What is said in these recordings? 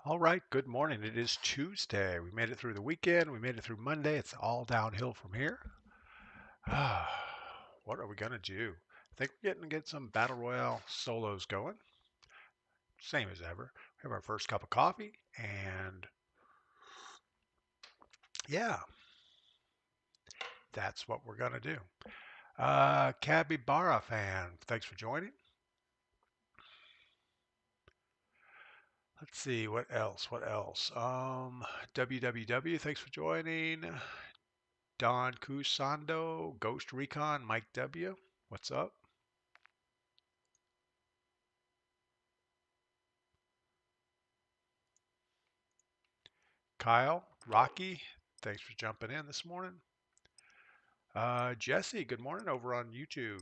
All right, good morning. It is Tuesday. We made it through the weekend. We made it through Monday. It's all downhill from here. What are we going to do? I think we're getting to get some Battle Royale solos going. Same as ever. We have our first cup of coffee, and yeah, that's what we're going to do. Capybara fan, thanks for joining. Let's see, what else? What else? WWW, thanks for joining. Don Cusando, Ghost Recon, Mike W. What's up? Kyle, Rocky, thanks for jumping in this morning. Jesse, good morning over on YouTube.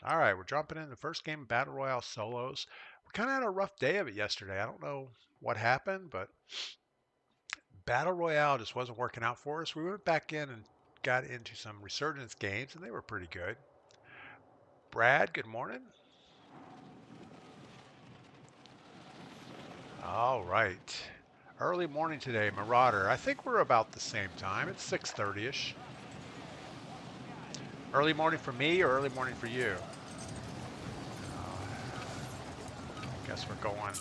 All right, we're jumping in the first game of Battle Royale solos. We kind of had a rough day of it yesterday. I don't know what happened, but Battle Royale just wasn't working out for us. We went back in and got into some Resurgence games, and they were pretty good. Brad, good morning. All right. Early morning today, Marauder. I think we're about the same time. It's 6:30ish. Early morning for me or early morning for you? I guess we're going.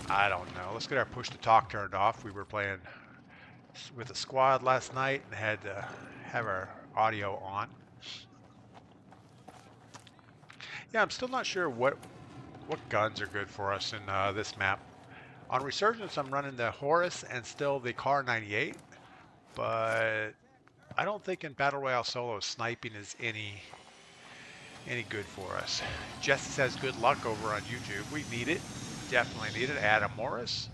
I don't know. Let's get our push to talk turned off. We were playing with the squad last night and had to have our audio on. Yeah, I'm still not sure what guns are good for us in this map. On Resurgence, I'm running the Horus and still the Car 98, but I don't think in Battle Royale solo sniping is any good for us. Jesse says good luck over on YouTube. We need it. Definitely need it. Adam Morris.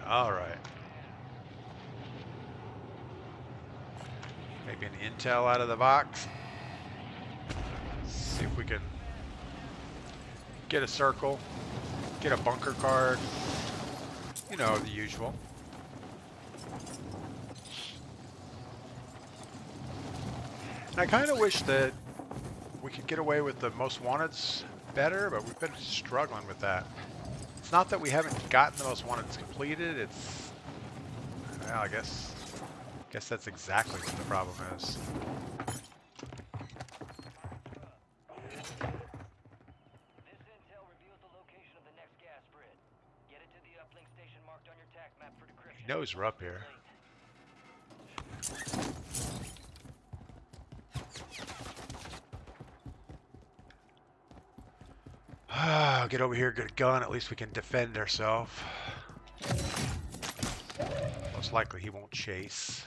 All right. Maybe an intel out of the box. See if we can get a circle, get a bunker card. You know, the usual. And I kind of wish that we could get away with the most wanteds better, but we've been struggling with that. It's not that we haven't gotten the most wanteds completed. It's, well, I guess that's exactly what the problem is. He knows we're up here. Get over here, get a gun. At least we can defend ourselves. Most likely he won't chase.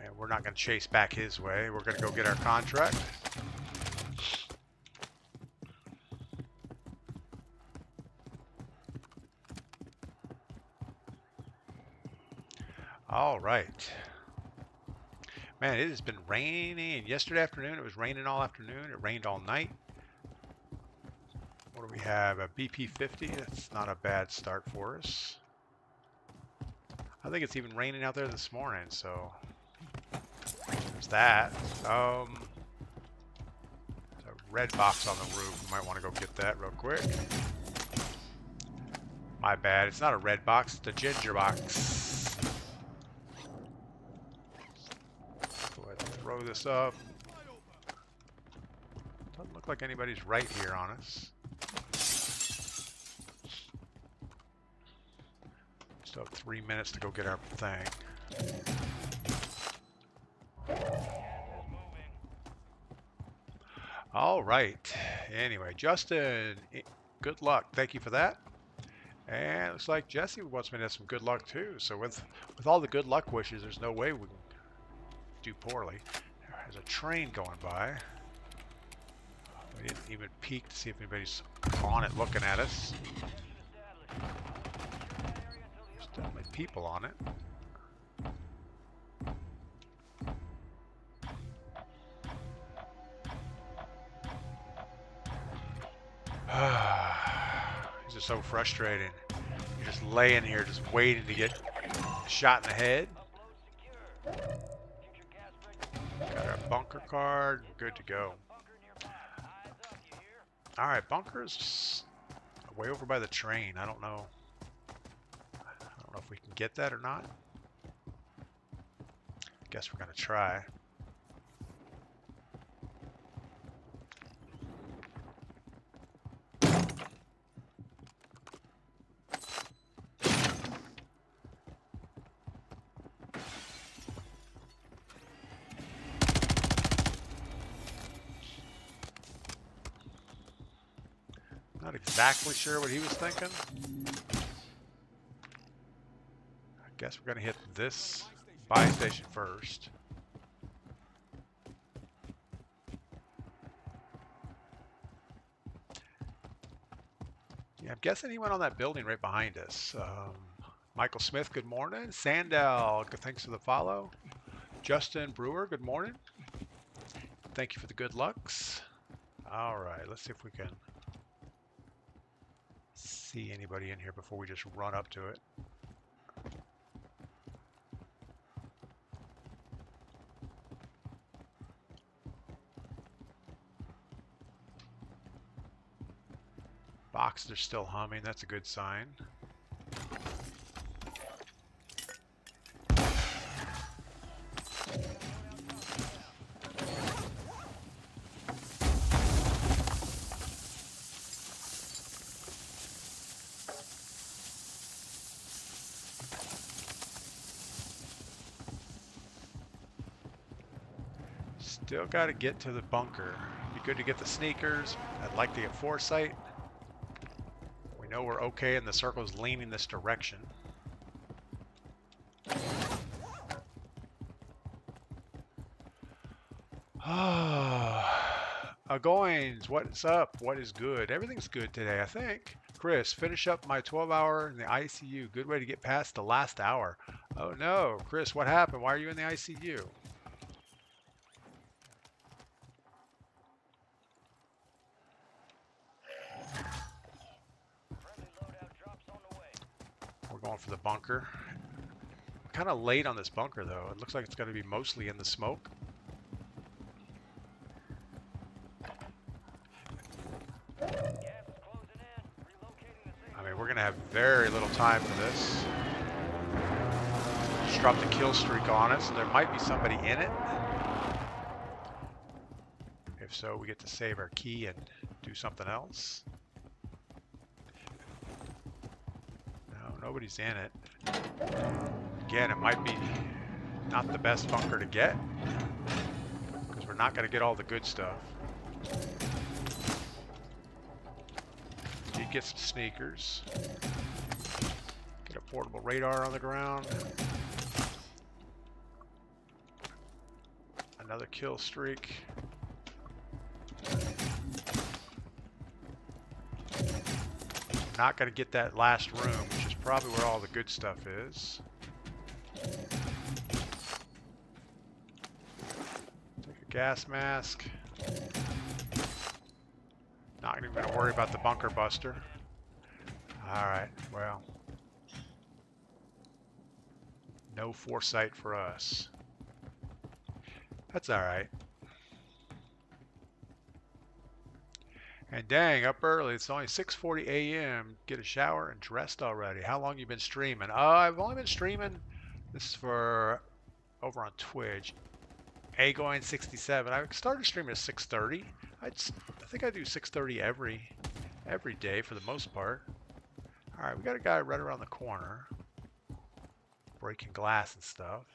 And we're not going to chase back his way. We're going to go get our contract. All right. Man, it has been raining. Yesterday afternoon, it was raining all afternoon. It rained all night. What do we have? A BP-50. That's not a bad start for us. I think it's even raining out there this morning, so there's that. There's a red box on the roof. We might want to go get that real quick. My bad. It's not a red box. It's a ginger box. Throw this up. Doesn't look like anybody's right here on us. Still have 3 minutes to go get our thing. All right. Anyway, Justin, good luck. Thank you for that. And it looks like Jesse wants me to have some good luck too. So with all the good luck wishes, there's no way we can do poorly. There's a train going by. We didn't even peek to see if anybody's on it looking at us. There's definitely people on it. This is so frustrating. You're just laying here, just waiting to get shot in the head. Got our bunker card, good to go. All right, bunkers way over by the train. I don't know. I don't know if we can get that or not. Guess we're gonna try. Not exactly sure what he was thinking. I guess we're gonna hit this buy station first. Yeah, I'm guessing he went on that building right behind us. Michael Smith, good morning. Sandel, thanks for the follow. Justin Brewer, good morning. Thank you for the good lucks. All right, let's see if we can see anybody in here before we just run up to it. Boxes are still humming. That's a good sign. Still got to get to the bunker. Be good to get the sneakers. I'd like to get foresight. We know we're okay and the circle's leaning this direction. Goins, what's up? What is good? Everything's good today, I think. Chris, finish up my 12-hour in the ICU. Good way to get past the last hour. Oh no, Chris, what happened? Why are you in the ICU? We're going for the bunker. Kind of late on this bunker though. It looks like it's going to be mostly in the smoke. I mean, we're going to have very little time for this. Just dropped a kill streak on it, so there might be somebody in it. If so, we get to save our key and do something else. No, nobody's in it. Again, it might be not the best bunker to get, because we're not going to get all the good stuff. You get some sneakers. Get a portable radar on the ground. Another kill streak. Not going to get that last room, which is probably where all the good stuff is. Take a gas mask. Not even going to worry about the bunker buster. Alright, well. No foresight for us. That's alright. And dang, up early. It's only 6:40 a.m. Get a shower and dressed already. How long you been streaming? I've only been streaming. This is for over on Twitch. Agoin67. I started streaming at 6:30. I think I do 6:30 every day for the most part. All right, we got a guy right around the corner, breaking glass and stuff.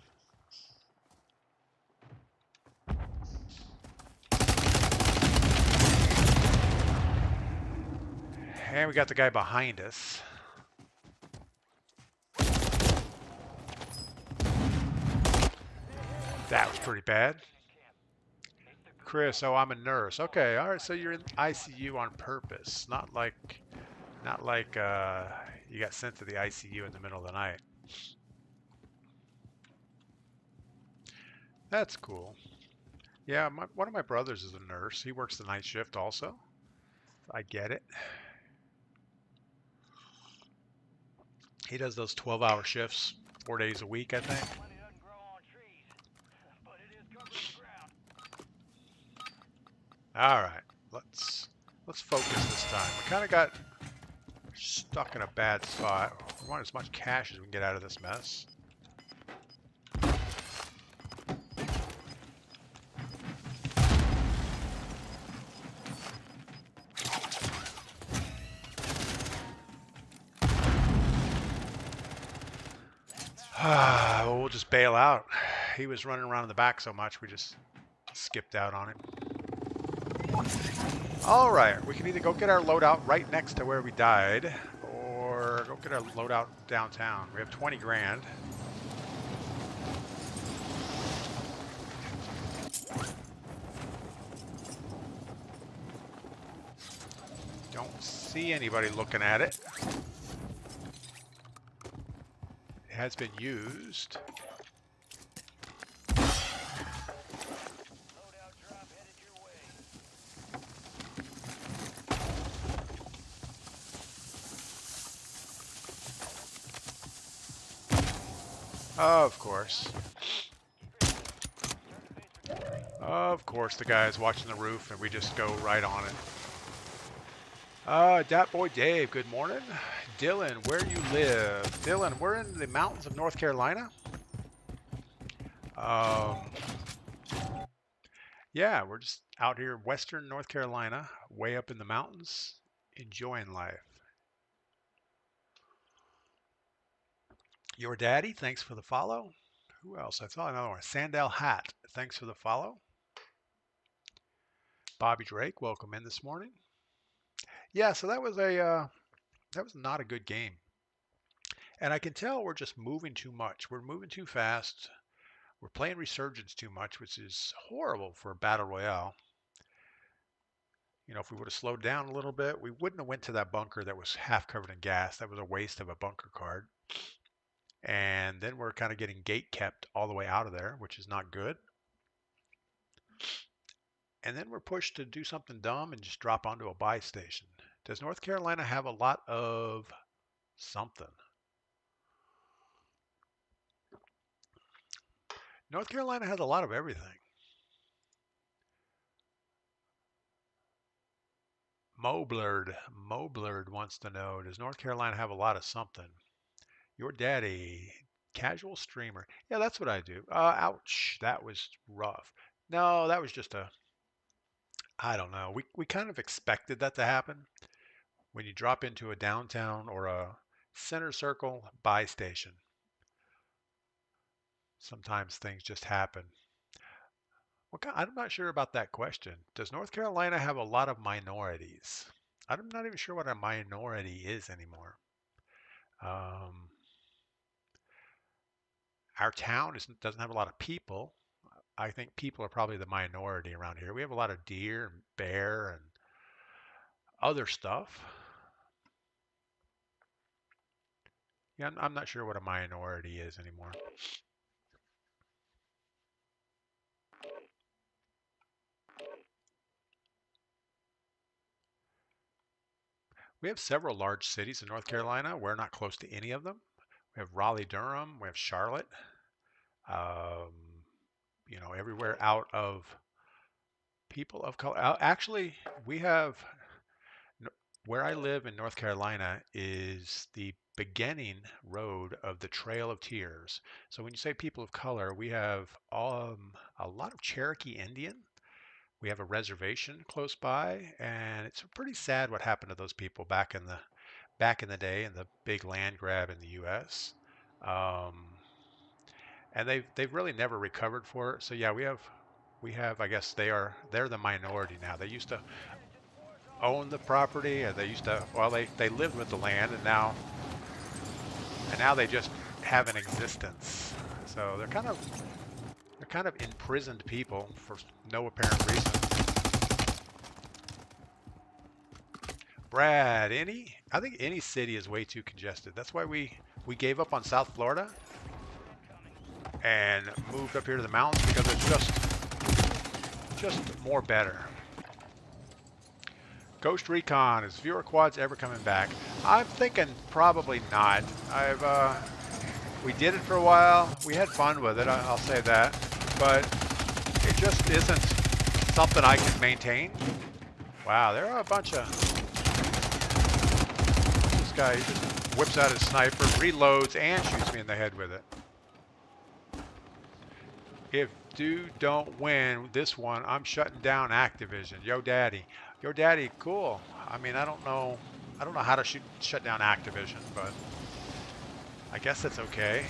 And we got the guy behind us. That was pretty bad. Chris, oh, I'm a nurse. Okay, all right, so you're in ICU on purpose. Not like you got sent to the ICU in the middle of the night. That's cool. Yeah, one of my brothers is a nurse. He works the night shift also. I get it. He does those 12-hour shifts, 4 days a week, I think. All right, let's Let's focus this time. We kind of got stuck in a bad spot. We want as much cash as we can get out of this mess. We'll just bail out. He was running around in the back so much, we just skipped out on him. All right, we can either go get our loadout right next to where we died, or go get our loadout downtown. We have 20 grand. Don't see anybody looking at it. It has been used. Of course. Of course, the guy is watching the roof and we just go right on it. Dat Boy Dave, good morning. Dylan, where you live? Dylan, we're in the mountains of North Carolina. Yeah, we're just out here in western North Carolina, way up in the mountains, enjoying life. Your Daddy, thanks for the follow. Who else? I saw another one. Sandal Hat, thanks for the follow. Bobby Drake, welcome in this morning. Yeah, so that was not a good game. And I can tell we're just moving too much. We're moving too fast. We're playing Resurgence too much, which is horrible for a battle royale. You know, if we would have slowed down a little bit, we wouldn't have went to that bunker that was half covered in gas. That was a waste of a bunker card. And then we're kind of getting gate kept all the way out of there, which is not good. And then we're pushed to do something dumb and just drop onto a buy station. Does North Carolina have a lot of something? North Carolina has a lot of everything. Moblerd wants to know, does North Carolina have a lot of something? Your Daddy, casual streamer. Yeah, that's what I do. Ouch, that was rough. No, that was just I don't know. We kind of expected that to happen. When you drop into a downtown or a center circle buy station, sometimes things just happen. I'm not sure about that question. Does North Carolina have a lot of minorities? I'm not even sure what a minority is anymore. Our town doesn't have a lot of people. I think people are probably the minority around here. We have a lot of deer and bear and other stuff. Yeah, I'm not sure what a minority is anymore. We have several large cities in North Carolina. We're not close to any of them. We have Raleigh-Durham. We have Charlotte. You know, everywhere out of people of color. Actually, we have, where I live in North Carolina is the beginning road of the Trail of Tears. So when you say people of color, we have a lot of Cherokee Indian. We have a reservation close by, and it's pretty sad what happened to those people back in the day in the big land grab in the U.S. And they've really never recovered for it. So yeah, we have I guess they're the minority now. They used to own the property, and they used to, well, they lived with the land, and now they just have an existence. So they're kind of imprisoned people for no apparent reason. Brad, I think any city is way too congested. That's why we gave up on South Florida and moved up here to the mountains, because it's just more better. Ghost Recon, is viewer quads ever coming back? I'm thinking probably not. We did it for a while. We had fun with it, I'll say that. But it just isn't something I can maintain. Wow, there are a bunch of... This guy he just whips out his sniper, reloads, and shoots me in the head with it. If dude don't win this one, I'm shutting down Activision. Yo daddy. Yo daddy, cool. I mean, I don't know how to shut down Activision, but I guess that's okay.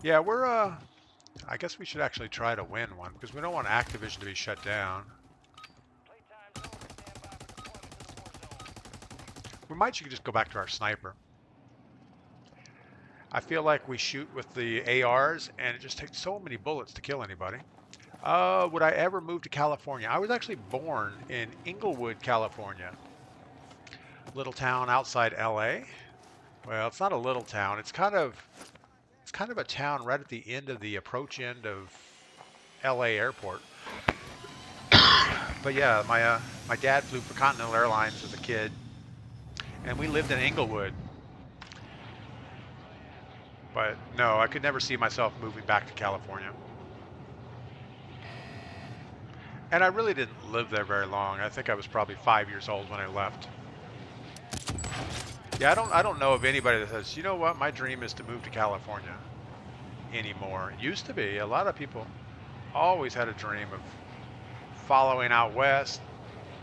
Yeah, we're I guess we should actually try to win one because we don't want Activision to be shut down. We might should just go back to our sniper. I feel like we shoot with the ARs and it just takes so many bullets to kill anybody. Would I ever move to California? I was actually born in Inglewood, California. Little town outside LA. Well, it's not a little town. It's kind of a town right at the end of the approach end of LA airport. But yeah, my dad flew for Continental Airlines as a kid, and we lived in Inglewood. But no, I could never see myself moving back to California. And I really didn't live there very long. I think I was probably 5 years old when I left. Yeah, I don't know of anybody that says, you know what, my dream is to move to California anymore. It used to be. A lot of people always had a dream of following out west,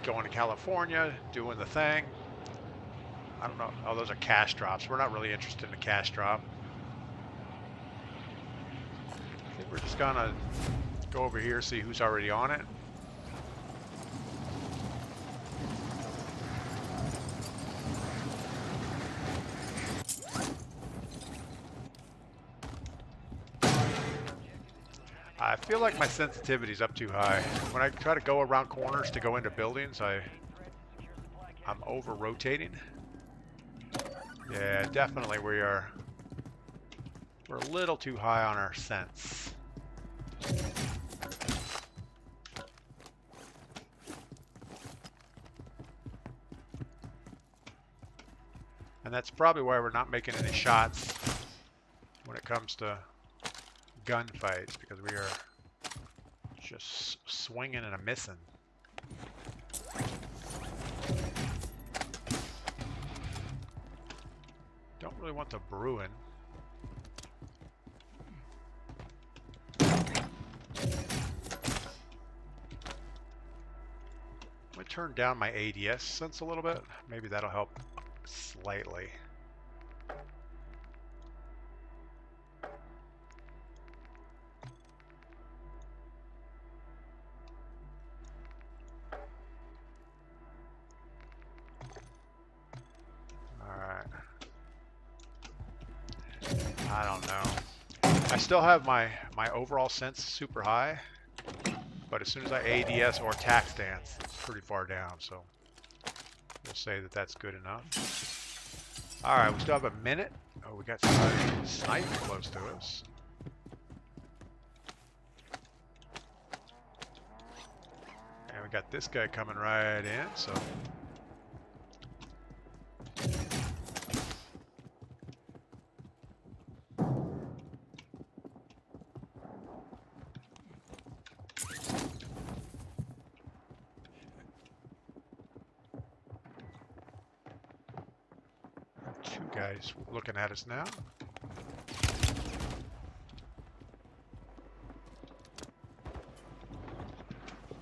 going to California, doing the thing. I don't know. Oh, those are cash drops. We're not really interested in a cash drop. I think we're just gonna go over here, see who's already on it. I feel like my sensitivity's up too high. When I try to go around corners to go into buildings, I'm over rotating. Yeah, definitely we're a little too high on our sense. And that's probably why we're not making any shots when it comes to gunfights, because we are just swinging and a missing. Don't really want the Bruin. I'm gonna turn down my ADS sense a little bit. Maybe that'll help slightly. I don't know. I still have my overall sense super high, but as soon as I ADS or tac stance, it's pretty far down, so we'll say that that's good enough. Alright, we still have a minute. Oh, we got somebody sniping close to us. And we got this guy coming right in, so... Guys looking at us now.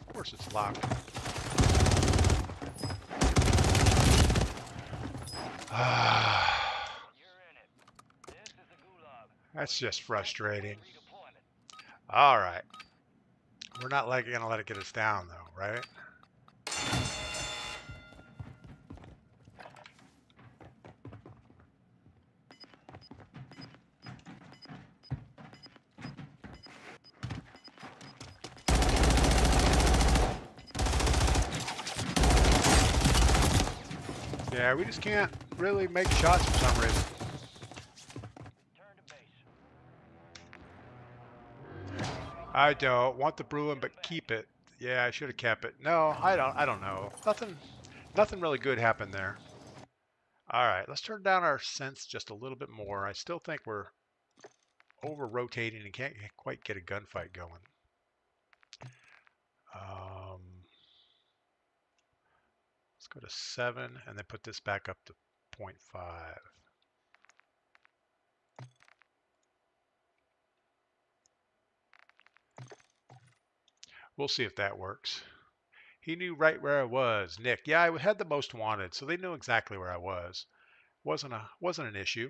Of course it's locked. That's just frustrating. All right. We're not gonna let it get us down though, right? Yeah, we just can't really make shots for some reason. I don't want the Bruin, but keep it. Yeah, I should have kept it. No, I don't know. Nothing really good happened there. All right, let's turn down our sense just a little bit more. I still think we're over rotating and can't quite get a gunfight going. Let's go to 7 and then put this back up to 0.5. We'll see if that works. He knew right where I was. Nick, yeah, I had the most wanted, so they knew exactly where I was. Wasn't an issue.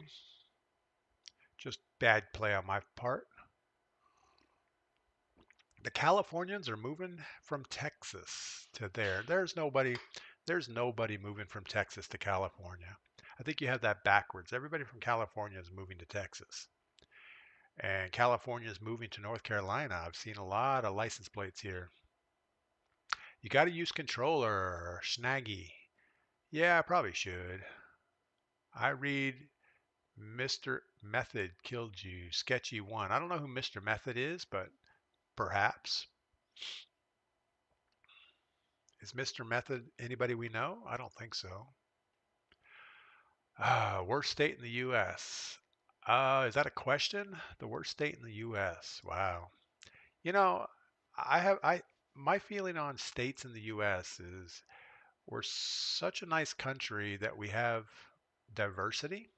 Just bad play on my part. The Californians are moving from Texas to there. There's nobody moving from Texas to California. I think you have that backwards. Everybody from California is moving to Texas. And California is moving to North Carolina. I've seen a lot of license plates here. You got to use controller, Snaggy. Yeah, I probably should. I read Mr. Method killed you, Sketchy 1. I don't know who Mr. Method is, but perhaps. Is Mr. Method anybody we know? I don't think so. Worst state in the U.S. Is that a question? The worst state in the U.S. Wow. You know, my feeling on states in the U.S. is we're such a nice country that we have diversity.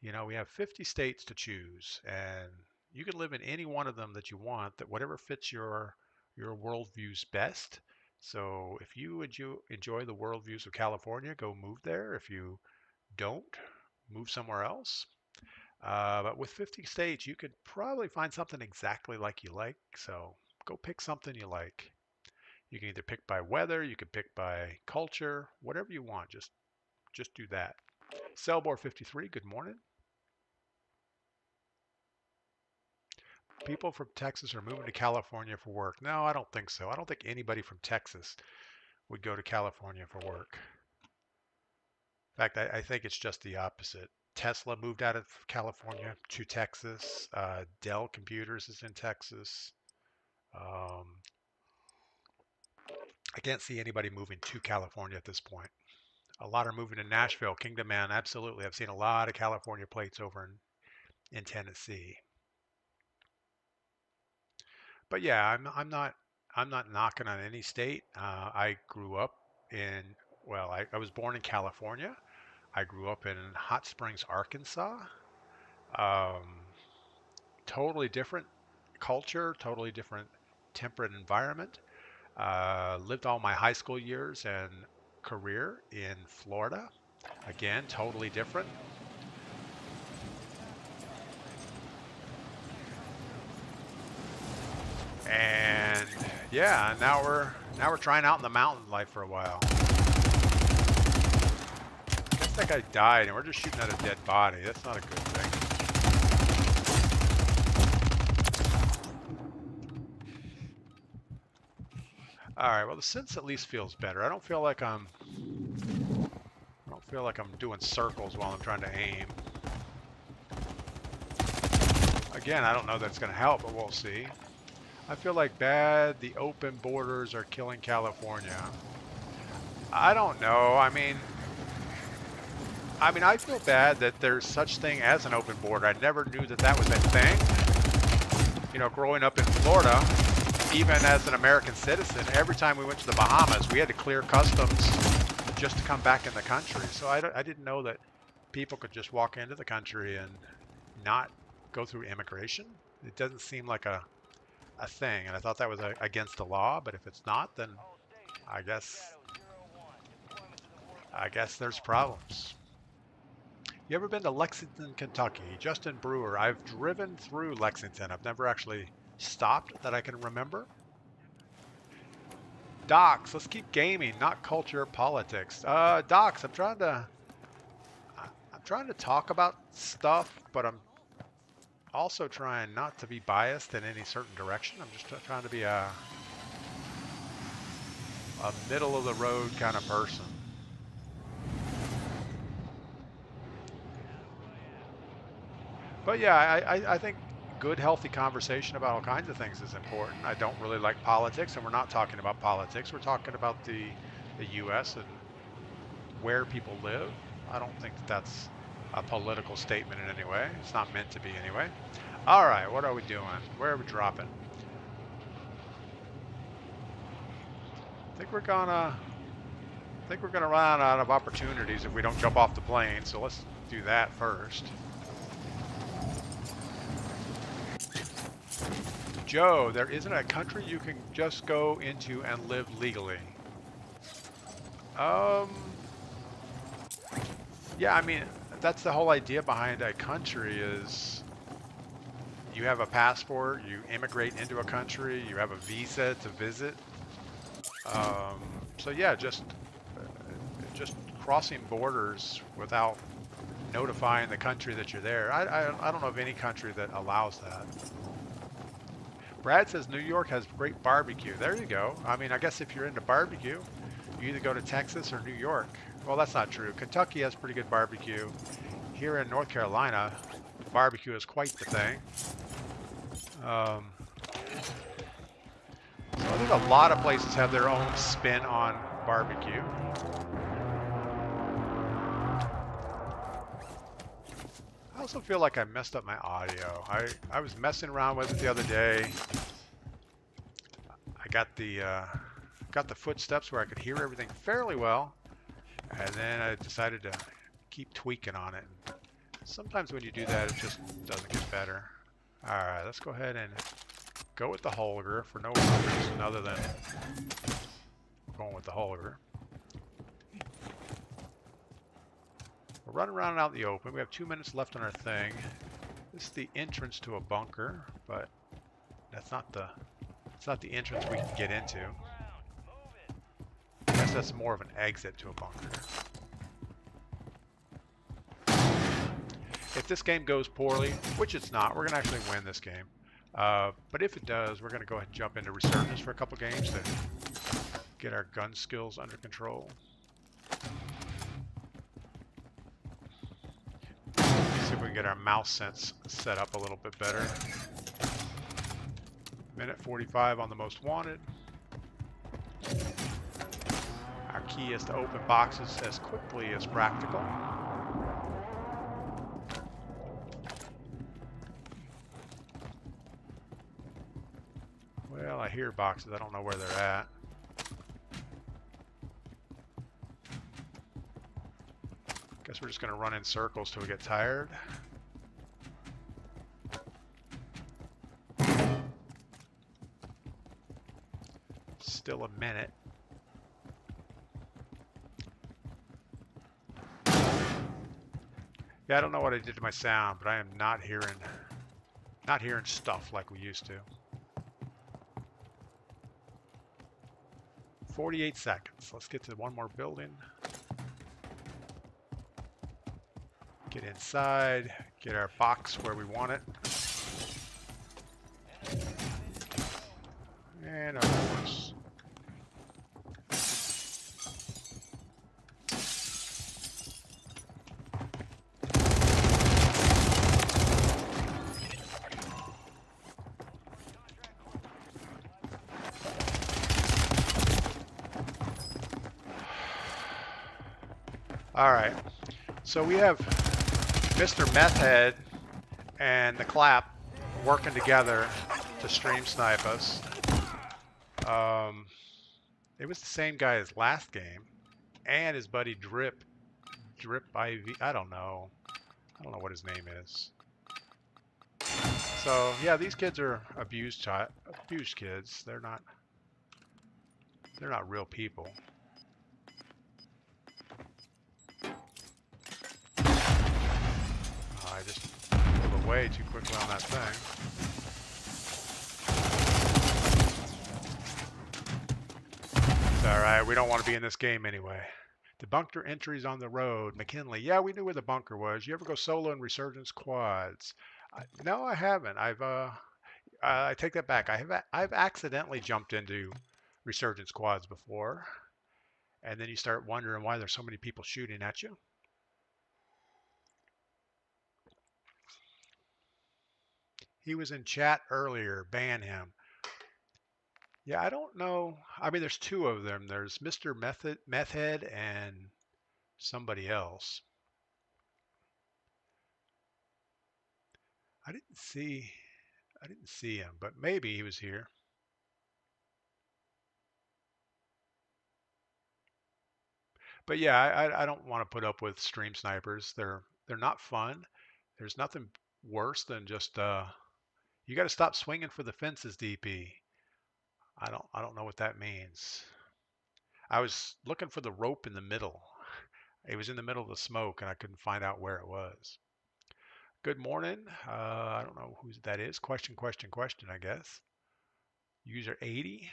You know, we have 50 states to choose, and you can live in any one of them that you want, that whatever fits your worldviews best. So if you enjoy the worldviews of California, go move there. If you don't, move somewhere else. But with 50 states, you could probably find something exactly like you like. So go pick something you like. You can either pick by weather, you can pick by culture, whatever you want. Just do that. Cellbore 53, good morning. People from Texas are moving to California for work. No, I don't think so. I don't think anybody from Texas would go to California for work. In fact, I think it's just the opposite. Tesla moved out of California to Texas. Dell Computers is in Texas. I can't see anybody moving to California at this point. A lot are moving to Nashville, Kingdom Man. Absolutely. I've seen a lot of California plates over in Tennessee. But yeah, I'm not knocking on any state. I grew up in I was born in California. I grew up in Hot Springs, Arkansas. Um, totally different culture, totally different temperate environment. Lived all my high school years and career in Florida. Again, totally different. And yeah, now we're trying out in the mountain life for a while. I guess that guy died and we're just shooting at a dead body. That's not a good thing. Alright, well the sense at least feels better. I don't feel like I'm doing circles while I'm trying to aim. Again, I don't know that's gonna help, but we'll see. I feel like the open borders are killing California. I don't know. I mean, I feel bad that there's such thing as an open border. I never knew that was a thing. You know, growing up in Florida, even as an American citizen, every time we went to the Bahamas, we had to clear customs just to come back in the country. So I didn't know that people could just walk into the country and not go through immigration. It doesn't seem like a thing, and I thought that was against the law, but if it's not, then I guess there's problems. You ever been to Lexington, Kentucky? Justin Brewer. I've driven through Lexington. I've never actually stopped that I can remember. Docs, let's keep gaming, not culture or politics. Docs, I'm trying to talk about stuff, but I'm also trying not to be biased in any certain direction. I'm just trying to be a middle of the road kind of person. But yeah, I think good, healthy conversation about all kinds of things is important. I don't really like politics, and we're not talking about politics. We're talking about the U.S. and where people live. I don't think that's a political statement in any way. It's not meant to be anyway. All right, what are we doing? Where are we dropping? I think we're gonna run out of opportunities if we don't jump off the plane. So let's do that first. Joe, there isn't a country you can just go into and live legally. Yeah, I mean, that's the whole idea behind a country is you have a passport, you immigrate into a country, you have a visa to visit. So yeah, just crossing borders without notifying the country that you're there. I don't know of any country that allows that. Brad says New York has great barbecue. There you go. I mean, I guess if you're into barbecue, you either go to Texas or New York. Well, that's not true. Kentucky has pretty good barbecue. Here in North Carolina, barbecue is quite the thing. So I think a lot of places have their own spin on barbecue. I also feel like I messed up my audio. I was messing around with it the other day. I got the footsteps where I could hear everything fairly well, and then I decided to keep tweaking on it. Sometimes when you do that, it just doesn't get better. All right, let's go ahead and go with the Holger for no reason other than going with the Holger. We're running around out in the open. We have 2 minutes left on our thing. This is the entrance to a bunker, but it's not the entrance we can get into. I guess that's more of an exit to a bunker. If this game goes poorly, which it's not, we're going to actually win this game. But if it does, we're going to go ahead and jump into Resurgence for a couple games to get our gun skills under control. See if we can get our mouse sense set up a little bit better. Minute 45 on the most wanted. Our key is to open boxes as quickly as practical. Well, I hear boxes. I don't know where they're at. Guess we're just going to run in circles till we get tired. Still a minute. Yeah, I don't know what I did to my sound, but I am not hearing stuff like we used to. 48 seconds. Let's get to one more building. Get inside, get our box where we want it. And of course. All right, so we have Mr. Meth Head and the Clap working together to stream snipe us. It was the same guy as last game, and his buddy Drip IV. I don't know what his name is. So yeah, these kids are abused kids. They're not real people. I just pulled away too quickly on that thing. It's alright, we don't want to be in this game anyway. The bunker entries on the road. McKinley, yeah, we knew where the bunker was. You ever go solo in Resurgence quads? No, I haven't. I take that back. I've accidentally jumped into Resurgence quads before. And then you start wondering why there's so many people shooting at you. He was in chat earlier. Ban him. Yeah, I don't know. I mean, there's two of them. There's Mr. Meth Head and somebody else. I didn't see him, but maybe he was here. But yeah, I don't want to put up with stream snipers. They're not fun. There's nothing worse than just you got to stop swinging for the fences, DP. I don't know what that means. I was looking for the rope in the middle. It was in the middle of the smoke, and I couldn't find out where it was. Good morning. I don't know who that is. Question, question, question, I guess. User 80.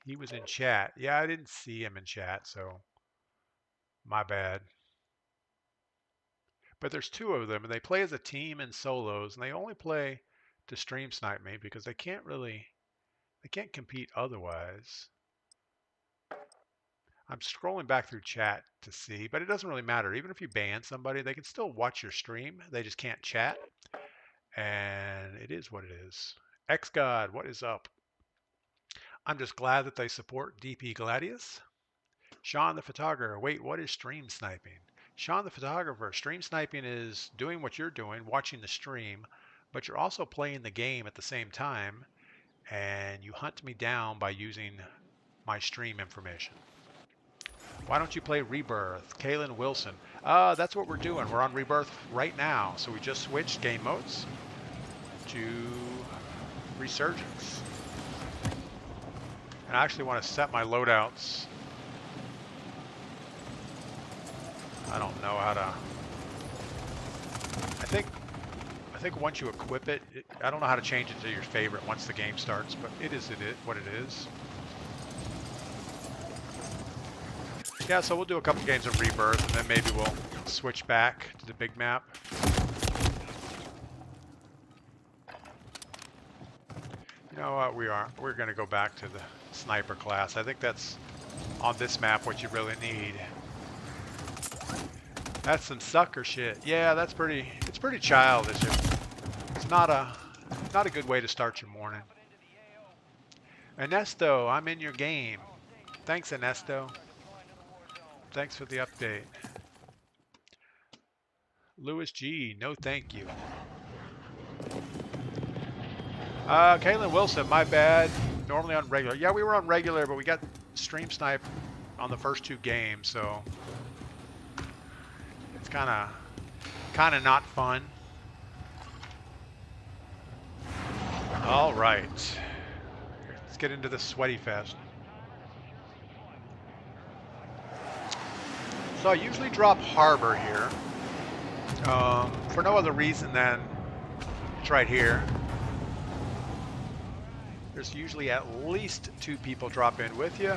He was in chat. Yeah, I didn't see him in chat, so my bad. But there's two of them, and they play as a team in solos, and they only play to stream snipe me because they can't compete otherwise. I'm scrolling back through chat to see, but it doesn't really matter. Even if you ban somebody, they can still watch your stream. They just can't chat, and it is what it is. XGod, what is up? I'm just glad that they support DPGladius. Sean the photographer, wait, what is stream sniping? Sean the photographer, stream sniping is doing what you're doing, watching the stream, but you're also playing the game at the same time, and you hunt me down by using my stream information. Why don't you play Rebirth? Kaylin Wilson. That's what we're doing. We're on Rebirth right now. So we just switched game modes to Resurgence. And I actually want to set my loadouts. I don't know how to. I think once you equip it, I don't know how to change it to your favorite once the game starts, but it is what it is. Yeah, so we'll do a couple games of Rebirth, and then maybe we'll switch back to the big map. You know what? We're going to go back to the sniper class. I think that's on this map what you really need. That's some sucker shit. Yeah, it's pretty childish. It's not a good way to start your morning. Ernesto, I'm in your game. Thanks, Ernesto. Thanks for the update. Louis G, no thank you. Kaylin Wilson, my bad. Normally on regular. Yeah, we were on regular, but we got stream snipe on the first two games, so it's kind of not fun. All right, let's get into the sweaty fest. So I usually drop Harbor here for no other reason than it's right here. There's usually at least two people drop in with you.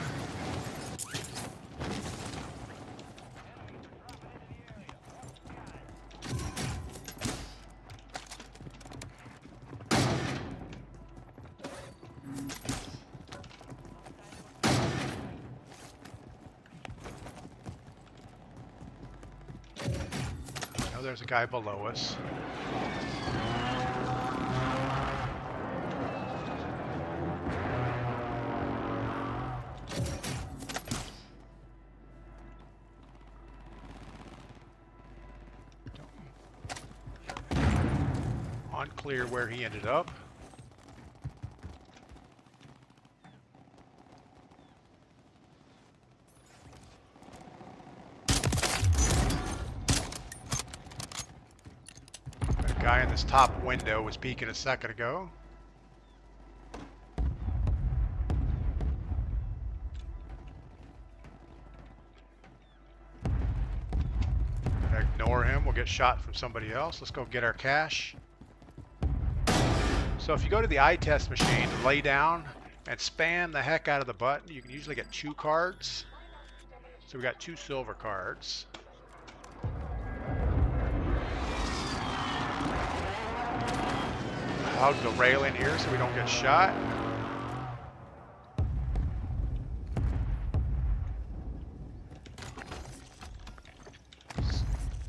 Oh, there's a guy below us. Unclear where he ended up. That guy in this top window was peeking a second ago. Ignore him. We'll get shot from somebody else. Let's go get our cash. So if you go to the eye test machine, lay down and spam the heck out of the button, you can usually get 2 cards. So we got 2 silver cards. Hug the railing here so we don't get shot.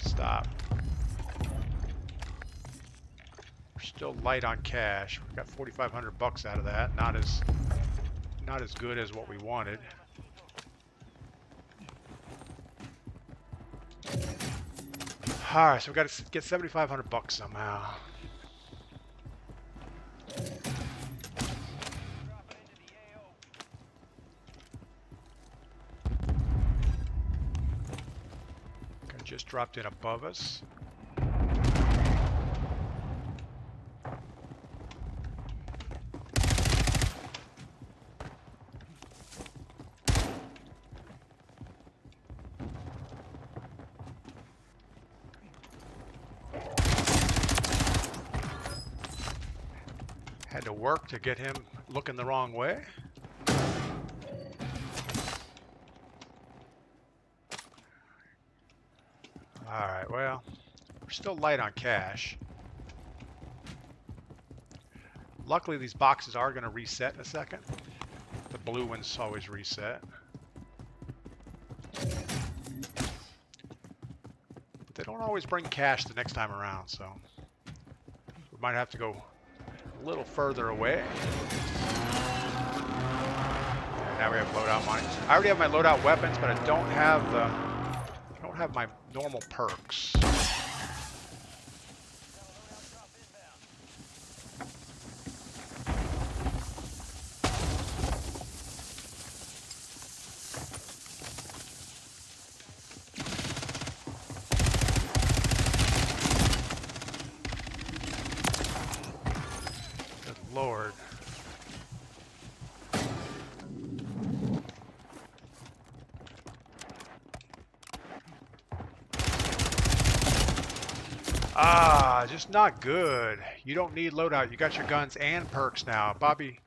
Stop. We're still light on cash. We got 4,500 bucks out of that. Not as good as what we wanted. All right, so we got to get 7,500 bucks somehow. just dropped in above us. Had to work to get him looking the wrong way. Alright, well, we're still light on cash. Luckily, these boxes are going to reset in a second. The blue ones always reset. But they don't always bring cash the next time around, so we might have to go a little further away. And now we have loadout money. I already have my loadout weapons, but I don't have my normal perks. Good Lord. Ah, just not good. You don't need loadout. You got your guns and perks now. Bobby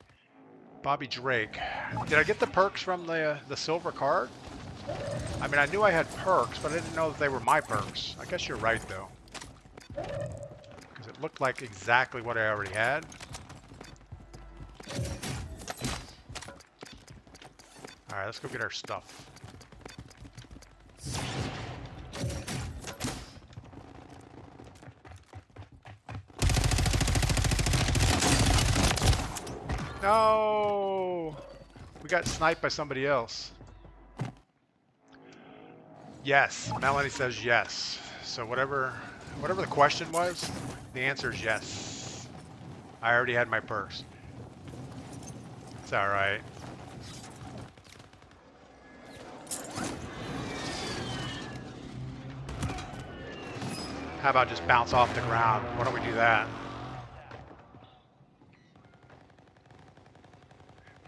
Drake. Did I get the perks from the silver card? I mean, I knew I had perks, but I didn't know that they were my perks. I guess you're right, though. Because it looked like exactly what I already had. Alright, let's go get our stuff. No! We got sniped by somebody else. Yes, Melanie says yes. So whatever the question was, the answer is yes. I already had my perks. It's alright. How about just bounce off the ground? Why don't we do that?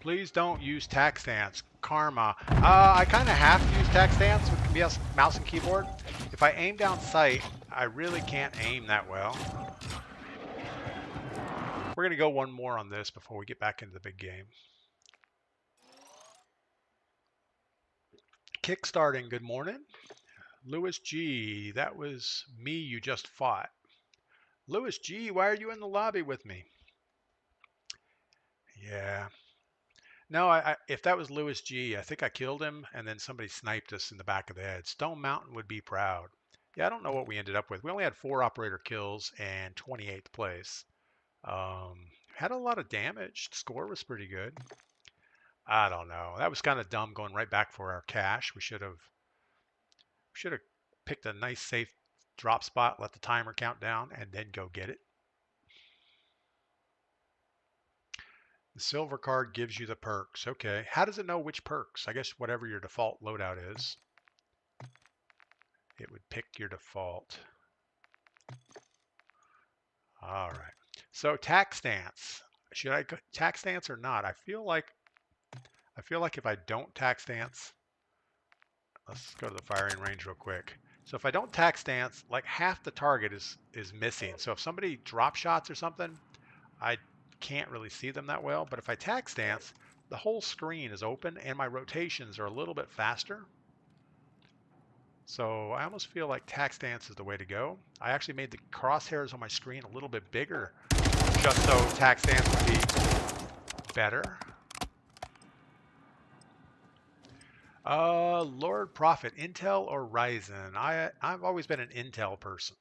Please don't use tac stance. Karma. I kind of have to use tac stance with mouse and keyboard. If I aim down sight, I really can't aim that well. We're going to go one more on this before we get back into the big game. Kickstarting, good morning. Lewis G, that was me you just fought. Lewis G, why are you in the lobby with me? Yeah. No, if that was Lewis G, I think I killed him, and then somebody sniped us in the back of the head. Stone Mountain would be proud. Yeah, I don't know what we ended up with. We only had 4 operator kills and 28th place. Had a lot of damage. The score was pretty good. I don't know. That was kind of dumb going right back for our cash. We should have picked a nice safe drop spot, let the timer count down, and then go get it. The silver card gives you the perks. Okay. How does it know which perks? I guess whatever your default loadout is, it would pick your default. All right. So tac stance. Should I tac stance or not? I feel like if I don't tac stance, let's go to the firing range real quick. So if I don't tac stance, like half the target is missing. So if somebody drop shots or something, I can't really see them that well. But if I tac stance, the whole screen is open and my rotations are a little bit faster. So I almost feel like tac stance is the way to go. I actually made the crosshairs on my screen a little bit bigger just so tac stance would be better. Lord Prophet, Intel or Ryzen? I've always been an Intel person.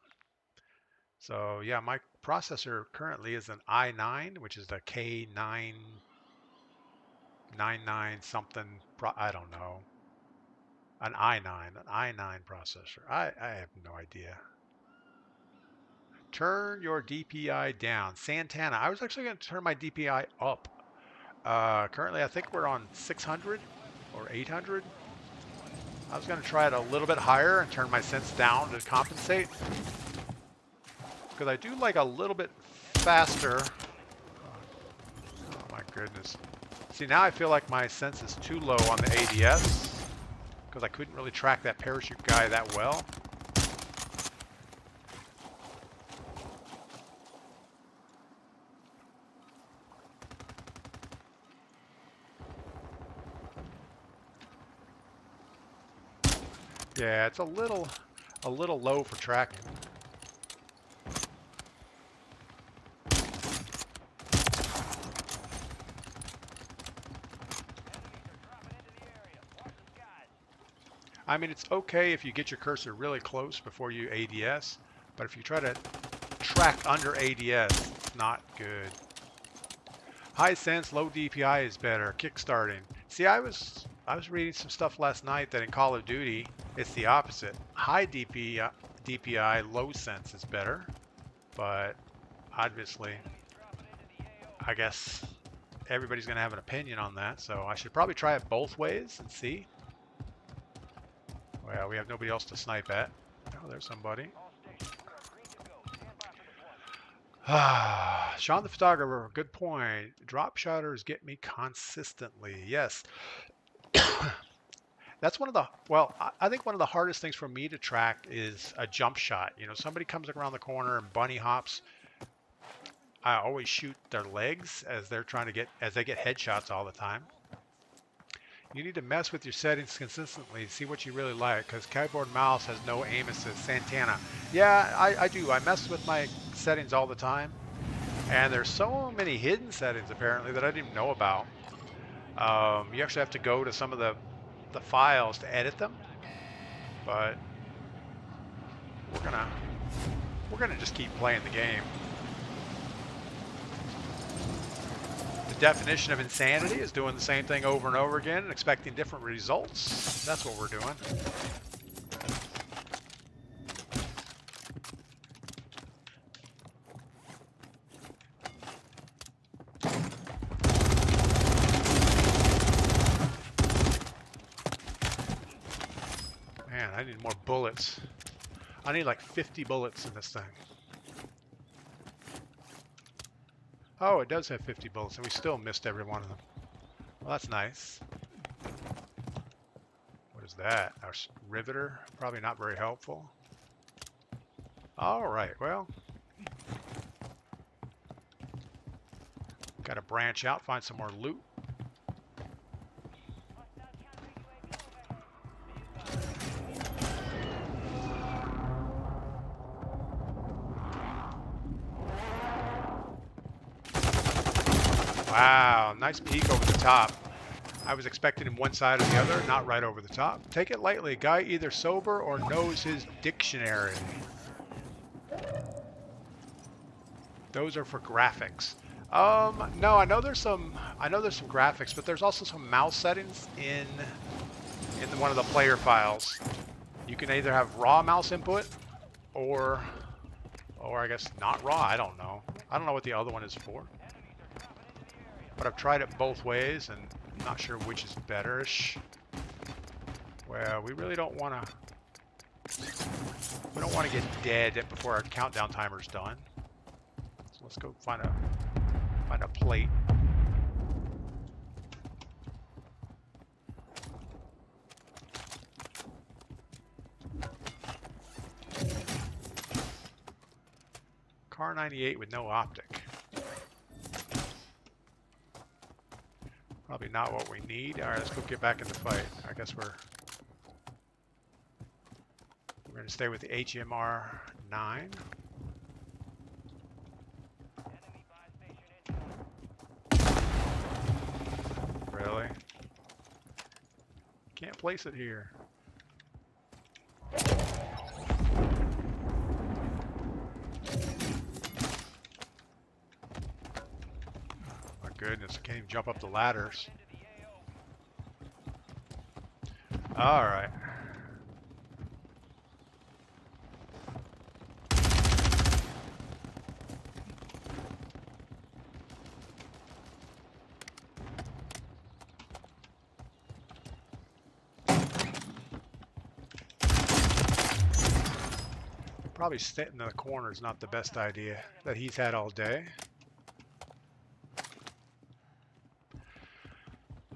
So yeah, my processor currently is an i9, which is the K999 something. I don't know. An i9 processor. I have no idea. Turn your DPI down. Santana. I was actually going to turn my DPI up. Currently, I think we're on 600 or 800. I was going to try it a little bit higher and turn my sense down to compensate. Because I do like a little bit faster. Oh my goodness. See, now I feel like my sense is too low on the ADS. Because I couldn't really track that parachute guy that well. Yeah, it's a little low for tracking. I mean, it's okay if you get your cursor really close before you ADS, but if you try to track under ADS, it's not good. High sense, low DPI is better. Kickstarting. See, I was reading some stuff last night that in Call of Duty, it's the opposite. High DPI, low sense is better, but obviously, I guess everybody's going to have an opinion on that, so I should probably try it both ways and see. Well, we have nobody else to snipe at. Oh, there's somebody. Sean the photographer, good point. Drop shotters get me consistently. Yes. That's one of the, well, I think one of the hardest things for me to track is a jump shot. You know, somebody comes around the corner and bunny hops. I always shoot their legs as they're trying to get, as they get headshots all the time. You need to mess with your settings consistently, see what you really like, because keyboard mouse has no aim assist. Santana. Yeah, I do. I mess with my settings all the time. And there's so many hidden settings, apparently, that I didn't even know about. You actually have to go to some of the files to edit them. But we're gonna just keep playing the game. The definition of insanity is doing the same thing over and over again and expecting different results. That's what we're doing. Man, I need more bullets. I need like 50 bullets in this thing. Oh, it does have 50 bullets, and we still missed every one of them. Well, that's nice. What is that? Our riveter? Probably not very helpful. All right, well. Got to branch out, find some more loot. Wow, nice peek over the top. I was expecting him one side or the other, not right over the top. Take it lightly. Guy either sober or knows his dictionary. Those are for graphics. No, I know there's some graphics, but there's also some mouse settings in one of the player files. You can either have raw mouse input or I guess not raw. I don't know. I don't know what the other one is for. But I've tried it both ways and I'm not sure which is better-ish. Well, we really don't want to get dead before our countdown timer's done. So let's go find a plate. Car 98 with no optic. Probably not what we need. All right, let's go get back in the fight. I guess we're going to stay with the HMR 9. Really? Can't place it here. Goodness, I can't even jump up the ladders. All right. Probably sitting in the corner is not the best idea that he's had all day.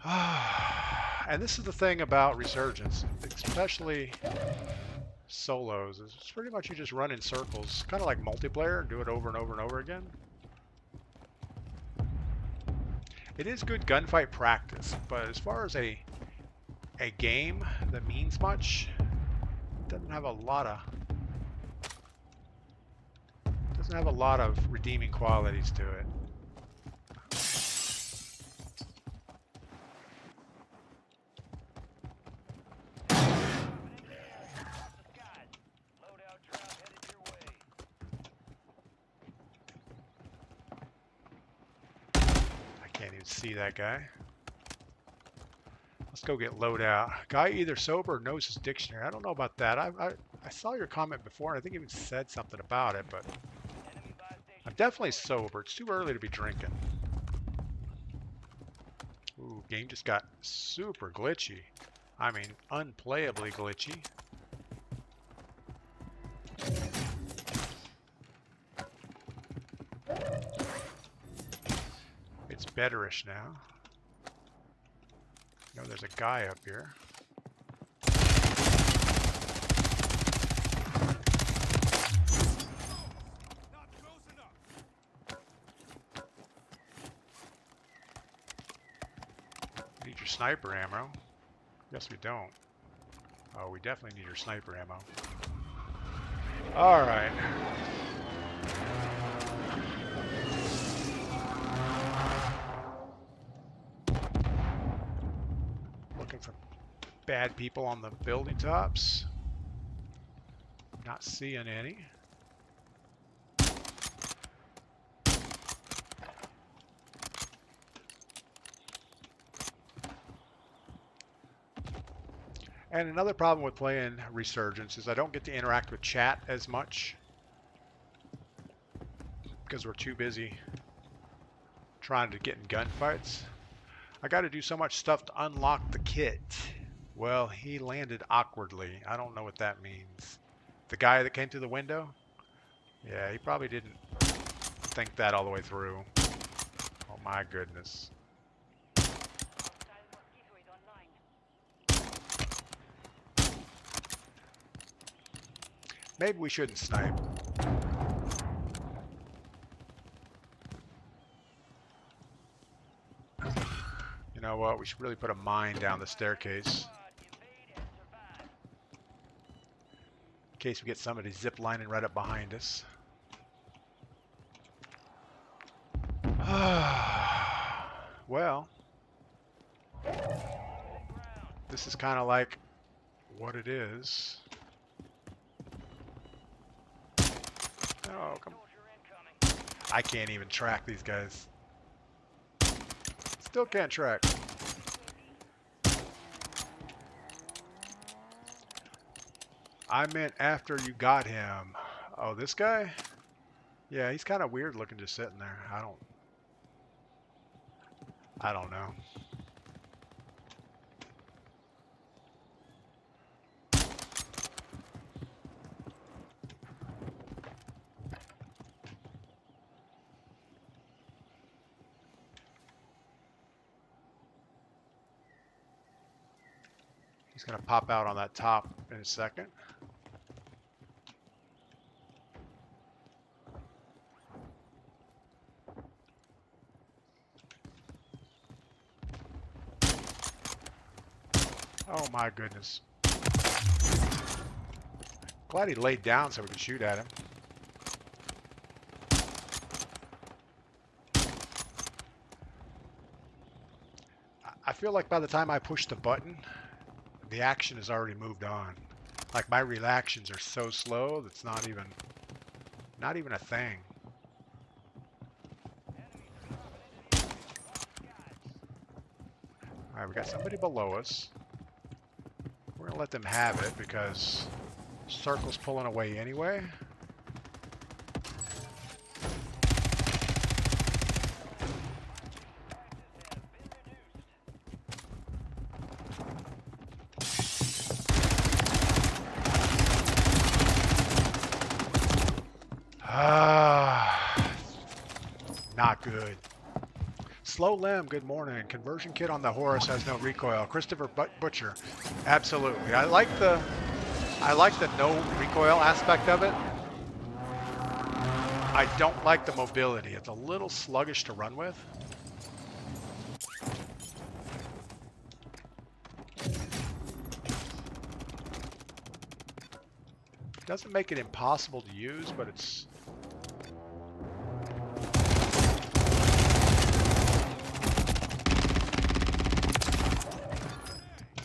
And this is the thing about Resurgence, especially solos, is it's pretty much you just run in circles, kind of like multiplayer, and do it over and over and over again. It is good gunfight practice, but as far as a game that means much, it doesn't have a lot of redeeming qualities to it. Can't even see that guy. Let's go get loadout. Guy either sober or knows his dictionary. I don't know about that. I saw your comment before, and I think you even said something about it, but I'm definitely sober. It's too early to be drinking. Ooh, game just got super glitchy. I mean, unplayably glitchy. It's betterish now. You know, there's a guy up here. Need your sniper ammo. Yes, we don't. Oh, we definitely need your sniper ammo. All right. Looking for bad people on the building tops. Not seeing any. And another problem with playing Resurgence is I don't get to interact with chat as much because we're too busy trying to get in gunfights. I got to do so much stuff to unlock the kit. Well, he landed awkwardly. I don't know what that means. The guy that came through the window? Yeah, he probably didn't think that all the way through. Oh my goodness. Maybe we shouldn't snipe. You know what? We should really put a mine down the staircase. In case we get somebody zip lining right up behind us. Well, this is kind of like what it is. Oh, come on. I can't even track these guys. Still can't track. I meant after you got him. Oh, this guy? Yeah, he's kind of weird looking just sitting there. I don't know. He's going to pop out on that top in a second. Oh my goodness. Glad he laid down so we could shoot at him. I feel like by the time I push the button, the action has already moved on. Like my reactions are so slow that's not even a thing. All right, we got somebody below us. We're gonna let them have it because circle's pulling away anyway. Not good. Slow Limb, good morning. Conversion kit on the Horus has no recoil. Christopher Butcher, absolutely. I like the no recoil aspect of it. I don't like the mobility. It's a little sluggish to run with. Doesn't make it impossible to use, but it's...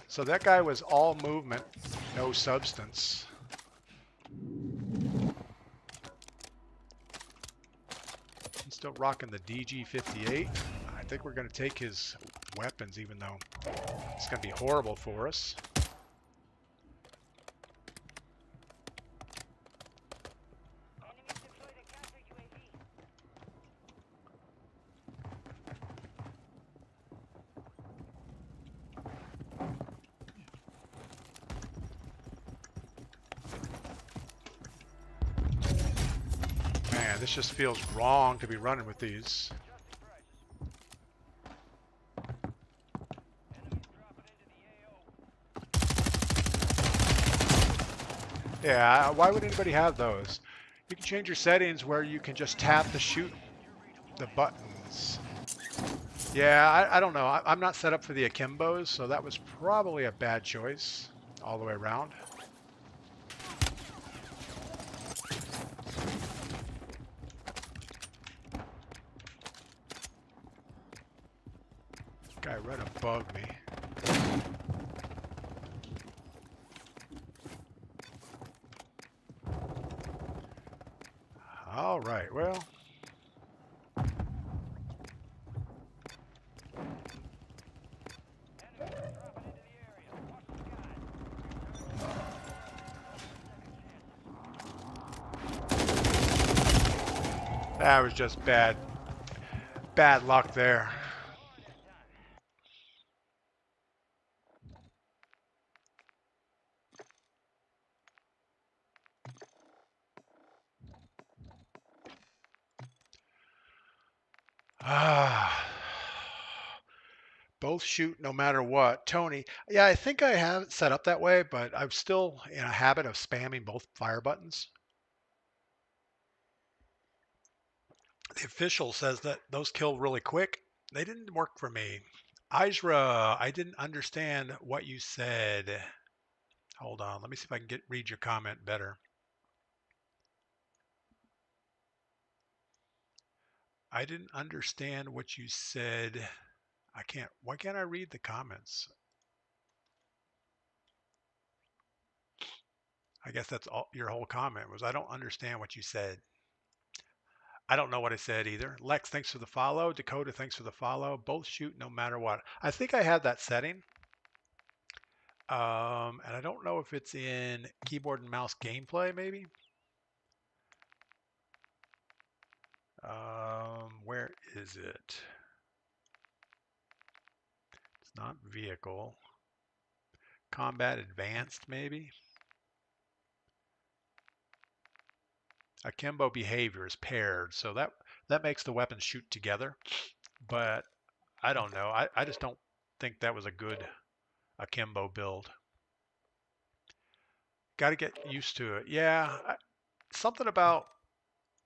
So that guy was all movement, no substance. He's still rocking the DG58. I think we're going to take his weapons, even though it's going to be horrible for us. Man, this just feels wrong to be running with these. Yeah, why would anybody have those? You can change your settings where you can just tap to shoot the buttons. Yeah, I don't know. I'm not set up for the akimbos, so that was probably a bad choice all the way around. Guy right above me. All right, well. That was just bad luck there. Both shoot no matter what. Tony, yeah, I think I have it set up that way, but I'm still in a habit of spamming both fire buttons. The official says that those kill really quick. They didn't work for me. Isra, I didn't understand what you said. Hold on, let me see if I can read your comment better. I didn't understand what you said. Why can't I read the comments? I guess that's all your whole comment was. I don't understand what you said. I don't know what I said either. Lex, thanks for the follow. Dakota, thanks for the follow. Both shoot no matter what. I think I have that setting. And I don't know if it's in keyboard and mouse gameplay, maybe. Where is it? It's not vehicle. Combat advanced, maybe. Akimbo behavior is paired, so that makes the weapons shoot together. But I don't know. I just don't think that was a good akimbo build. Got to get used to it. Yeah, something about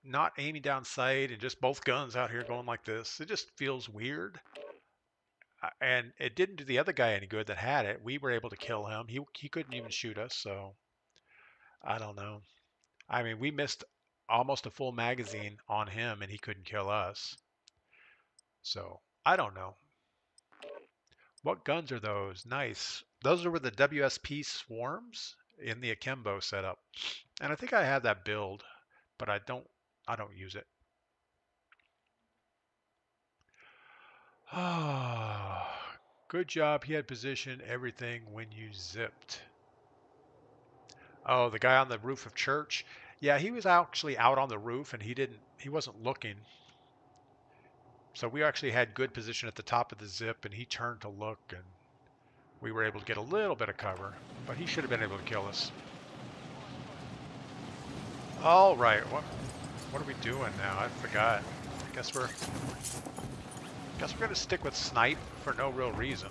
not aiming down sight and just both guns out here going like this. It just feels weird. And it didn't do the other guy any good that had it. We were able to kill him. He couldn't even shoot us, so I don't know. I mean, we missed almost a full magazine on him and he couldn't kill us. So I don't know. What guns are those? Nice. Those are with the WSP swarms in the akimbo setup. And I think I have that build, but I don't use it. Oh, good job. He had positioned everything when you zipped. Oh, the guy on the roof of church. Yeah, he was actually out on the roof and he wasn't looking. So we actually had good position at the top of the zip and he turned to look and we were able to get a little bit of cover, but he should have been able to kill us. All right. What are we doing now? I forgot. I guess we're gonna stick with snipe for no real reason.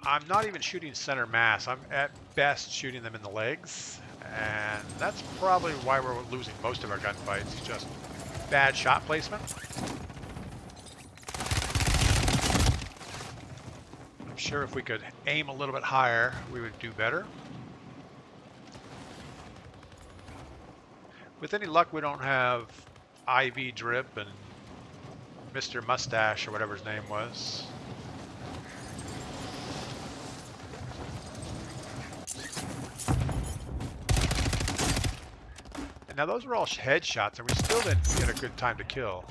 I'm not even shooting center mass. I'm at best shooting them in the legs, and that's probably why we're losing most of our gunfights. Just bad shot placement. I'm sure if we could aim a little bit higher, we would do better. With any luck, we don't have IV Drip and Mr. Mustache or whatever his name was. And now those were all headshots, and we still didn't get a good time to kill.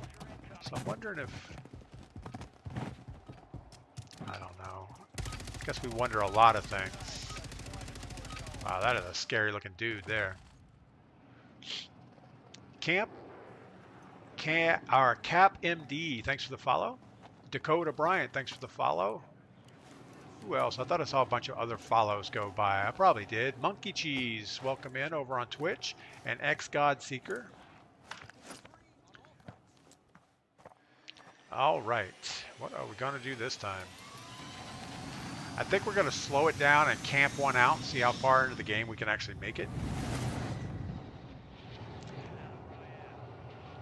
So I'm wondering if... I don't know. I guess we wonder a lot of things. Wow, that is a scary looking dude there. Cap MD, thanks for the follow. Dakota Bryant, thanks for the follow. Who else? I thought I saw a bunch of other follows go by. I probably did. Monkey Cheese, welcome in over on Twitch. And X-God Seeker. All right, what are we going to do this time? I think we're going to slow it down and camp one out and see how far into the game we can actually make it.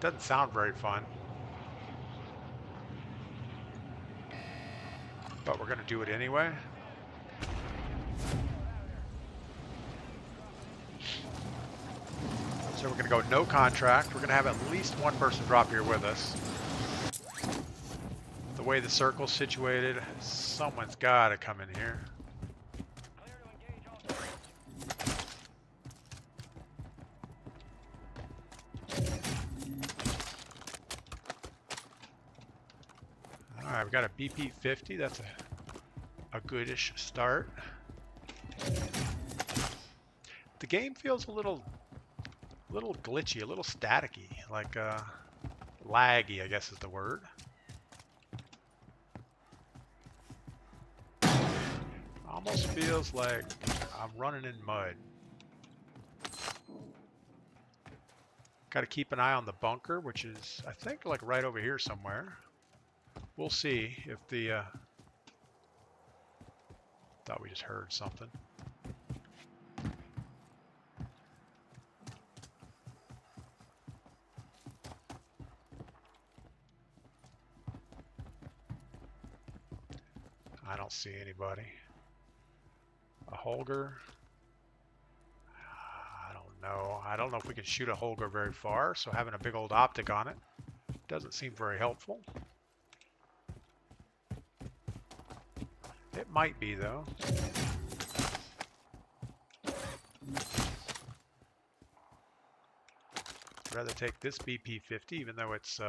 Doesn't sound very fun. But we're going to do it anyway. So we're going to go no contract. We're going to have at least one person drop here with us. The way the circle's situated, someone's got to come in here. Alright, we got a BP-50. That's a goodish start. The game feels a little glitchy, a little staticky, like laggy, I guess is the word. Almost feels like I'm running in mud. Got to keep an eye on the bunker, which is, I think, like right over here somewhere. We'll see if the... Thought we just heard something. I don't see anybody. A Holger? I don't know. I don't know if we can shoot a Holger very far, so having a big old optic on it doesn't seem very helpful. It might be, though. I'd rather take this BP-50, even though it's,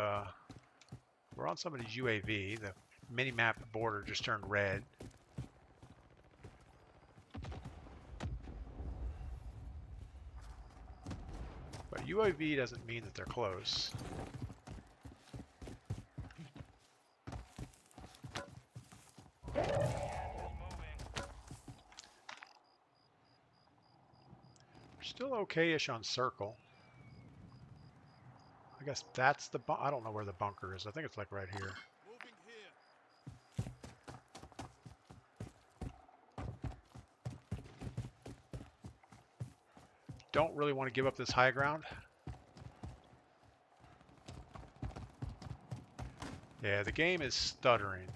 we're on somebody's UAV. The mini-map border just turned red. But UAV doesn't mean that they're close. Still okay-ish on circle. I guess that's the I don't know where the bunker is. I think it's like right here. Don't really want to give up this high ground. Yeah, the game is stuttering.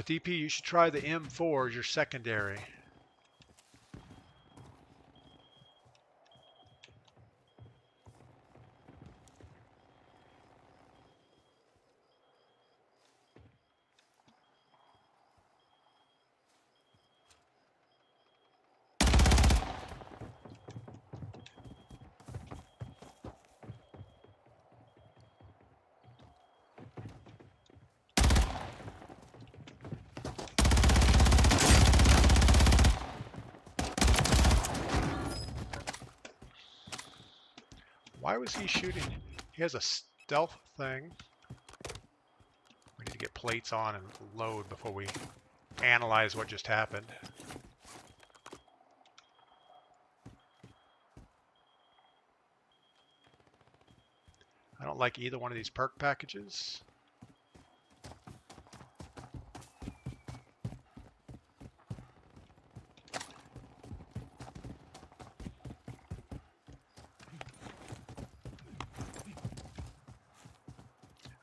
DP, you should try the M4 as your secondary. Why was he shooting? He has a stealth thing. get plates on and load before we analyze what just happened. I don't like either one of these perk packages.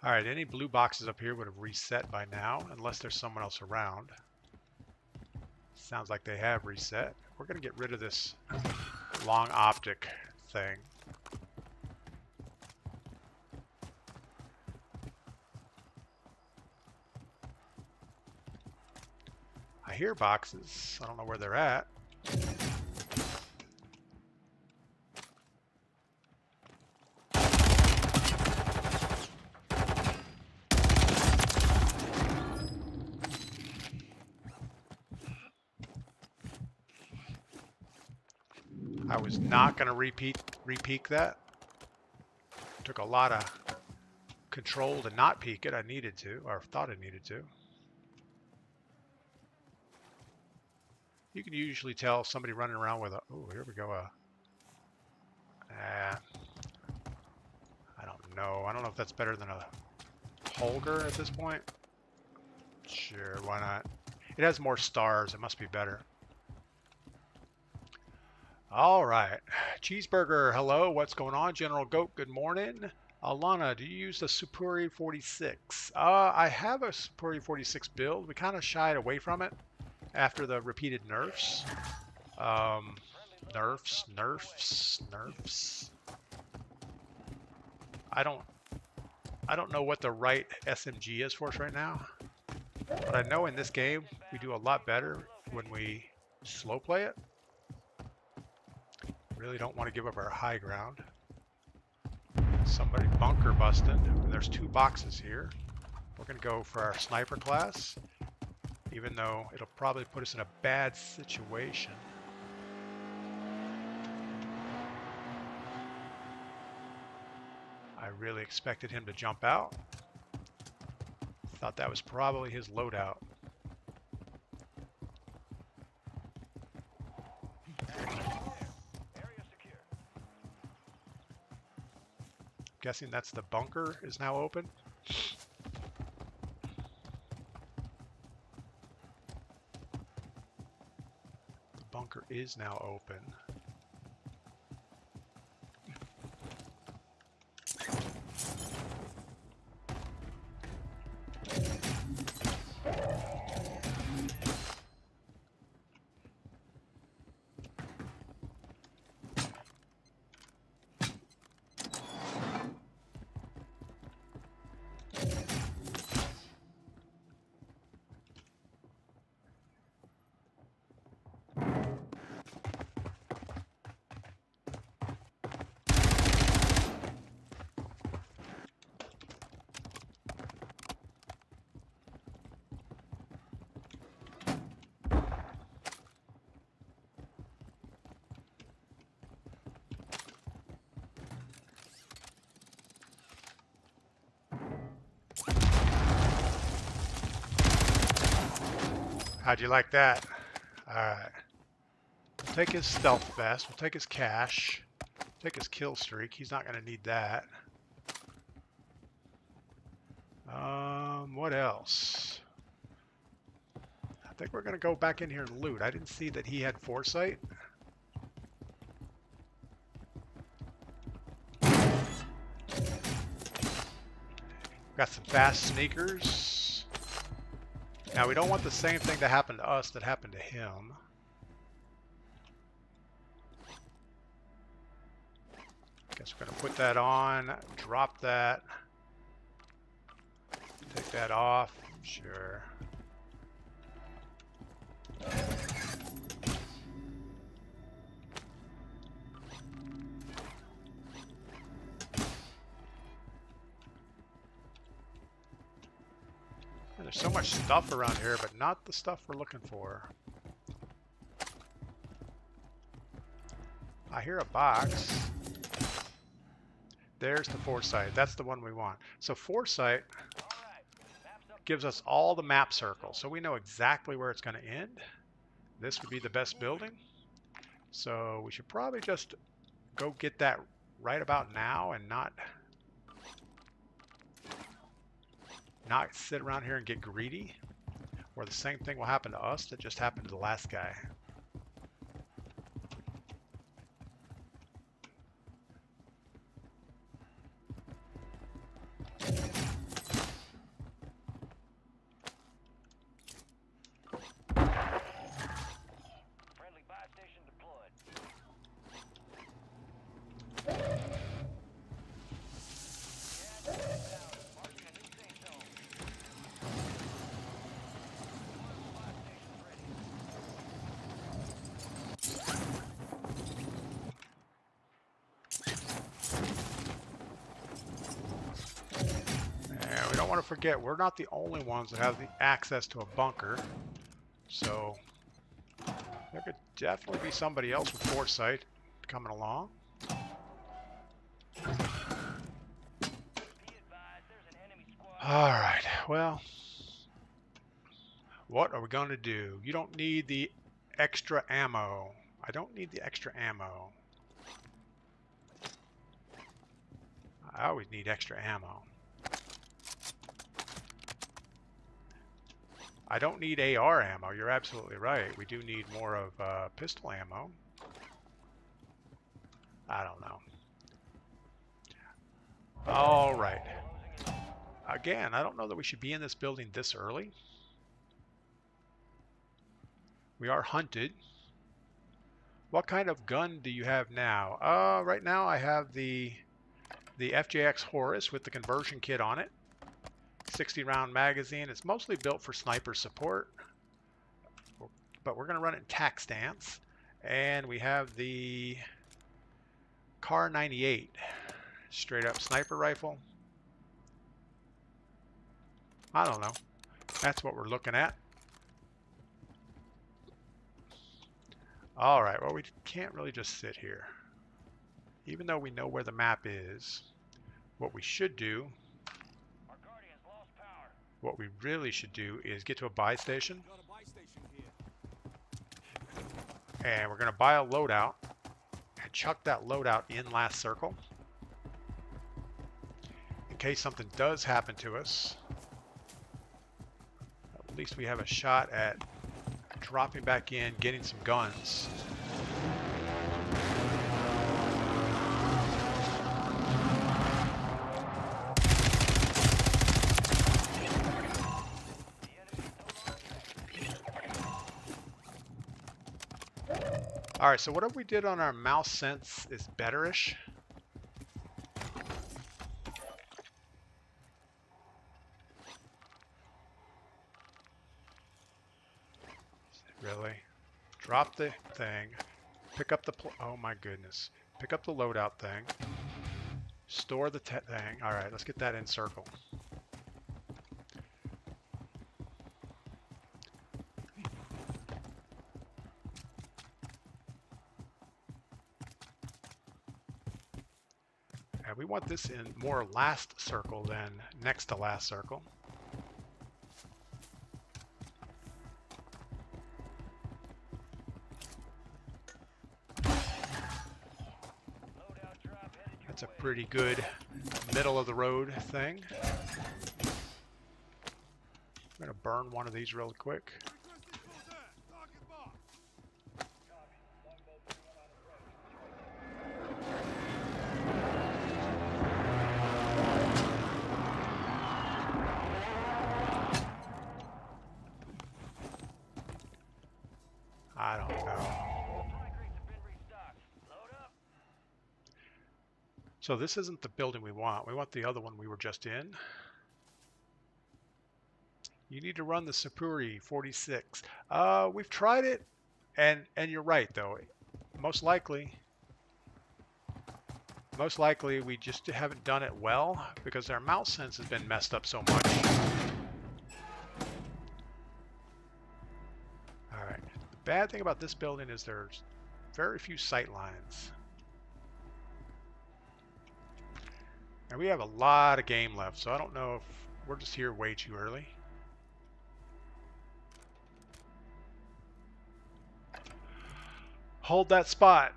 Alright, any blue boxes up here would have reset by now, unless there's someone else around. Sounds like they have reset. We're going to get rid of this long optic thing. I hear boxes. I don't know where they're at. I was not going to re-peek that. Took a lot of control to not peek it. I needed to, or thought I needed to. You can usually tell somebody running around with a, oh, here we go. I don't know. I don't know if that's better than a Holger at this point. Sure, why not? It has more stars. It must be better. All right. Cheeseburger, hello. What's going on? General Goat, good morning. Alana, do you use the Superior 46? I have a Superior 46 build. We kind of shied away from it after the repeated nerfs. Nerfs. I don't know what the right SMG is for us right now. But I know in this game we do a lot better when we slow play it. Really don't want to give up our high ground. Somebody bunker busted. There's two boxes here. We're going to go for our sniper class, even though it'll probably put us in a bad situation. I really expected him to jump out. Thought that was probably his loadout. Guessing that's the bunker is now open. The bunker is now open. How'd you like that? Alright. We'll take his stealth vest. We'll take his cash. Take his kill streak. He's not going to need that. What else? I think we're going to go back in here and loot. I didn't see that he had foresight. Got some fast sneakers. Now we don't want the same thing to happen to us that happened to him. Guess we're going to put that on, drop that, take that off, sure. There's so much stuff around here, but not the stuff we're looking for. I hear a box. There's the foresight. That's the one we want. So foresight gives us all the map circles, so we know exactly where it's going to end. This would be the best building. So we should probably just go get that right about now and not sit around here and get greedy, or the same thing will happen to us that just happened to the last guy. Want to forget, we're not the only ones that have the access to a bunker, so there could definitely be somebody else with foresight coming along. Alright, well, what are we going to do? You don't need the extra ammo. I don't need the extra ammo. I always need extra ammo. I don't need AR ammo. You're absolutely right. We do need more of pistol ammo. I don't know. All right. Again, I don't know that we should be in this building this early. We are hunted. What kind of gun do you have now? Right now I have the FJX Horus with the conversion kit on it. 60 round magazine. It's mostly built for sniper support, but we're going to run it in tac stance. And we have the Kar 98 straight up sniper rifle. I don't know. That's what we're looking at. All right, well, we can't really just sit here. Even though we know where the map is, what we should do, what we really should do is get to a buy station. And we're going to buy a loadout and chuck that loadout in last circle in case something does happen to us. At least we have a shot at dropping back in, getting some guns. All right, so whatever we did on our mouse sense is betterish. Really? Drop the thing, pick up the, oh my goodness. Pick up the loadout thing, store the thing. All right, let's get that in circle. And we want this in more last circle than next to last circle. That's a pretty good middle of the road thing. I'm gonna burn one of these really quick. I don't know. So this isn't the building we want. We want the other one we were just in. You need to run the Sapuri 46. We've tried it, and you're right though. Most likely we just haven't done it well because our mouse sense has been messed up so much. All right. The bad thing about this building is there's very few sight lines. And we have a lot of game left, so I don't know if we're just here way too early. Hold that spot.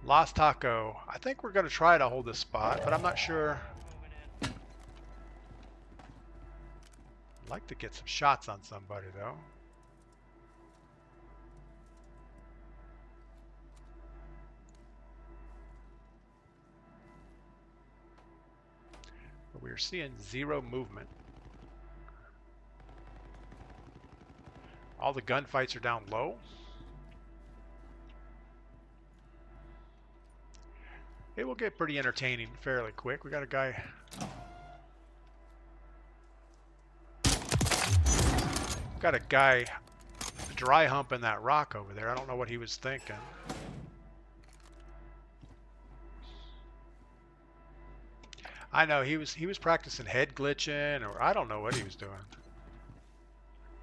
Lost Taco. I think we're going to try to hold this spot, but I'm not sure. I'd like to get some shots on somebody, though. But we're seeing zero movement. All the gunfights are down low. It will get pretty entertaining fairly quick. We got a guy. Got a guy dry humping that rock over there. I don't know what he was thinking. I know he was practicing head glitching, or I don't know what he was doing.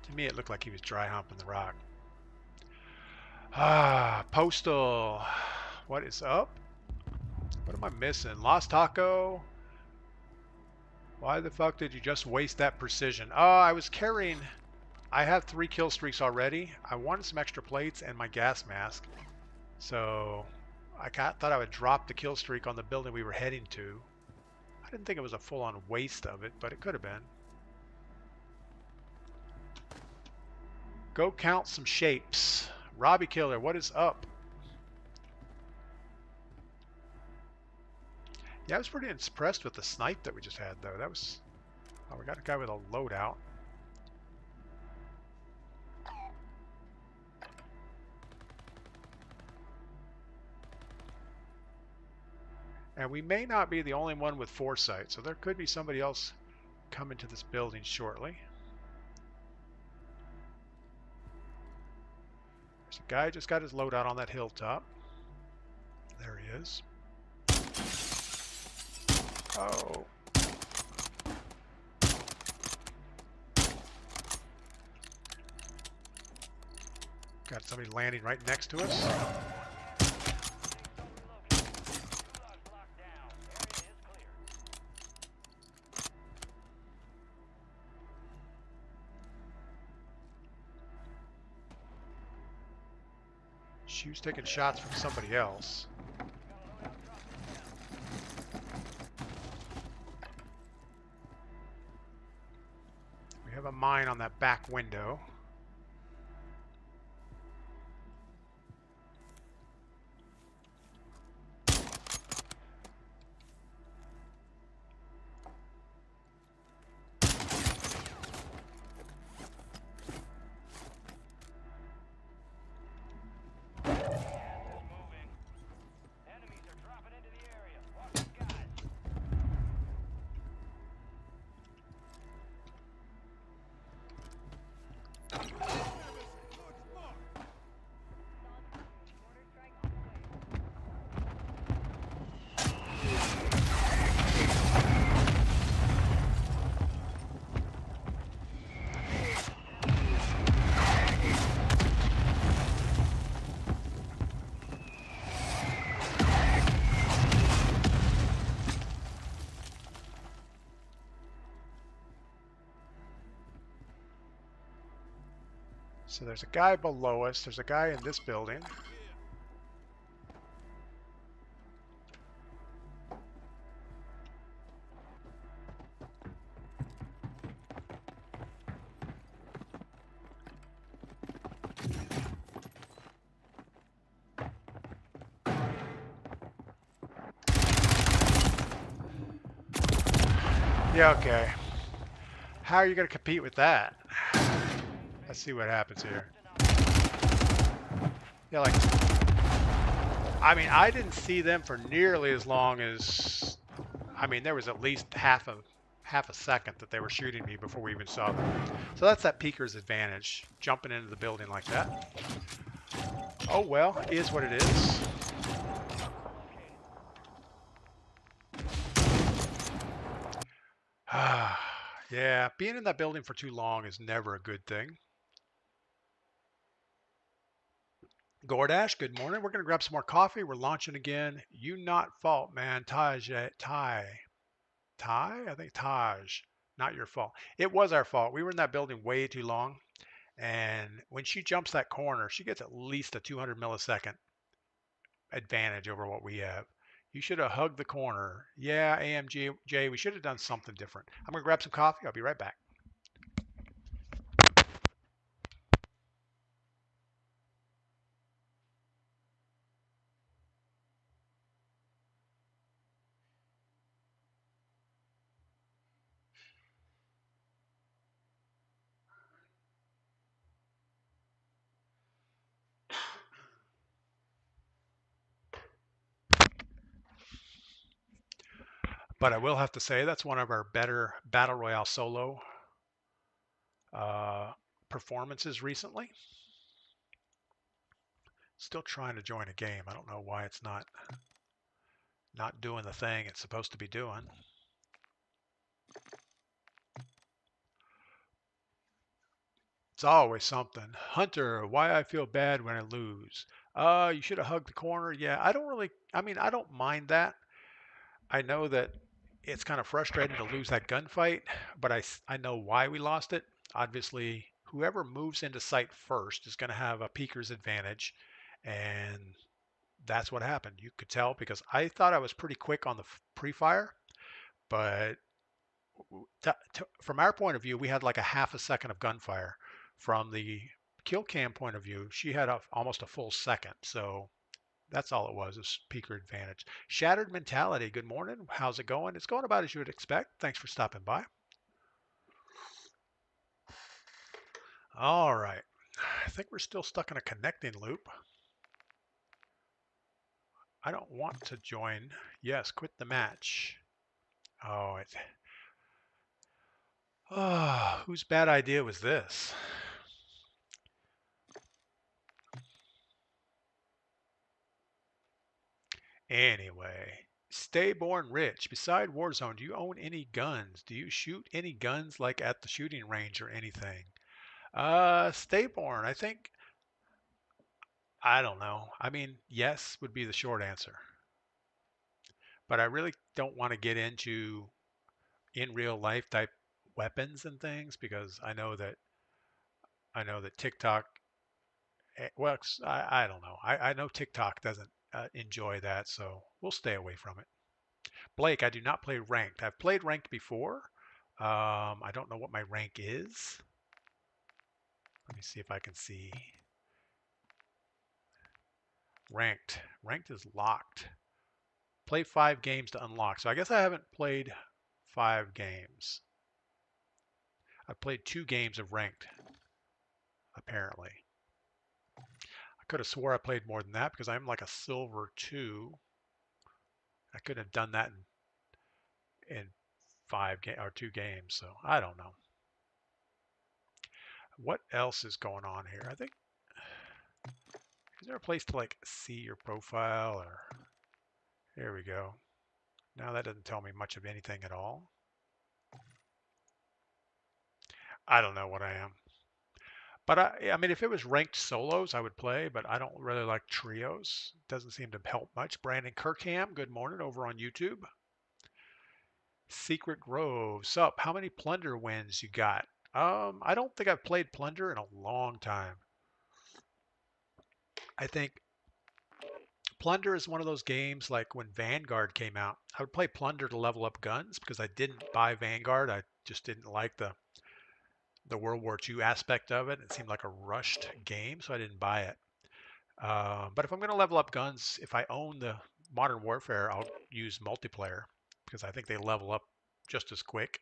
To me, it looked like he was dry humping the rock. Ah, Postal. What is up? What am I missing? Lost Taco? Why the fuck did you just waste that precision? Oh, I was carrying... I have 3 kill streaks already. I wanted some extra plates and my gas mask. So I thought I would drop the kill streak on the building we were heading to. I didn't think it was a full-on waste of it, but it could have been. Go count some shapes. Robbie Killer, what is up? Yeah, I was pretty impressed with the snipe that we just had, though. That was... Oh, we got a guy with a loadout. And we may not be the only one with foresight, so there could be somebody else coming to this building shortly. There's a guy who just got his loadout on that hilltop. There he is. Oh. Got somebody landing right next to us. She was taking shots from somebody else. We have a mine on that back window. So there's a guy below us. There's a guy in this building. Yeah, okay. How are you going to compete with that? Let's see what happens here. Yeah, like, I mean, I didn't see them for nearly as long as, I mean, there was at least half a second that they were shooting me before we even saw them. So that's that peeker's advantage, jumping into the building like that. Oh well, it is what it is. Yeah, being in that building for too long is never a good thing. Gordash, good morning. We're going to grab some more coffee. We're launching again. You not fault, man. Taj, I think Taj, not your fault. It was our fault. We were in that building way too long. And when she jumps that corner, she gets at least a 200 millisecond advantage over what we have. You should have hugged the corner. Yeah, AMJ, we should have done something different. I'm going to grab some coffee. I'll be right back. But I will have to say that's one of our better Battle Royale solo uh, performances recently. Still trying to join a game. I don't know why it's not doing the thing it's supposed to be doing. It's always something. Hunter, why I feel bad when I lose. You should have hugged the corner. Yeah, I don't mind that. I know that it's kind of frustrating to lose that gunfight, but I know why we lost it. Obviously, whoever moves into sight first is going to have a peeker's advantage, and that's what happened. You could tell because I thought I was pretty quick on the pre-fire, but from our point of view, we had like a half a second of gunfire. From the kill cam point of view, she had almost a full second. So that's all it was, is peaker advantage. Shattered Mentality, good morning. How's it going? It's going about as you would expect. Thanks for stopping by. All right. I think we're still stuck in a connecting loop. I don't want to join. Yes, quit the match. Oh, whose bad idea was this? Anyway, stay born rich. Beside Warzone, do you own any guns? Do you shoot any guns like at the shooting range or anything? Stay born. I think, I don't know. I mean, yes would be the short answer. But I really don't want to get into in real life type weapons and things because I know that TikTok, well, I don't know. I know TikTok doesn't enjoy that, so we'll stay away from it. Blake, I do not play ranked. I've played ranked before. I don't know what my rank is. Let me see if I can see. Ranked. Ranked is locked. Play 5 games to unlock. So I guess I haven't played 5 games. I've played 2 games of ranked, apparently. I could have swore I played more than that because I'm like a silver 2. I could have done that in 2 games. So I don't know. What else is going on here? I think, is there a place to like see your profile or, here we go. Now that doesn't tell me much of anything at all. I don't know what I am. But I mean, if it was ranked solos, I would play, but I don't really like trios. It doesn't seem to help much. Brandon Kirkham, good morning over on YouTube. Secret Grove, sup? How many Plunder wins you got? I don't think I've played Plunder in a long time. I think Plunder is one of those games like when Vanguard came out. I would play Plunder to level up guns because I didn't buy Vanguard. I just didn't like the World War II aspect of it. It seemed like a rushed game, so I didn't buy it. But if I'm going to level up guns, if I own the Modern Warfare, I'll use multiplayer because I think they level up just as quick.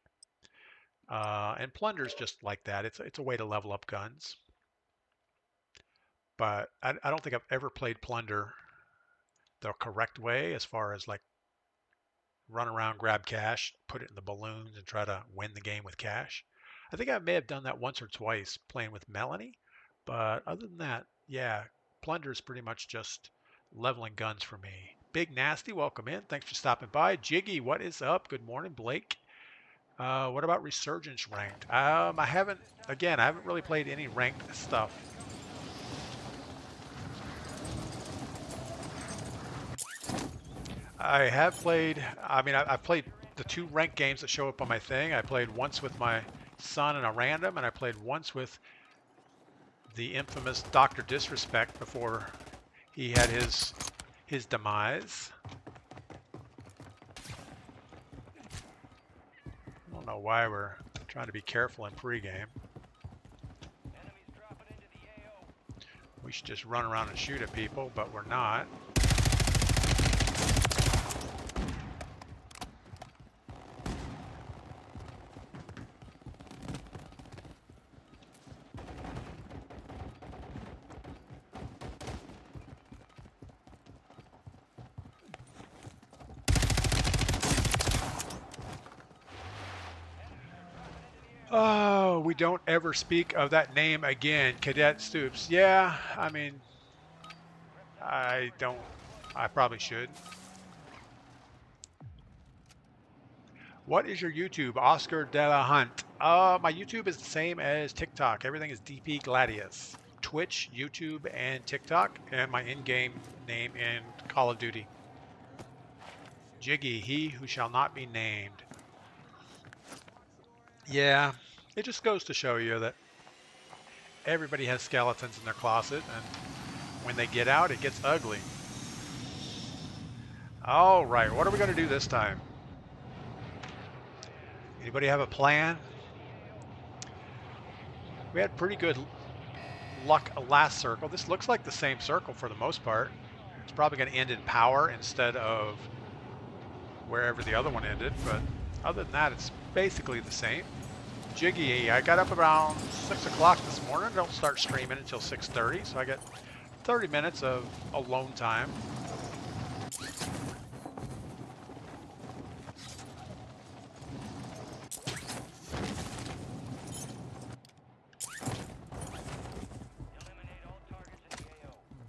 And Plunder's just like that. It's a way to level up guns. But I don't think I've ever played Plunder the correct way as far as like run around, grab cash, put it in the balloons, and try to win the game with cash. I think I may have done that once or twice playing with Melanie. But other than that, yeah, Plunder is pretty much just leveling guns for me. Big Nasty, welcome in. Thanks for stopping by. Jiggy, what is up? Good morning, Blake. What about Resurgence ranked? I haven't really played any ranked stuff. I have played, I've played the 2 ranked games that show up on my thing. I played once with my son in a random, and I played once with the infamous Dr. Disrespect before he had his demise. I don't know why we're trying to be careful in pregame. We should just run around and shoot at people, but we're not. Oh, we don't ever speak of that name again, Cadet Stoops. Yeah, I mean, I probably should. What is your YouTube, Oscar de la Hunt? My YouTube is the same as TikTok. Everything is DPGladius. Twitch, YouTube, and TikTok, and my in-game name in Call of Duty. Jiggy, he who shall not be named. Yeah, it just goes to show you that everybody has skeletons in their closet, and when they get out, it gets ugly. All right, what are we going to do this time? Anybody have a plan? We had pretty good luck last circle. This looks like the same circle for the most part. It's probably going to end in power instead of wherever the other one ended, but other than that, it's basically the same. Jiggy, I got up around 6 o'clock this morning. I don't start streaming until 6:30, so I get 30 minutes of alone time.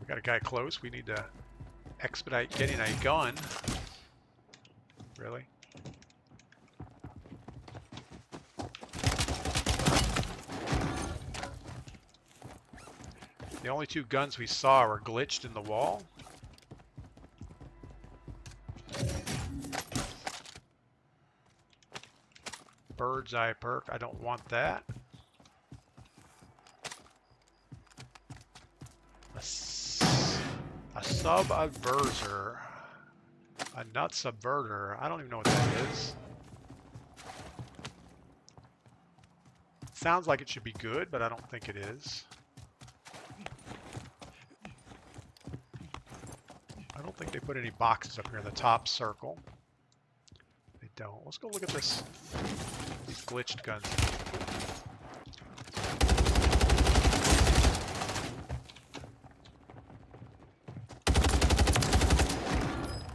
We got a guy close. We need to expedite getting a gun. Really? The only two guns we saw were glitched in the wall. Bird's eye perk, I don't want that. A sub-averter. A nut subverter. I don't even know what that is. Sounds like it should be good, but I don't think it is. I don't think they put any boxes up here in the top circle. They don't. Let's go look at this. These glitched guns.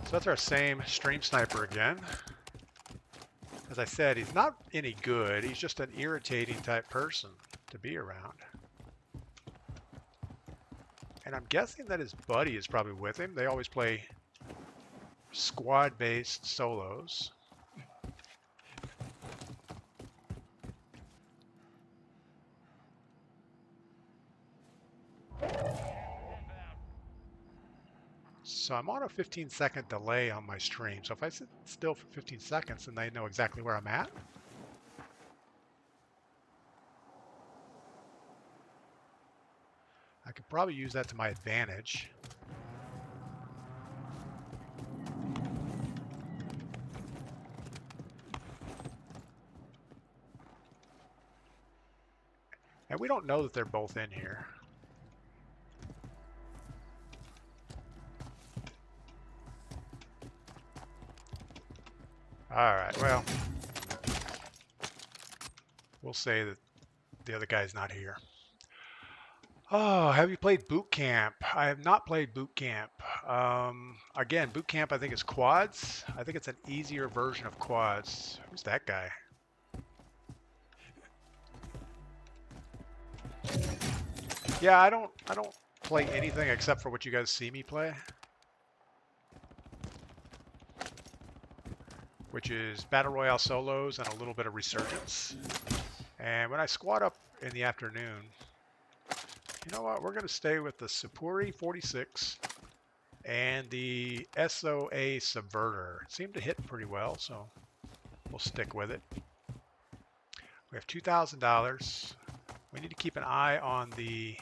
So that's our same stream sniper again. As I said, he's not any good. He's just an irritating type person to be around. And I'm guessing that his buddy is probably with him. They always play squad-based solos. So I'm on a 15-second delay on my stream. So if I sit still for 15 seconds, then they know exactly where I'm at. I could probably use that to my advantage. And we don't know that they're both in here. Alright, well, we'll say that the other guy's not here. Oh, have you played Boot Camp? I have not played Boot Camp. Again, Boot Camp I think is quads. I think it's an easier version of quads. Who's that guy? Yeah, I don't play anything except for what you guys see me play. Which is Battle Royale solos and a little bit of Resurgence. And when I squad up in the afternoon, you know what? We're going to stay with the Supuri 46 and the SOA Subverter. It seemed to hit pretty well, so we'll stick with it. We have $2,000. We need to keep an eye on the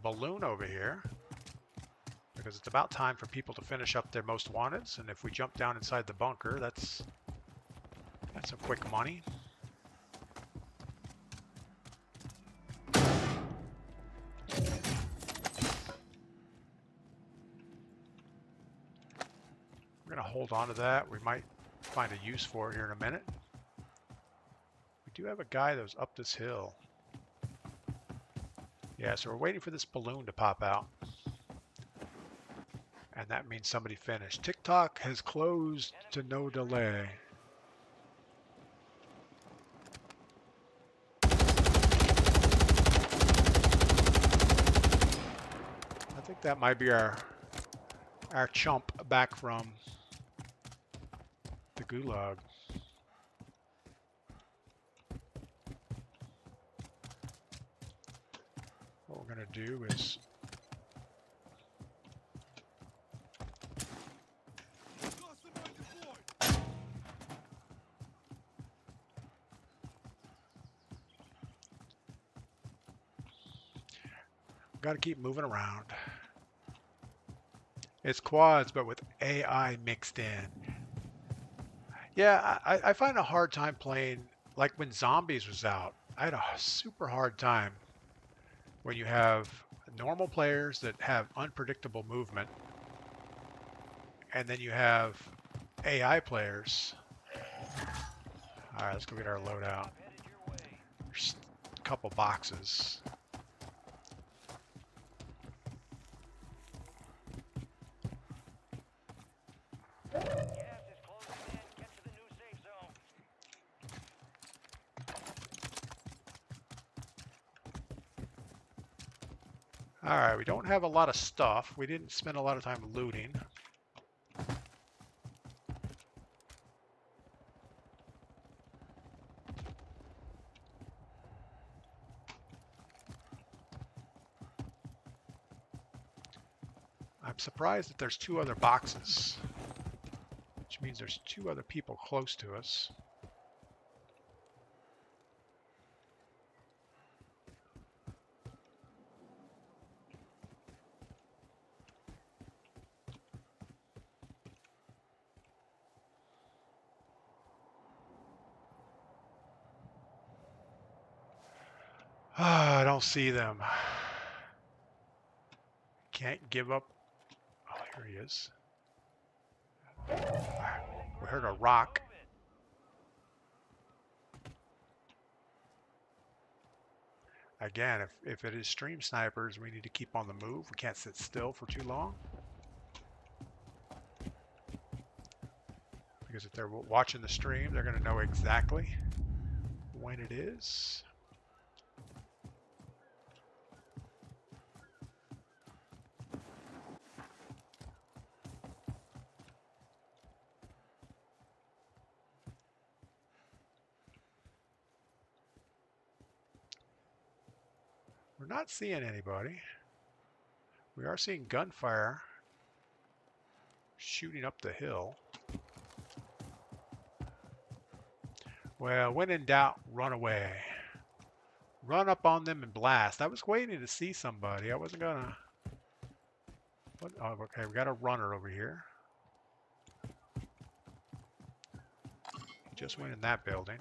balloon over here because it's about time for people to finish up their most wanteds. And if we jump down inside the bunker, that's some quick money. We're going to hold on to that. We might find a use for it here in a minute. We do have a guy that was up this hill. Yeah, so we're waiting for this balloon to pop out. And that means somebody finished. TikTok has closed to no delay. I think that might be our chump back from the gulag. What we're going to do is got to keep moving around. It's quads, but with AI mixed in. Yeah, I find a hard time playing, like when Zombies was out. I had a super hard time when you have normal players that have unpredictable movement, and then you have AI players. All right, let's go get our loadout. There's a couple boxes. All right, we don't have a lot of stuff. We didn't spend a lot of time looting. I'm surprised that there's 2 other boxes, which means there's 2 other people close to us. I don't see them. Can't give up. Oh, here he is. We heard a rock. Again, if it is stream snipers, we need to keep on the move. We can't sit still for too long. Because if they're watching the stream, they're going to know exactly when it is. We're not seeing anybody. We are seeing gunfire shooting up the hill. Well, when in doubt, run away. Run up on them and blast. I was waiting to see somebody. I wasn't gonna... What? Oh, okay, we got a runner over here. Just went in that building.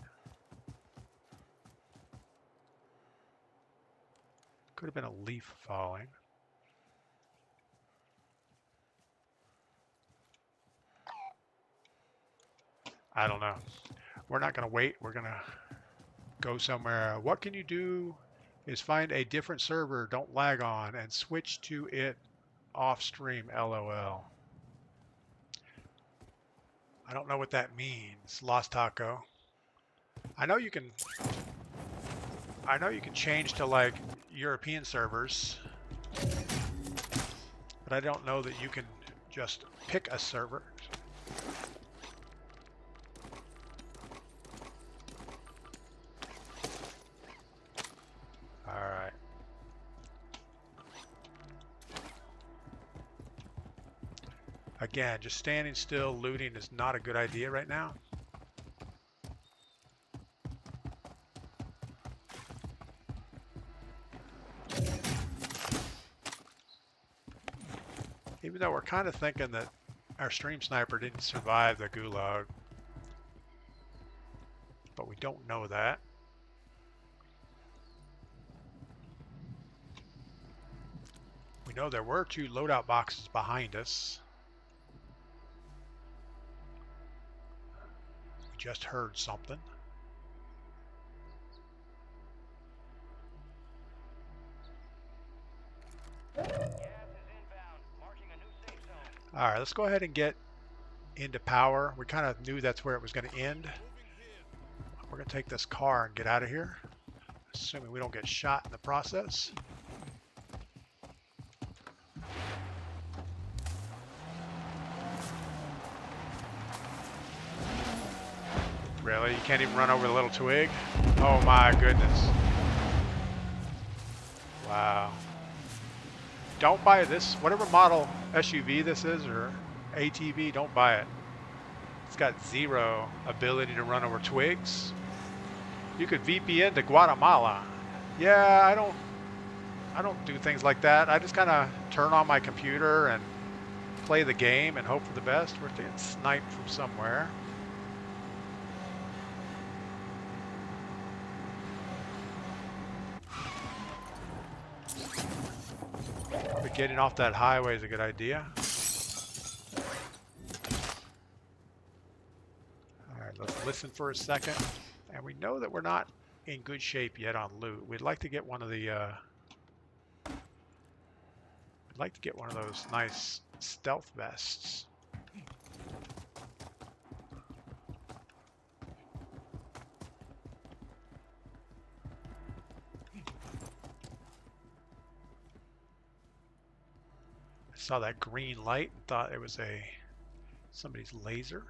Could have been a leaf falling. I don't know. We're not going to wait. We're going to go somewhere. What can you do is find a different server, don't lag on, and switch to it off stream, LOL. I don't know what that means, Lost Taco. I know you can change to like European servers, but I don't know that you can just pick a server. All right. Again, just standing still, looting is not a good idea right now. Even though we're kind of thinking that our stream sniper didn't survive the gulag. But we don't know that. We know there were 2 loadout boxes behind us. We just heard something. All right, let's go ahead and get into power. We kind of knew that's where it was going to end. We're going to take this car and get out of here, assuming we don't get shot in the process. Really? You can't even run over the little twig? Oh my goodness. Wow. Don't buy this, whatever model SUV this is, or ATV, don't buy it. It's got 0 ability to run over twigs. You could VPN to Guatemala. Yeah, I don't do things like that. I just kind of turn on my computer and play the game and hope for the best. We're getting sniped from somewhere. But getting off that highway is a good idea. All right, let's listen for a second. And we know that we're not in good shape yet on loot. We'd like to get one of the those nice stealth vests. I saw that green light and thought it was somebody's laser.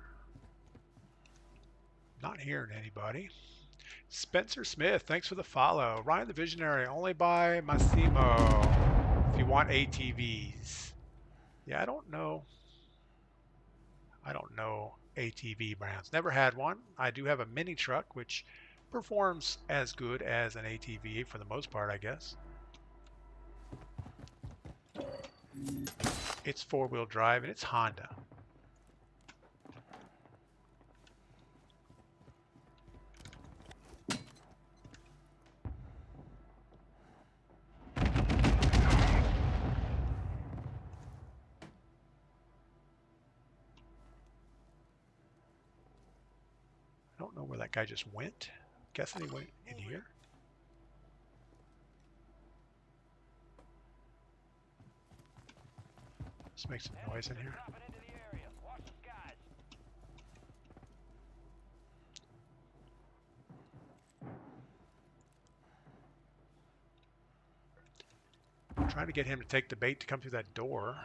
Not hearing anybody. Spencer Smith, thanks for the follow. Ryan the Visionary, only buy Massimo if you want ATVs. Yeah, I don't know ATV brands. Never had one. I do have a mini truck, which performs as good as an ATV for the most part, I guess. It's 4-wheel drive and it's Honda. I don't know where that guy just went. Guessing he went in here. Let's make some noise in here. I'm trying to get him to take the bait to come through that door.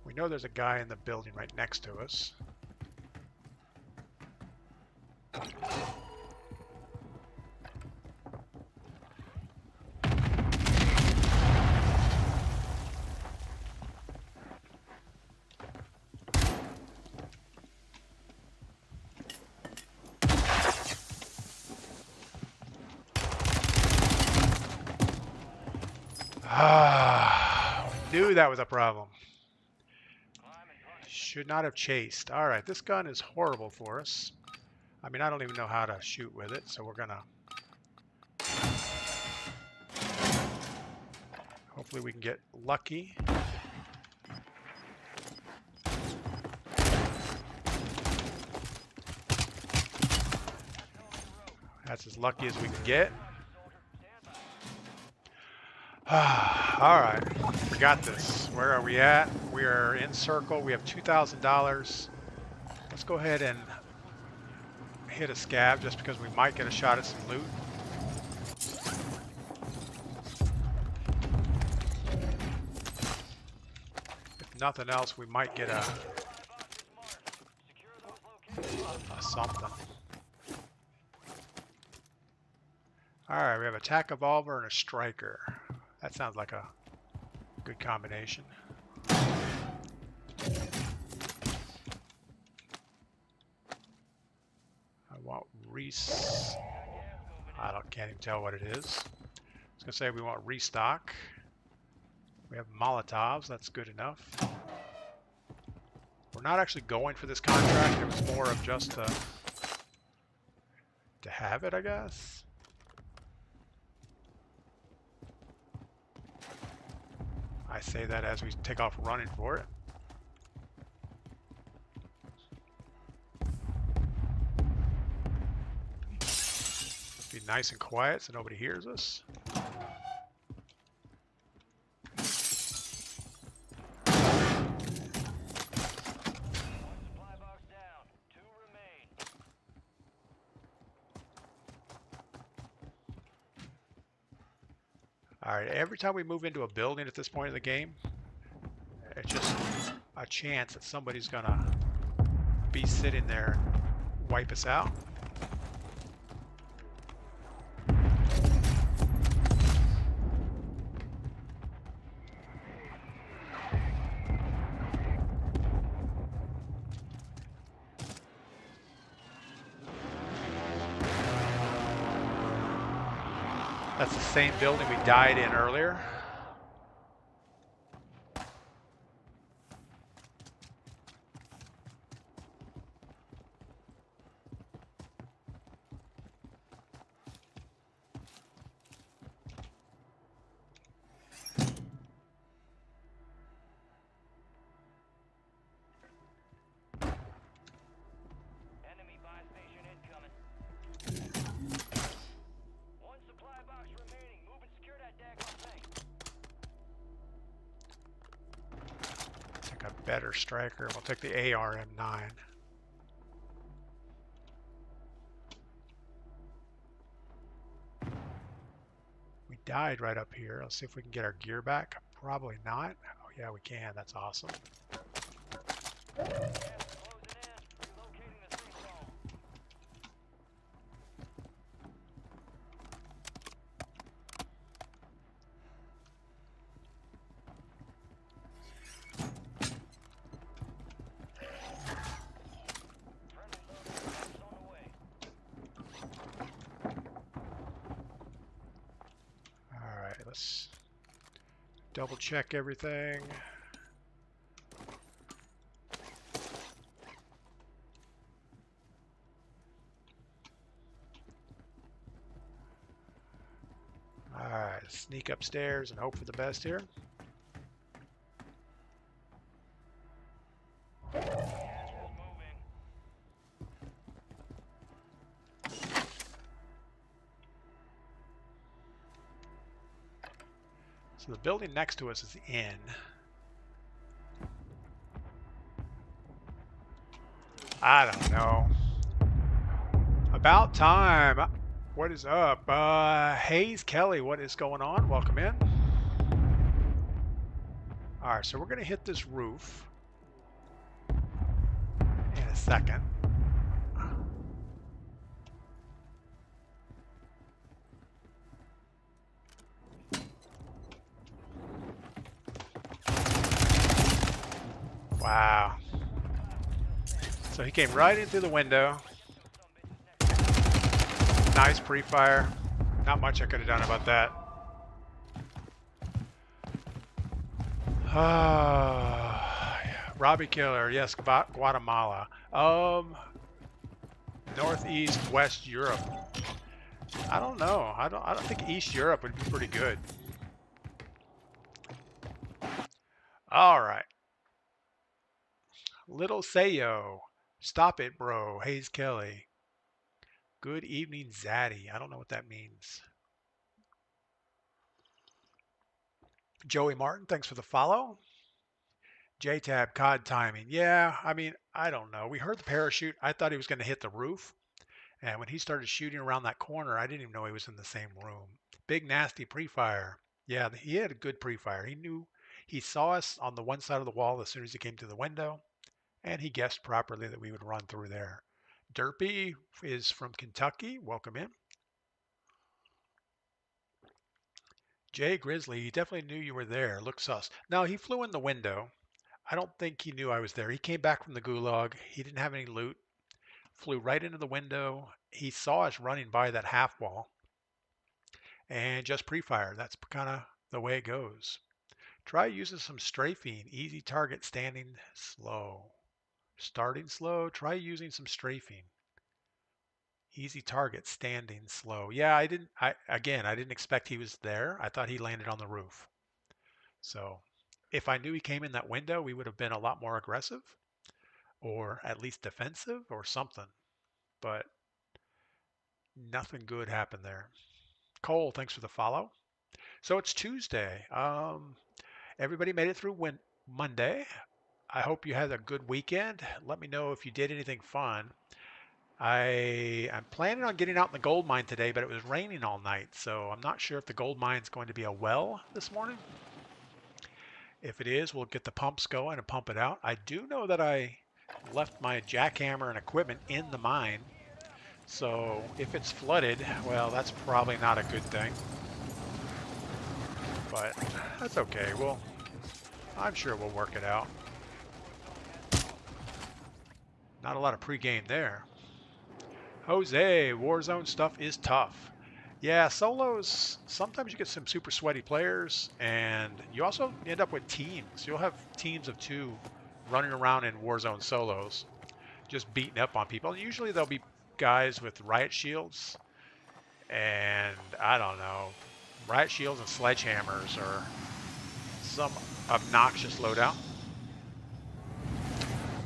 We know there's a guy in the building right next to us. Knew that was a problem. Should not have chased. All right, this gun is horrible for us. I mean, I don't even know how to shoot with it, so we're gonna... Hopefully we can get lucky. That's as lucky as we can get. All right, we got this. Where are we at? We are in circle. We have $2,000. Let's go ahead and hit a scab just because we might get a shot at some loot. If nothing else, we might get a something. All right, we have a tac revolver and a striker. That sounds like a good combination. I want Can't even tell what it is. I was gonna say we want restock. We have Molotovs, that's good enough. We're not actually going for this contract, it was more of just to have it, I guess. I say that as we take off running for it. Be nice and quiet so nobody hears us. Alright, every time we move into a building at this point in the game, it's just a chance that somebody's gonna be sitting there and wipe us out. That's the same building we died in earlier. Better striker. We'll take the ARM9. We died right up here. Let's see if we can get our gear back. Probably not. Oh yeah, we can. That's awesome. Let's double check everything. Alright, sneak upstairs and hope for the best here. So the building next to us is the inn. I don't know. About time. What is up? Hayes Kelly, what is going on? Welcome in. Alright, so we're going to hit this roof in a second. Wow. So he came right in through the window. Nice pre-fire. Not much I could have done about that. Robbie Killer, yes, Guatemala. Northeast, West Europe. I don't know. I don't think East Europe would be pretty good. All right. Little Sayo. Stop it, bro. Hayes Kelly. Good evening, Zaddy. I don't know what that means. Joey Martin, thanks for the follow. J-Tab, COD timing. Yeah, I mean, I don't know. We heard the parachute. I thought he was going to hit the roof. And when he started shooting around that corner, I didn't even know he was in the same room. Big nasty pre-fire. Yeah, he had a good pre-fire. He saw us on the one side of the wall as soon as he came to the window. And he guessed properly that we would run through there. Derpy is from Kentucky. Welcome in. Jay Grizzly, he definitely knew you were there. Look sus. No, he flew in the window. I don't think he knew I was there. He came back from the gulag. He didn't have any loot. Flew right into the window. He saw us running by that half wall. and just pre-fire. That's kind of the way it goes. Try using some strafing. Easy target, standing slow. Starting slow. Try using some strafing. Easy target, standing slow. Yeah, I didn't expect he was there. I thought he landed on the roof. So if I knew he came in that window, we would have been a lot more aggressive or at least defensive or something. But nothing good happened there. Cole, thanks for the follow. So it's Tuesday. Everybody made it through Monday. I hope you had a good weekend. Let me know if you did anything fun. I'm planning on getting out in the gold mine today, but it was raining all night, so I'm not sure if the gold mine's going to be a well this morning. If it is, we'll get the pumps going and pump it out. I do know that I left my jackhammer and equipment in the mine, so if it's flooded, well, that's probably not a good thing. But that's okay. I'm sure we'll work it out. Not a lot of pregame there. Jose, Warzone stuff is tough. Yeah, solos, sometimes you get some super sweaty players, and you also end up with teams. You'll have teams of 2 running around in Warzone solos, just beating up on people. And usually there'll be guys with riot shields, and I don't know, riot shields and sledgehammers or some obnoxious loadout.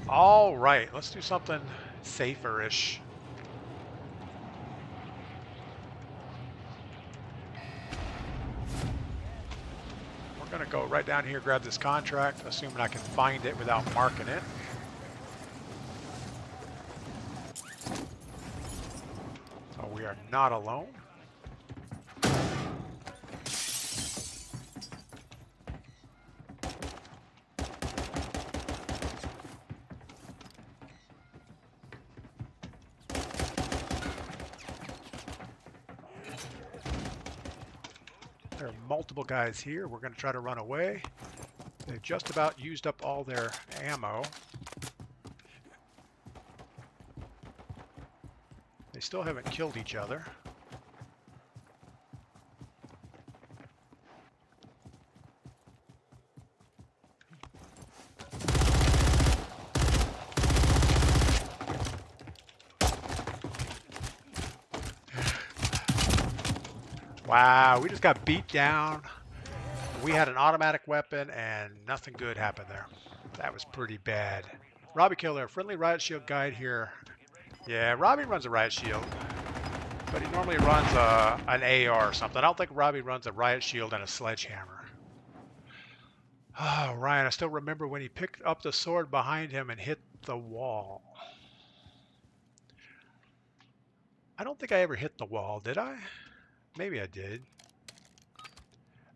All right, let's do something safer-ish. We're going to go right down here, grab this contract, assuming I can find it without marking it. So we are not alone. There are multiple guys here. We're going to try to run away. They've just about used up all their ammo. They still haven't killed each other. Wow, we just got beat down. We had an automatic weapon and nothing good happened there. That was pretty bad. Robbie Killer, friendly riot shield guide here. Yeah, Robbie runs a riot shield, but he normally runs an AR or something. I don't think Robbie runs a riot shield and a sledgehammer. Oh, Ryan, I still remember when he picked up the sword behind him and hit the wall. I don't think I ever hit the wall, did I? Maybe I did.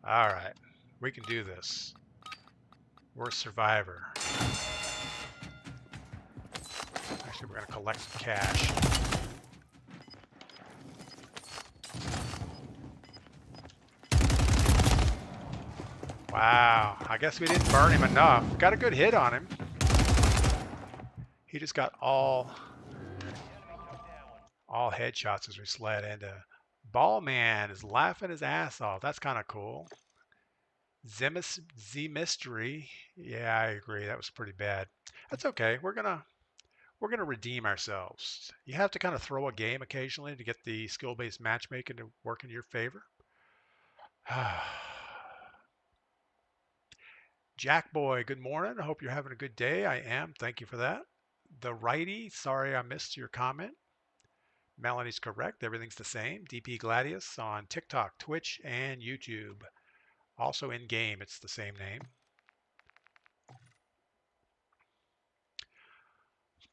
All right, we can do this. We're a survivor. Actually, we're going to collect some cash. Wow, I guess we didn't burn him enough. Got a good hit on him. He just got all headshots as we slid into. Ball Man is laughing his ass off. That's kind of cool. Z Mystery. Yeah, I agree. That was pretty bad. That's okay. We're gonna redeem ourselves. You have to kind of throw a game occasionally to get the skill-based matchmaking to work in your favor. Jack Boy, good morning. I hope you're having a good day. I am. Thank you for that. The Righty, sorry I missed your comment. Melanie's correct. Everything's the same. DPGladius on TikTok, Twitch, and YouTube. Also in game, it's the same name.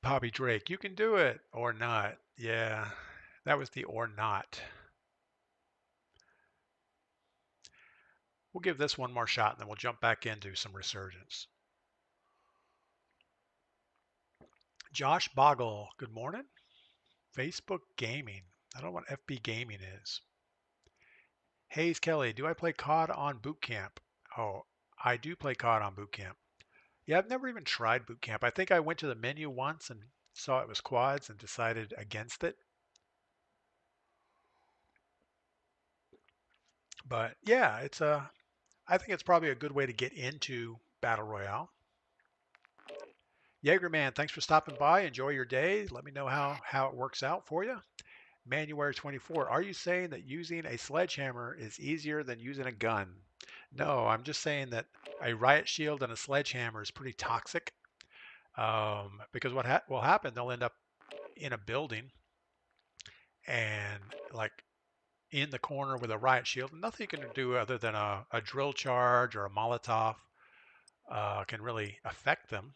Bobby Drake, you can do it or not. Yeah, that was the or not. We'll give this one more shot and then we'll jump back into some resurgence. Josh Boggle, good morning. Facebook Gaming. I don't know what FB Gaming is. Hayes Kelly, do I play COD on Boot Camp? Oh, I do play COD on Boot Camp. Yeah, I've never even tried Boot Camp. I think I went to the menu once and saw it was quads and decided against it. But yeah, I think it's probably a good way to get into Battle Royale. Jaegerman, thanks for stopping by. Enjoy your day. Let me know how it works out for you. Manuary 24, are you saying that using a sledgehammer is easier than using a gun? No, I'm just saying that a riot shield and a sledgehammer is pretty toxic, because what will happen, they'll end up in a building and like in the corner with a riot shield. Nothing you can do other than a drill charge or a Molotov can really affect them.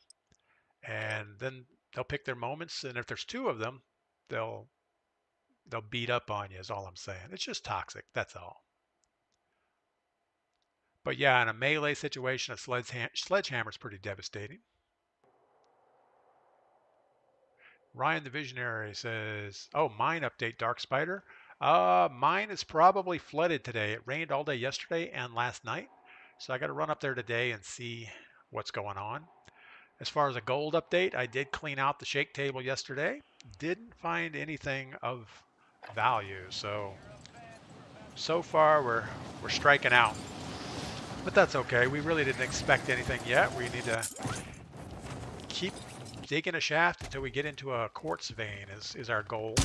And then they'll pick their moments, and if there's two of them, they'll they'll beat up on you. Is all I'm saying. It's just toxic. That's all. But yeah, in a melee situation, a sledgehammer is pretty devastating. Ryan the Visionary says, "Oh, mine update, Dark Spider. Mine is probably flooded today. It rained all day yesterday and last night, so I got to run up there today and see what's going on. As far as a gold update, I did clean out the shake table yesterday. Didn't find anything of value, so far we're striking out. But that's okay. We really didn't expect anything yet. We need to keep digging a shaft until we get into a quartz vein is our goal.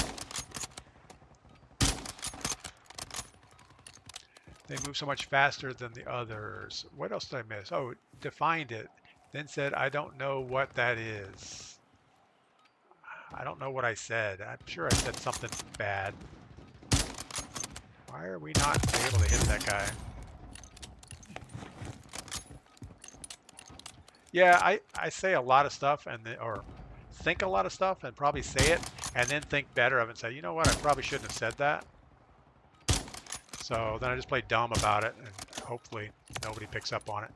They move so much faster than the others. What else did I miss? Oh, defined it. Then said, I don't know what that is. I don't know what I said. I'm sure I said something bad. Why are we not able to hit that guy? Yeah, I say a lot of stuff or think a lot of stuff and probably say it and then think better of it and say, you know what, I probably shouldn't have said that. So then I just play dumb about it and hopefully nobody picks up on it.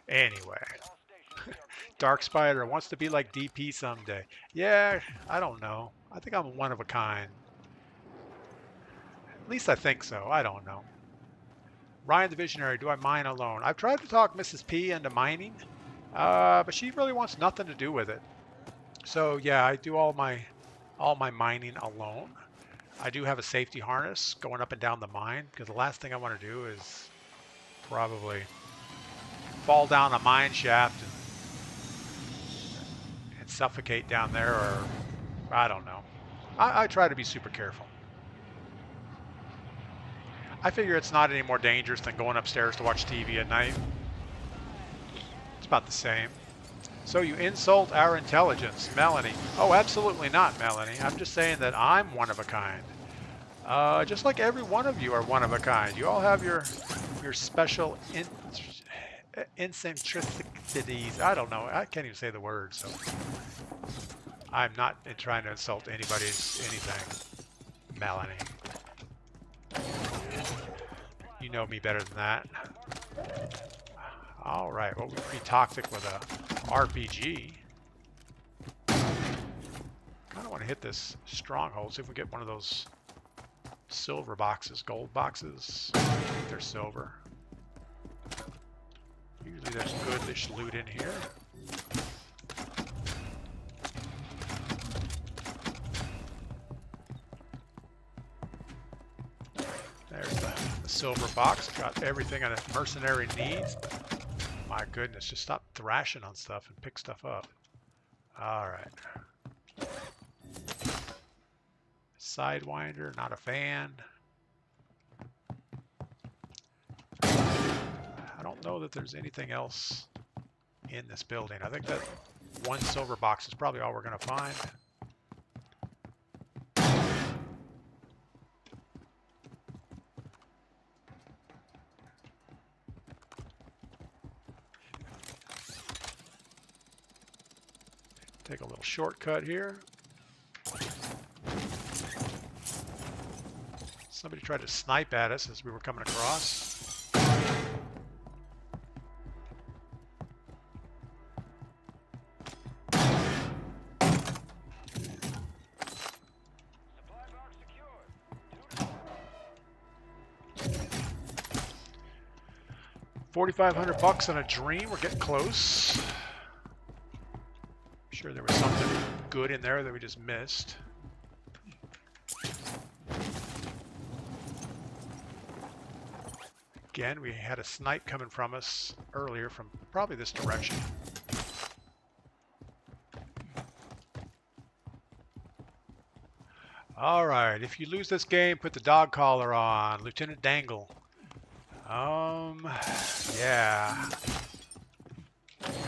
Anyway, Dark Spider wants to be like DP someday. Yeah, I don't know. I think I'm one of a kind. At least I think so. I don't know. Ryan the Visionary, do I mine alone? I've tried to talk Mrs. P into mining, but she really wants nothing to do with it. So yeah, I do all my mining alone. I do have a safety harness going up and down the mine because the last thing I want to do is probably fall down a mine shaft and suffocate down there, or I don't know. I try to be super careful. I figure it's not any more dangerous than going upstairs to watch TV at night. It's about the same. So you insult our intelligence, Melanie. Oh, absolutely not, Melanie. I'm just saying that I'm one of a kind. Just like every one of you are one of a kind. You all have your special eccentricities. I don't know. I can't even say the word, so I'm not trying to insult anybody's anything, Melanie. You know me better than that. All right, well, we're pretty toxic with a RPG. Kind of want to hit this stronghold, see if we get one of those silver boxes, gold boxes. I think they're silver. Usually there's goodish loot in here. There's the silver box. Got everything a mercenary needs. My goodness, just stop thrashing on stuff and pick stuff up. All right. Sidewinder, not a fan. I don't know that there's anything else in this building. I think that one silver box is probably all we're going to find. Take a little shortcut here. Somebody tried to snipe at us as we were coming across. $4,500 on a dream. We're getting close. I'm sure there was something good in there that we just missed. Again, we had a snipe coming from us earlier from probably this direction. All right, if you lose this game, put the dog collar on, Lieutenant Dangle. Yeah.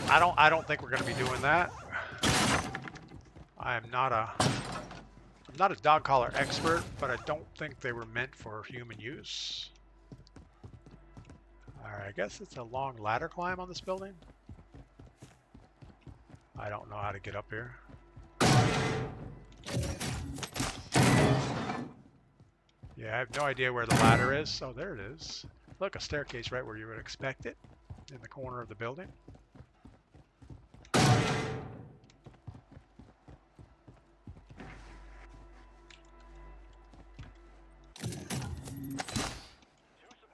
I don't think we're going to be doing that. I'm not a dog collar expert, but I don't think they were meant for human use. All right, I guess it's a long ladder climb on this building. I don't know how to get up here. Yeah, I have no idea where the ladder is. Oh, there it is. Look, a staircase right where you would expect it, in the corner of the building.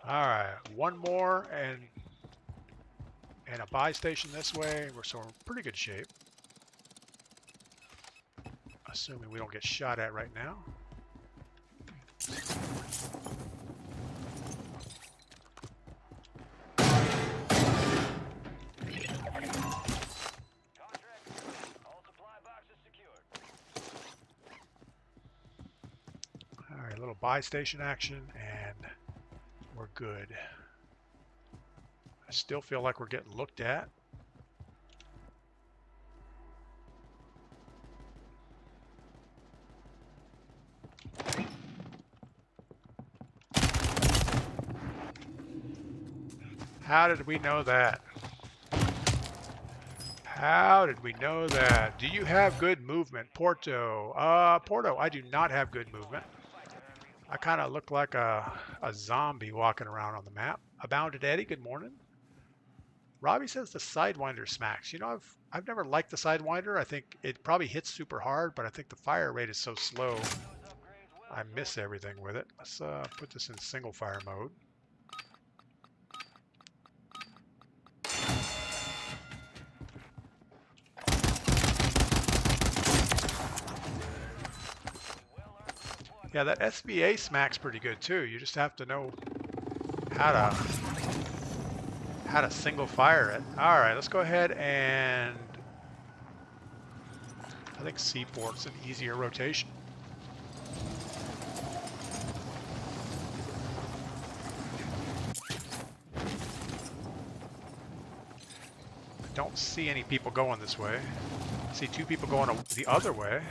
All right, one more and a buy station this way. So we're in pretty good shape. Assuming we don't get shot at right now. All right, a little buy station action and we're good. I still feel like we're getting looked at. How did we know that? How did we know that? Do you have good movement, Porto? Porto, I do not have good movement. I kind of look like a zombie walking around on the map. Abounded Eddie, good morning. Robbie says the Sidewinder smacks. You know, I've never liked the Sidewinder. I think it probably hits super hard, but I think the fire rate is so slow. I miss everything with it. Let's put this in single fire mode. Yeah, that SVA smack's pretty good too. You just have to know how to single fire it. All right, let's go ahead and I think Seaport's an easier rotation. I don't see any people going this way. I see two people going the other way.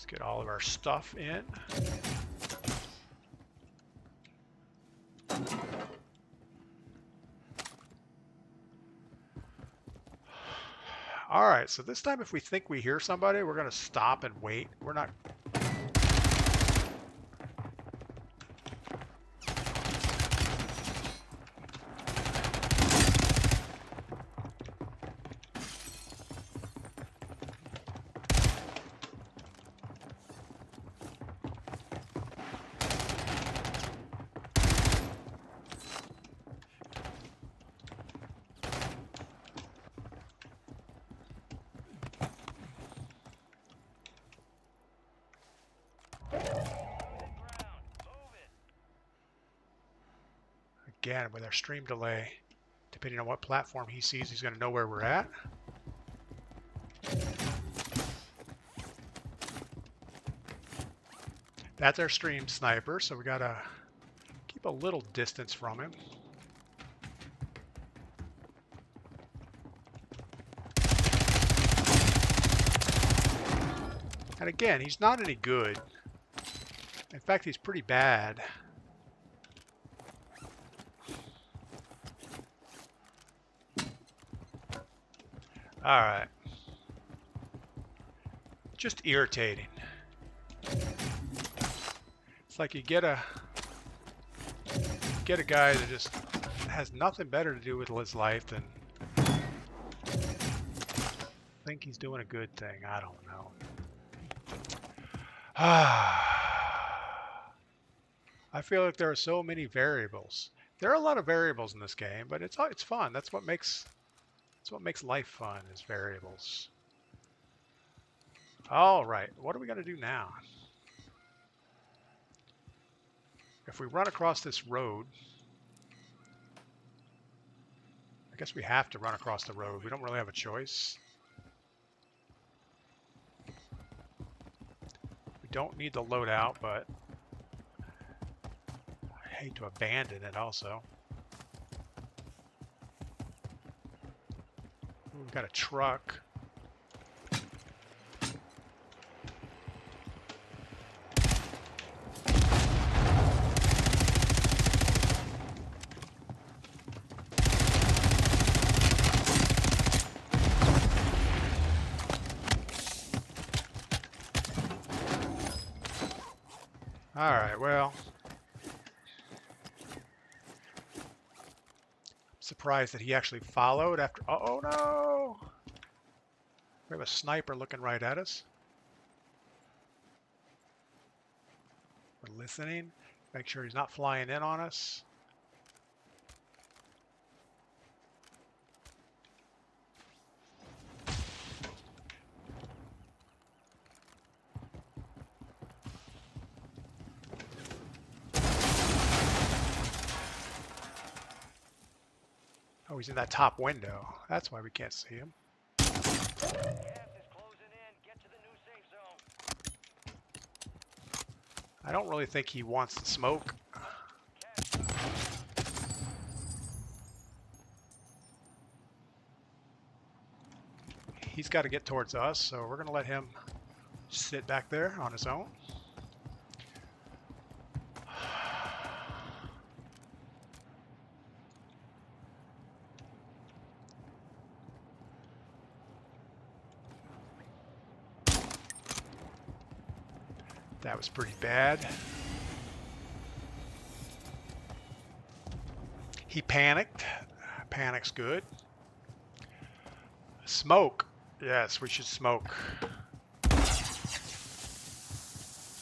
Get all of our stuff in. All right, so this time if we think we hear somebody, we're going to stop and wait. We're not... Again, with our stream delay, depending on what platform he sees, he's going to know where we're at. That's our stream sniper, so we got to keep a little distance from him. And again, he's not any good. In fact, he's pretty bad. All right. Just irritating. It's like you get a guy that just has nothing better to do with his life than think he's doing a good thing. I don't know. I feel like there are so many variables. There are a lot of variables in this game, but it's fun. That's what makes life fun, is variables. All right, what are we going to do now? If we run across this road, I guess we have to run across the road. We don't really have a choice. We don't need the loadout, but I hate to abandon it also. We've got a truck. All right, well, I'm surprised that he actually followed after. Oh no! We have a sniper looking right at us. We're listening. Make sure he's not flying in on us. Oh, he's in that top window. That's why we can't see him. I don't really think he wants to smoke. He's got to get towards us, so we're going to let him sit back there on his own. That was pretty bad. He panicked. Panic's good. Smoke. Yes, we should smoke.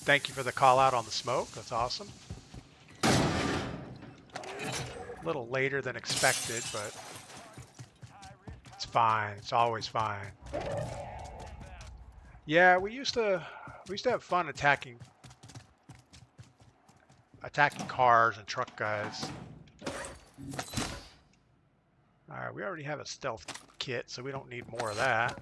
Thank you for the call out on the smoke. That's awesome. A little later than expected, but it's fine. It's always fine. Yeah, we used to have fun attacking cars and truck guys. Alright, we already have a stealth kit, so we don't need more of that.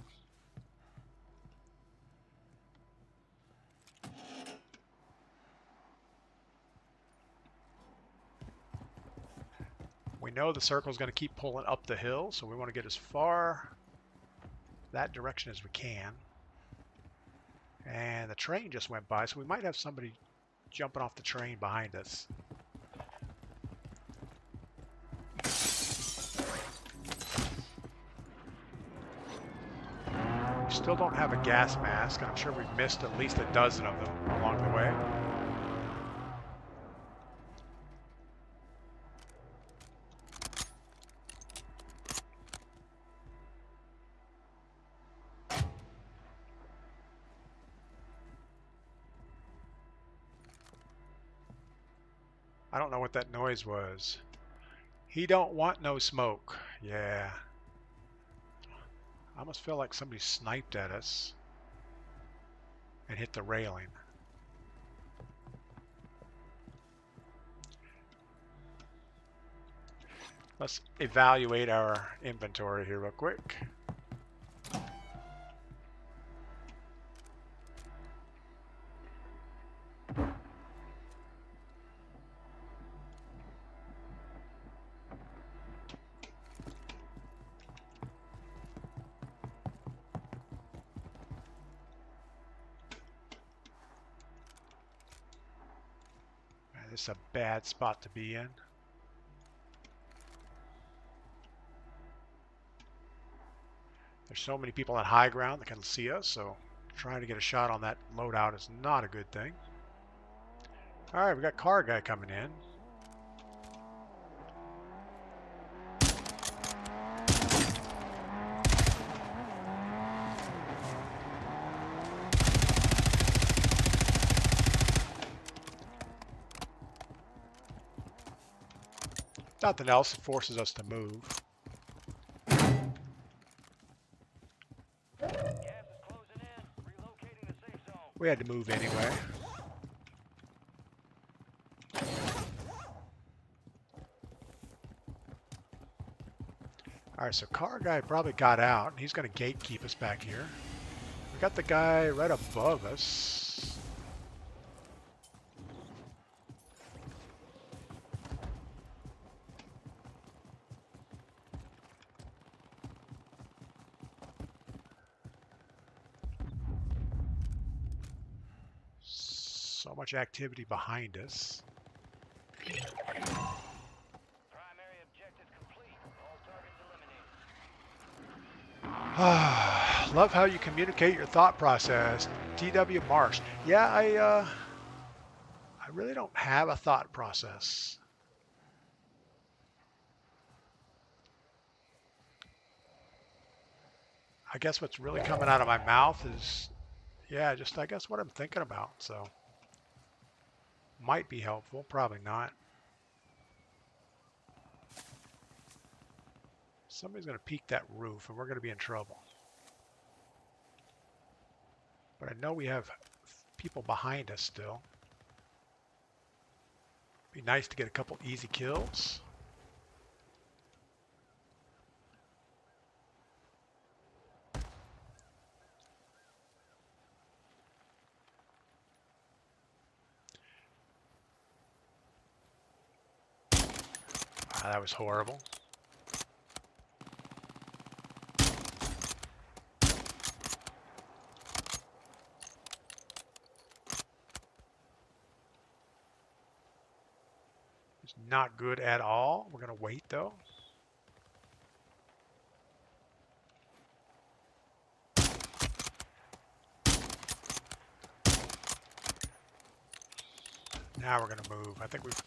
We know the circle is going to keep pulling up the hill, so we want to get as far that direction as we can. And the train just went by, so we might have somebody jumping off the train behind us. We still don't have a gas mask, and I'm sure we've missed at least a dozen of them along the way. I don't know what that noise was. He don't want no smoke. Yeah. I almost feel like somebody sniped at us and hit the railing. Let's evaluate our inventory here real quick. This is a bad spot to be in. There's so many people on high ground that can see us, so trying to get a shot on that loadout is not a good thing. Alright, we got car guy coming in. Nothing else forces us to move. We had to move anyway. All right, so car guy probably got out. He's going to gatekeep us back here. We got the guy right above us. So much activity behind us. Love how you communicate your thought process. TW Marsh. Yeah, I really don't have a thought process. I guess what's really coming out of my mouth is, yeah, just I guess what I'm thinking about. So might be helpful, probably not. Somebody's going to peek that roof and we're going to be in trouble. But I know we have people behind us still. Be nice to get a couple easy kills. That was horrible. It's not good at all. We're going to wait though. Now we're going to move. I think we've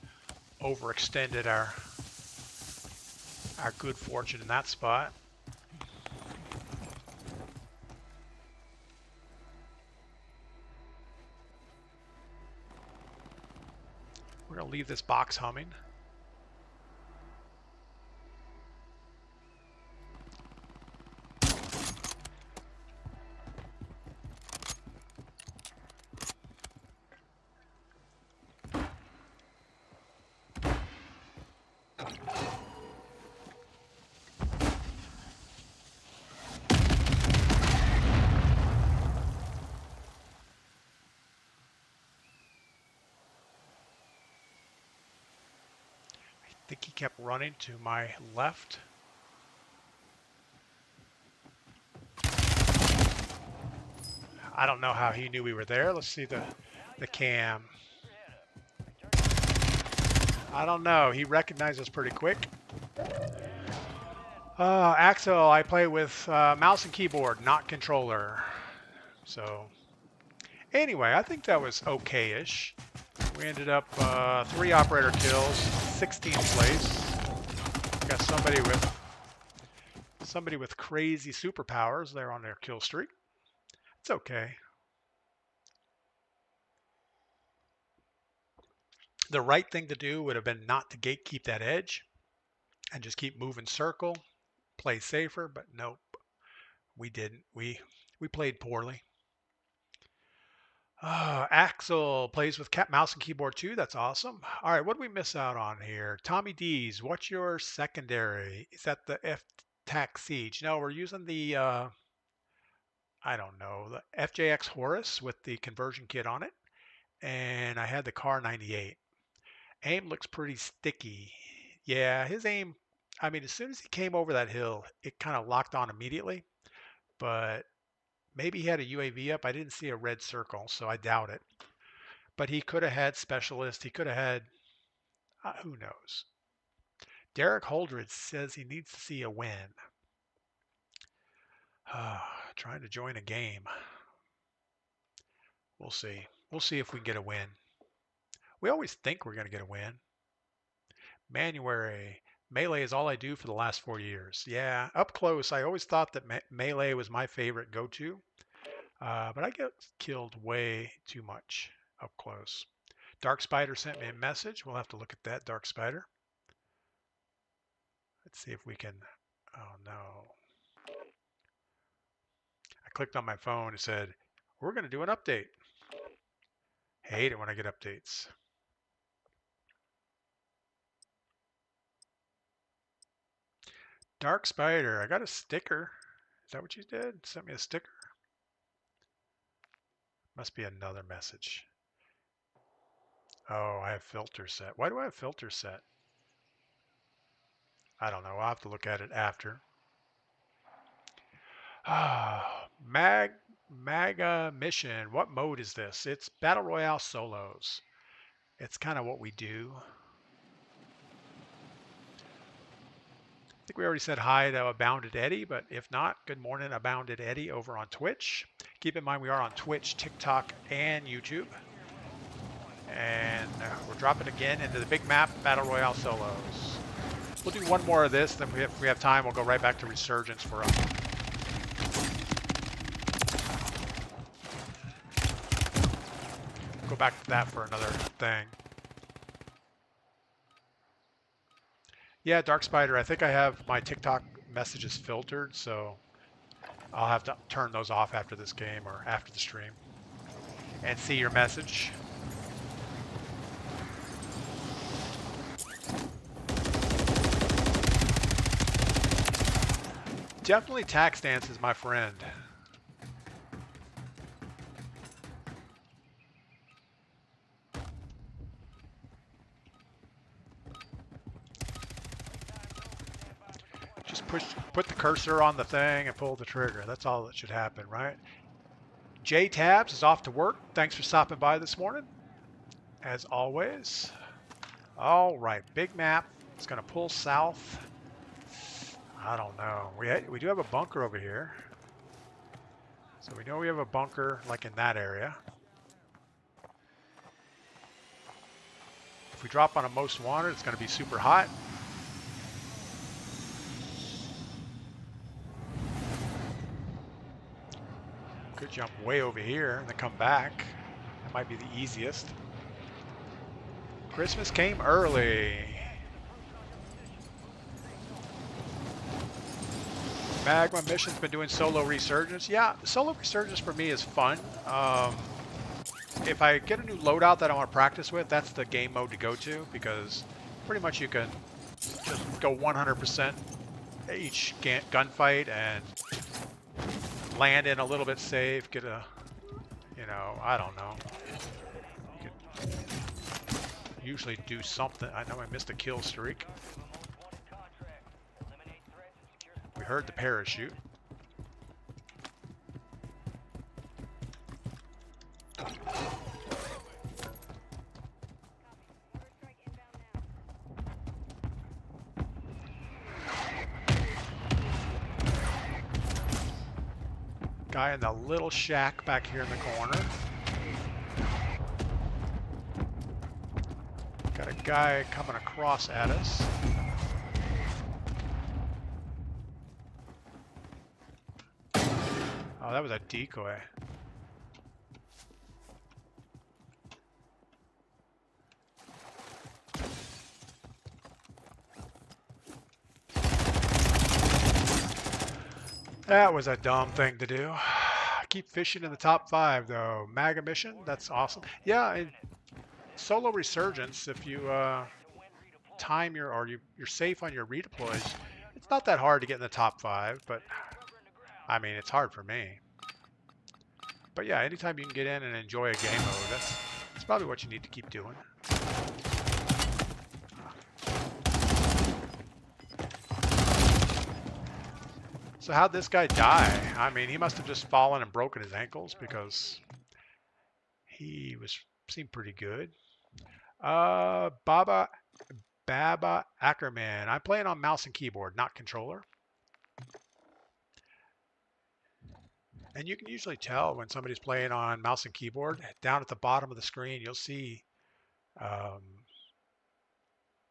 overextended our good fortune in that spot. We're going to leave this box humming. I think he kept running to my left. I don't know how he knew we were there. Let's see the cam. I don't know. He recognized us pretty quick. Axel, I play with mouse and keyboard, not controller. So anyway, I think that was okay-ish. We ended up 3 operator kills, 16th place. Got somebody with crazy superpowers there on their kill streak. It's okay. The right thing to do would have been not to gatekeep that edge and just keep moving circle, play safer, but nope. We didn't. We played poorly. Axel plays with mouse and keyboard too. That's awesome. All right, what did we miss out on here? Tommy D's, what's your secondary? Is that the F-Tac Siege? No, we're using the, I don't know, the FJX Horus with the conversion kit on it. And I had the Car 98. Aim looks pretty sticky. Yeah, his aim, I mean, as soon as he came over that hill, it kind of locked on immediately. But maybe he had a UAV up. I didn't see a red circle, so I doubt it. But he could have had specialist. He could have had, who knows. Derek Holdred says he needs to see a win. Trying to join a game. We'll see. We'll see if we can get a win. We always think we're going to get a win. Manuary. Melee is all I do for the last 4 years. Yeah, up close. I always thought that melee was my favorite go-to. But I get killed way too much up close. Dark Spider sent me a message. We'll have to look at that, Dark Spider. Let's see if we can, oh no. I clicked on my phone, it said, we're going to do an update. Hate it when I get updates. Dark Spider, I got a sticker. Is that what you did? Sent me a sticker? Must be another message. Oh, I have filter set. Why do I have filter set? I don't know. I'll have to look at it after. Maga mission. What mode is this? It's Battle Royale solos. It's kind of what we do. I think we already said hi to Abounded Eddie, but if not, good morning, Abounded Eddie over on Twitch. Keep in mind we are on Twitch, TikTok, and YouTube. And we're dropping again into the big map, Battle Royale solos. We'll do one more of this, then if we have time, we'll go right back to Resurgence for a go back to that for another thing. Yeah, Dark Spider, I think I have my TikTok messages filtered, so I'll have to turn those off after this game or after the stream and see your message. Definitely tax dance is my friend. Just put the cursor on the thing and pull the trigger. That's all that should happen, right? J Tabs is off to work. Thanks for stopping by this morning, as always. All right, big map. It's going to pull south. I don't know. We do have a bunker over here. So we know we have a bunker like in that area. If we drop on a most wanted, it's going to be super hot. Could jump way over here and then come back. That might be the easiest. Christmas came early. Magma Mission's been doing solo Resurgence. Yeah, solo Resurgence for me is fun. If I get a new loadout that I want to practice with, that's the game mode to go to, because pretty much you can just go 100% each gunfight and land in a little bit safe, get a, you know, I don't know. You can usually do something. I know I missed a kill streak. We heard the parachute. Guy in the little shack back here in the corner. Got a guy coming across at us. Oh, that was a decoy. That was a dumb thing to do. Keep fishing in the top 5 though. Maga mission, that's awesome. Yeah, in solo Resurgence, if you time you're safe on your redeploys, it's not that hard to get in the top 5, but I mean, it's hard for me. But yeah, anytime you can get in and enjoy a game mode, that's probably what you need to keep doing. So how'd this guy die? I mean, he must have just fallen and broken his ankles, because he seemed pretty good. Baba Ackerman. I'm playing on mouse and keyboard, not controller. And you can usually tell when somebody's playing on mouse and keyboard. Down at the bottom of the screen, you'll see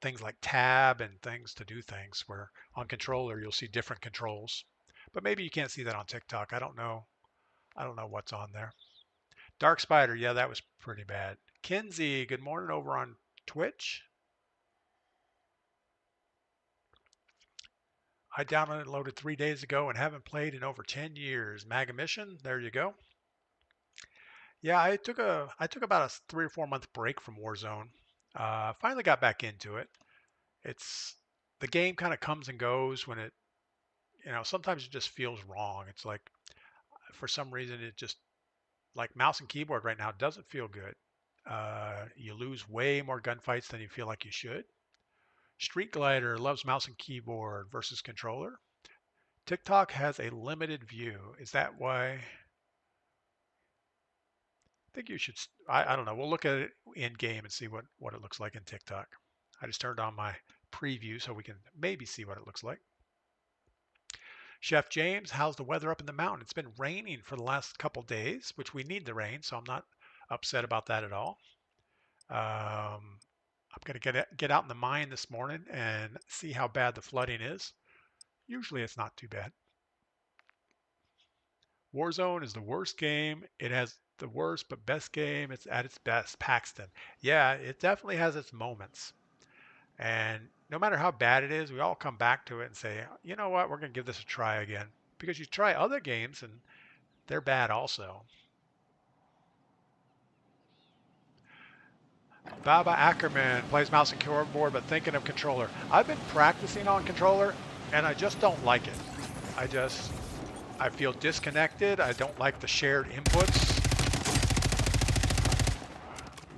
things like tab and things to do things, where on controller you'll see different controls. But maybe you can't see that on TikTok. I don't know. I don't know what's on there. Dark Spider, yeah, that was pretty bad. Kinsey, good morning over on Twitch. I downloaded and loaded 3 days ago and haven't played in over 10 years. Mega Mission, there you go. Yeah, I took about a 3 or 4 month break from Warzone. Finally got back into it. It's the game kind of comes and goes when it, sometimes it just feels wrong. It's like for some reason it just like mouse and keyboard right now doesn't feel good. You lose way more gunfights than you feel like you should. Street Glider loves mouse and keyboard versus controller. TikTok has a limited view. Is that why? I think you should. I don't know. We'll look at it in game and see what it looks like in TikTok. I just turned on my preview so we can maybe see what it looks like. Chef James, how's the weather up in the mountain? It's been raining for the last couple days, which we need the rain, so I'm not upset about that at all. I'm going to get out in the mine this morning and see how bad the flooding is. Usually it's not too bad. Warzone is the worst game. It has the worst but best game. It's at its best. Paxton. Yeah, it definitely has its moments. And no matter how bad it is, we all come back to it and say, you know what, we're going to give this a try again. Because you try other games and they're bad also. Baba Ackerman plays mouse and keyboard, but thinking of controller. I've been practicing on controller, and I just don't like it. I feel disconnected. I don't like the shared inputs.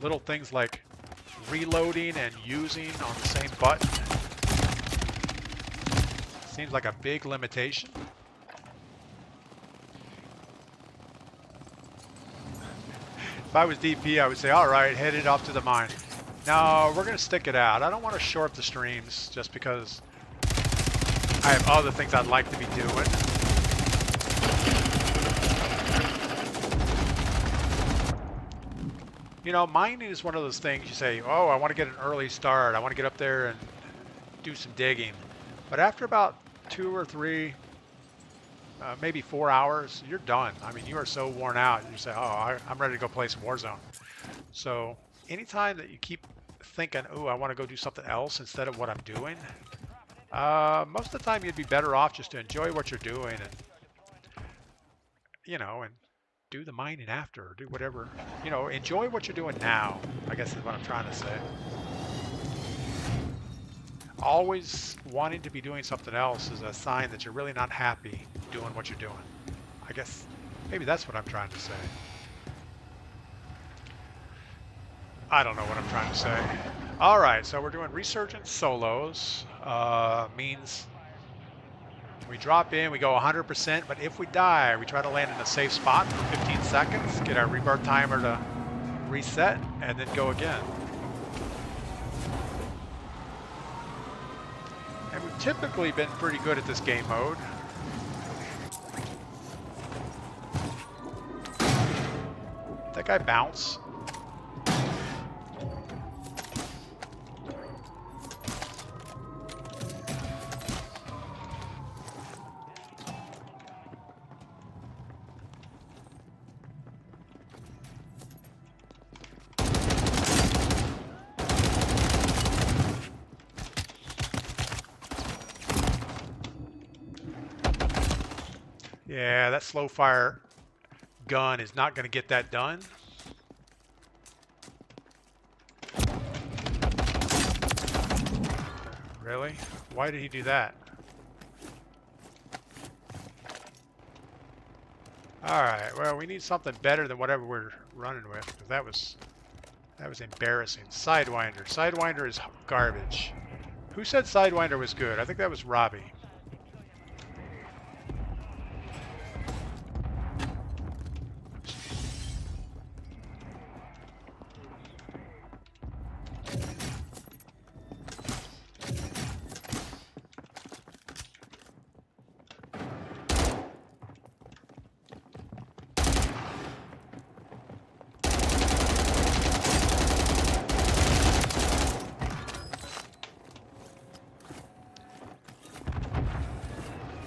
Little things like reloading and using on the same button seems like a big limitation. If I was DP, I would say, all right, head it off to the mine. No, we're going to stick it out. I don't want to short up the streams just because I have other things I'd like to be doing. You know, mining is one of those things you say, oh, I want to get an early start. I want to get up there and do some digging. But after about 2 or 3, maybe 4 hours, you're done. I mean, you are so worn out. You say, oh, I'm ready to go play some Warzone. So anytime that you keep thinking, oh, I want to go do something else instead of what I'm doing, most of the time you'd be better off just to enjoy what you're doing and, and do the mining after, or do whatever, enjoy what you're doing now, I guess is what I'm trying to say. Always wanting to be doing something else is a sign that you're really not happy doing what you're doing. I guess maybe that's what I'm trying to say. I don't know what I'm trying to say. All right, so we're doing Resurgence solos. Means we drop in, we go 100%, but if we die, we try to land in a safe spot for 15 seconds, get our rebirth timer to reset, and then go again. And we've typically been pretty good at this game mode. That guy bounce. Yeah, that slow fire gun is not going to get that done. Really? Why did he do that? Alright, well, we need something better than whatever we're running with, because that was embarrassing. Sidewinder. Sidewinder is garbage. Who said Sidewinder was good? I think that was Robbie.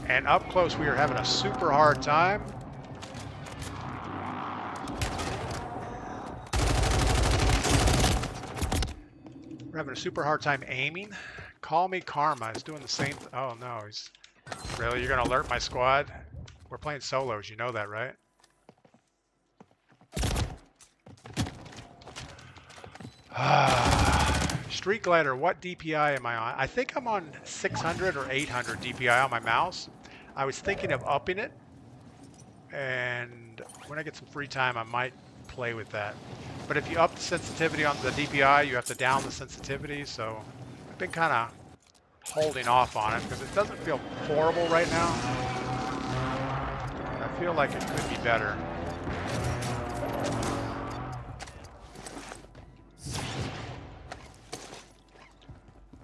And up close, we are having a super hard time. We're having a super hard time aiming. Call me Karma is doing the same. Oh no, he's Really? You're going to alert my squad? We're playing solos. You know that, right? Street Glider, what DPI am I on? I think I'm on 600 or 800 DPI on my mouse. I was thinking of upping it, and when I get some free time, I might play with that. But if you up the sensitivity on the DPI, you have to down the sensitivity, so I've been kind of holding off on it because it doesn't feel horrible right now. I feel like it could be better.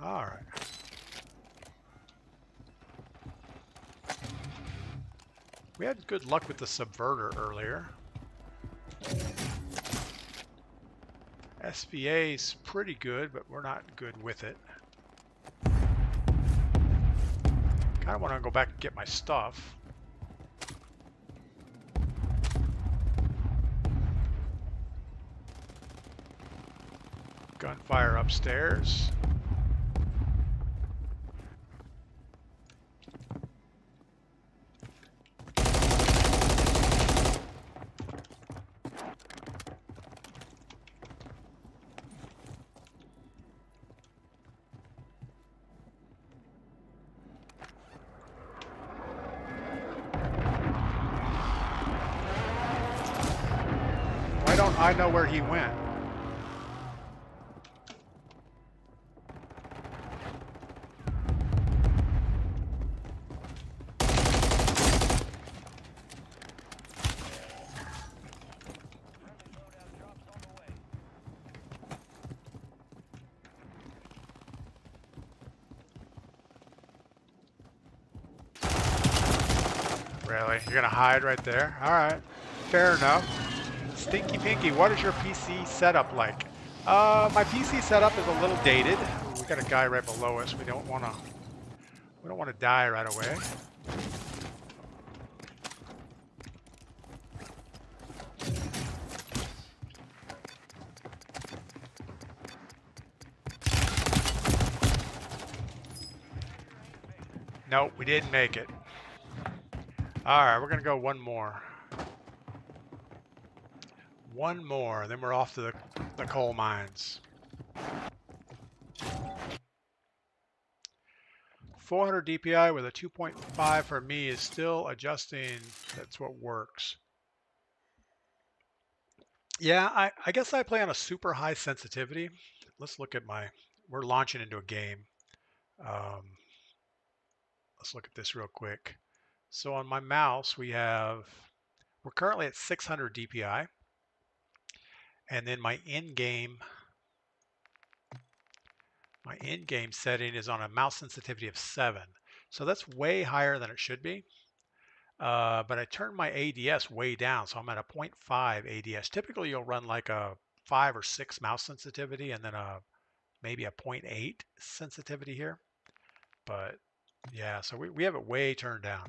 All right. We had good luck with the subverter earlier. SVA's pretty good, but we're not good with it. Kind of want to go back and get my stuff. Gunfire upstairs. Why don't I know where he went? Really? You're gonna hide right there? All right, fair enough. Stinky Pinky, what is your PC setup like? My PC setup is a little dated. We got a guy right below us. We don't want to die right away. Nope, we didn't make it. All right, we're gonna go one more. One more, then we're off to the coal mines. 400 DPI with a 2.5 for me is still adjusting. That's what works. Yeah, I guess I play on a super high sensitivity. Let's look at we're launching into a game. Let's look at this real quick. So on my mouse, we're currently at 600 DPI. And then my in-game setting is on a mouse sensitivity of 7. So that's way higher than it should be. But I turned my ADS way down, so I'm at a 0.5 ADS. Typically, you'll run like a 5 or 6 mouse sensitivity and then maybe a 0.8 sensitivity here. But yeah, so we have it way turned down.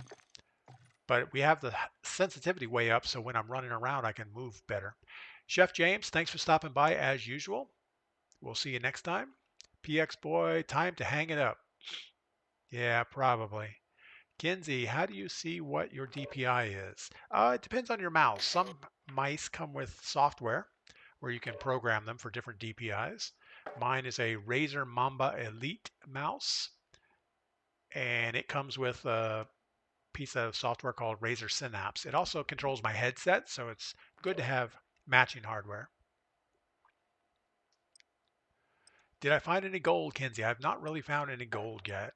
But we have the sensitivity way up, so when I'm running around, I can move better. Chef James, thanks for stopping by as usual. We'll see you next time. PX Boy, time to hang it up. Yeah, probably. Kinsey, how do you see what your DPI is? It depends on your mouse. Some mice come with software where you can program them for different DPIs. Mine is a Razer Mamba Elite mouse, and it comes with a piece of software called Razer Synapse. It also controls my headset, so it's good to have matching hardware. Did I find any gold, Kinsey? I've not really found any gold yet.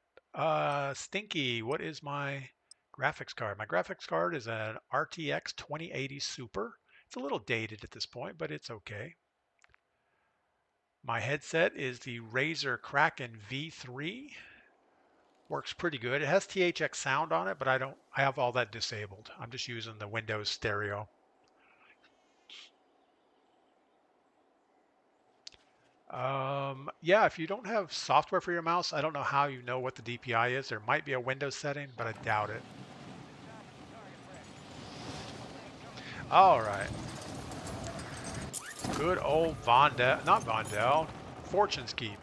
Stinky, what is my graphics card? My graphics card is an RTX 2080 Super. It's a little dated at this point, but it's okay. My headset is the Razer Kraken V3. Works pretty good. It has THX sound on it, but I have all that disabled. I'm just using the Windows stereo. Yeah, if you don't have software for your mouse, I don't know how you know what the DPI is. There might be a Windows setting, but I doubt it. All right. Good old not Vondel, Fortune's Keep.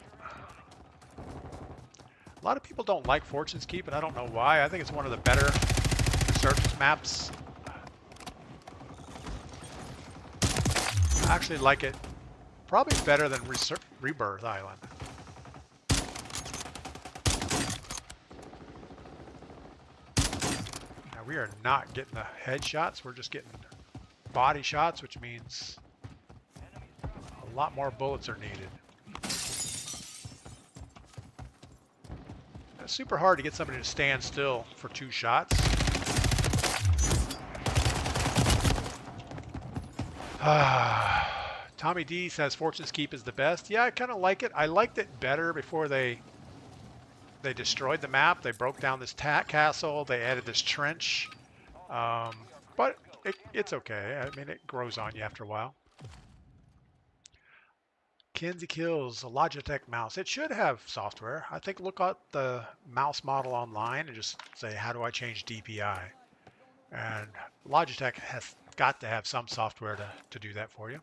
A lot of people People don't like Fortune's Keep, and I don't know why. I think it's one of the better resurgence maps. I actually like it probably better than Rebirth Island. Now we are not getting the headshots. We're just getting body shots, which means a lot more bullets are needed. It's super hard to get somebody to stand still for 2 shots. Tommy D says Fortune's Keep is the best. Yeah, I kind of like it. I liked it better before they destroyed the map. They broke down this castle. They added this trench. But it's okay. I mean, it grows on you after a while. Kenzie Kills, a Logitech mouse. It should have software. I think look at the mouse model online and just say, how do I change DPI? And Logitech has got to have some software to do that for you.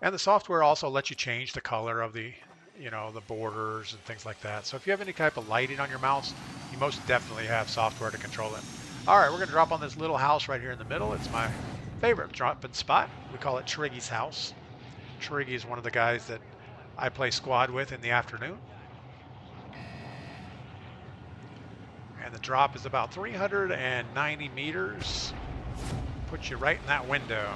And the software also lets you change the color of the, the borders and things like that. So if you have any type of lighting on your mouse, you most definitely have software to control it. All right, we're going to drop on this little house right here in the middle. It's my favorite dropping spot. We call it Triggy's house. Triggy is one of the guys that I play squad with in the afternoon. And the drop is about 390 meters. Puts you right in that window.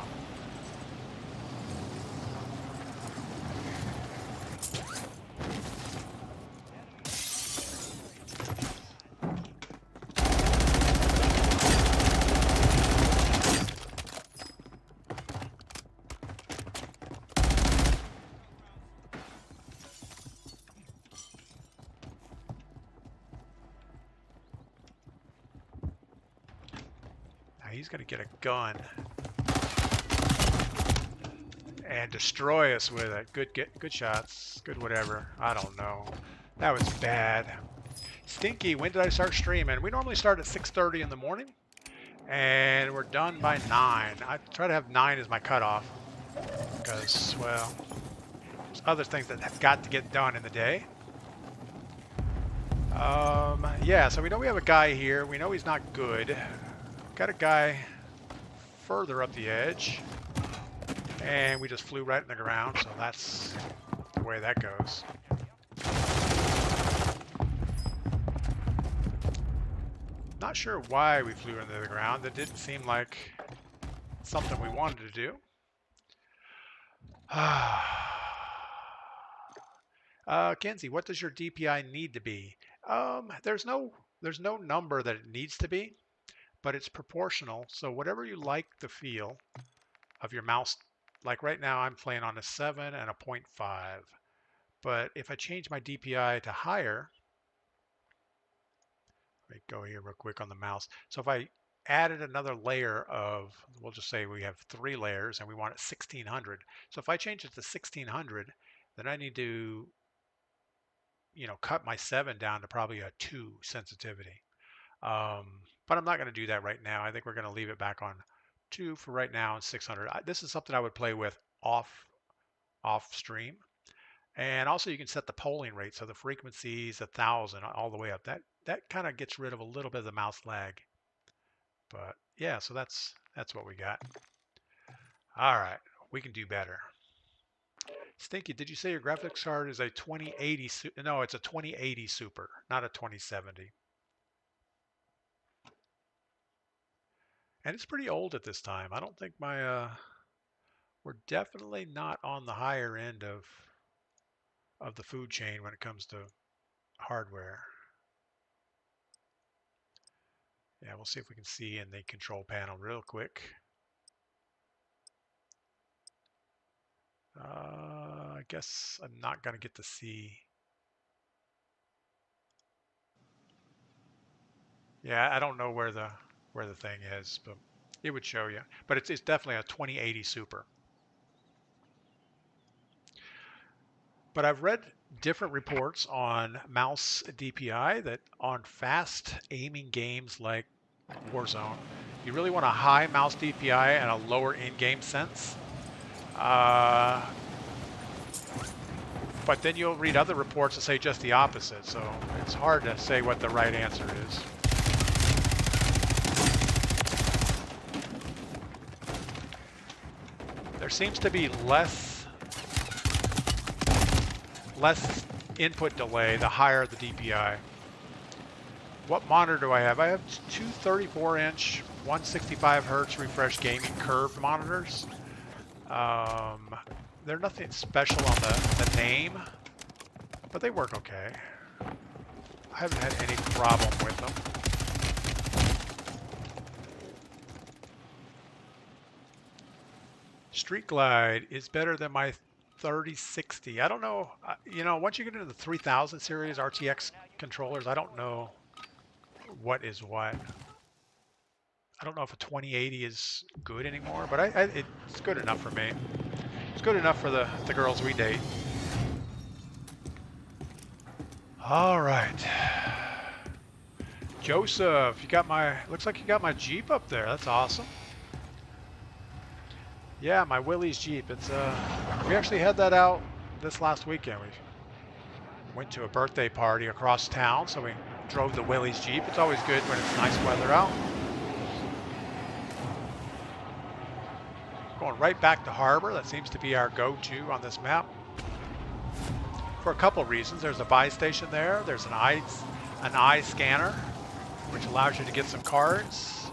He's going to get a gun and destroy us with it. Good shots. Good whatever. I don't know. That was bad. Stinky, when did I start streaming? We normally start at 6:30 in the morning, and we're done by 9. I try to have 9 as my cutoff because, well, there's other things that have got to get done in the day. Yeah, so we know we have a guy here. We know he's not good. Got a guy further up the edge, and we just flew right in the ground, so that's the way that goes. Not sure why we flew into the ground. It didn't seem like something we wanted to do. Kenzie, what does your DPI need to be? There's no number that it needs to be, but it's proportional. So whatever you like the feel of your mouse, like right now I'm playing on a 7 and a 0.5. But if I change my DPI to higher, let me go here real quick on the mouse. So if I added another layer of, we'll just say we have 3 layers and we want it 1600. So if I change it to 1600, then I need to, cut my 7 down to probably a 2 sensitivity. But I'm not going to do that right now. I think we're going to leave it back on 2 for right now and 600. This is something I would play with off stream. And also you can set the polling rate. So the frequency is 1000 all the way up. That kind of gets rid of a little bit of the mouse lag. But yeah, so that's what we got. All right, we can do better. Stinky, did you say your graphics card is a 2080? No, it's a 2080 Super, not a 2070. And it's pretty old at this time. I don't think we're definitely not on the higher end of the food chain when it comes to hardware. Yeah, we'll see if we can see in the control panel real quick. I guess I'm not going to get to see. Yeah, I don't know where the thing is, but it would show you. But it's definitely a 2080 Super. But I've read different reports on mouse DPI that on fast aiming games like Warzone, you really want a high mouse DPI and a lower in-game sense. But then you'll read other reports that say just the opposite, so it's hard to say what the right answer is. There seems to be less input delay the higher the DPI. What monitor do I have? I have two 34-inch, 165 hertz refresh gaming curved monitors. They're nothing special on the name, but they work okay. I haven't had any problem with them. Street Glide is better than my 3060. I don't know, you know, once you get into the 3000 series RTX controllers, I don't know what is what. I don't know if a 2080 is good anymore, but it's good enough for me. It's good enough for the girls we date. All right. Joseph, you got looks like you got my Jeep up there. That's awesome. Yeah, my Willie's Jeep. It's we actually had that out this last weekend. We went to a birthday party across town, so we drove the Willie's Jeep. It's always good when it's nice weather out. Going right back to harbor. That seems to be our go-to on this map. For a couple of reasons. There's a buy station there. There's an eye scanner, which allows you to get some cards.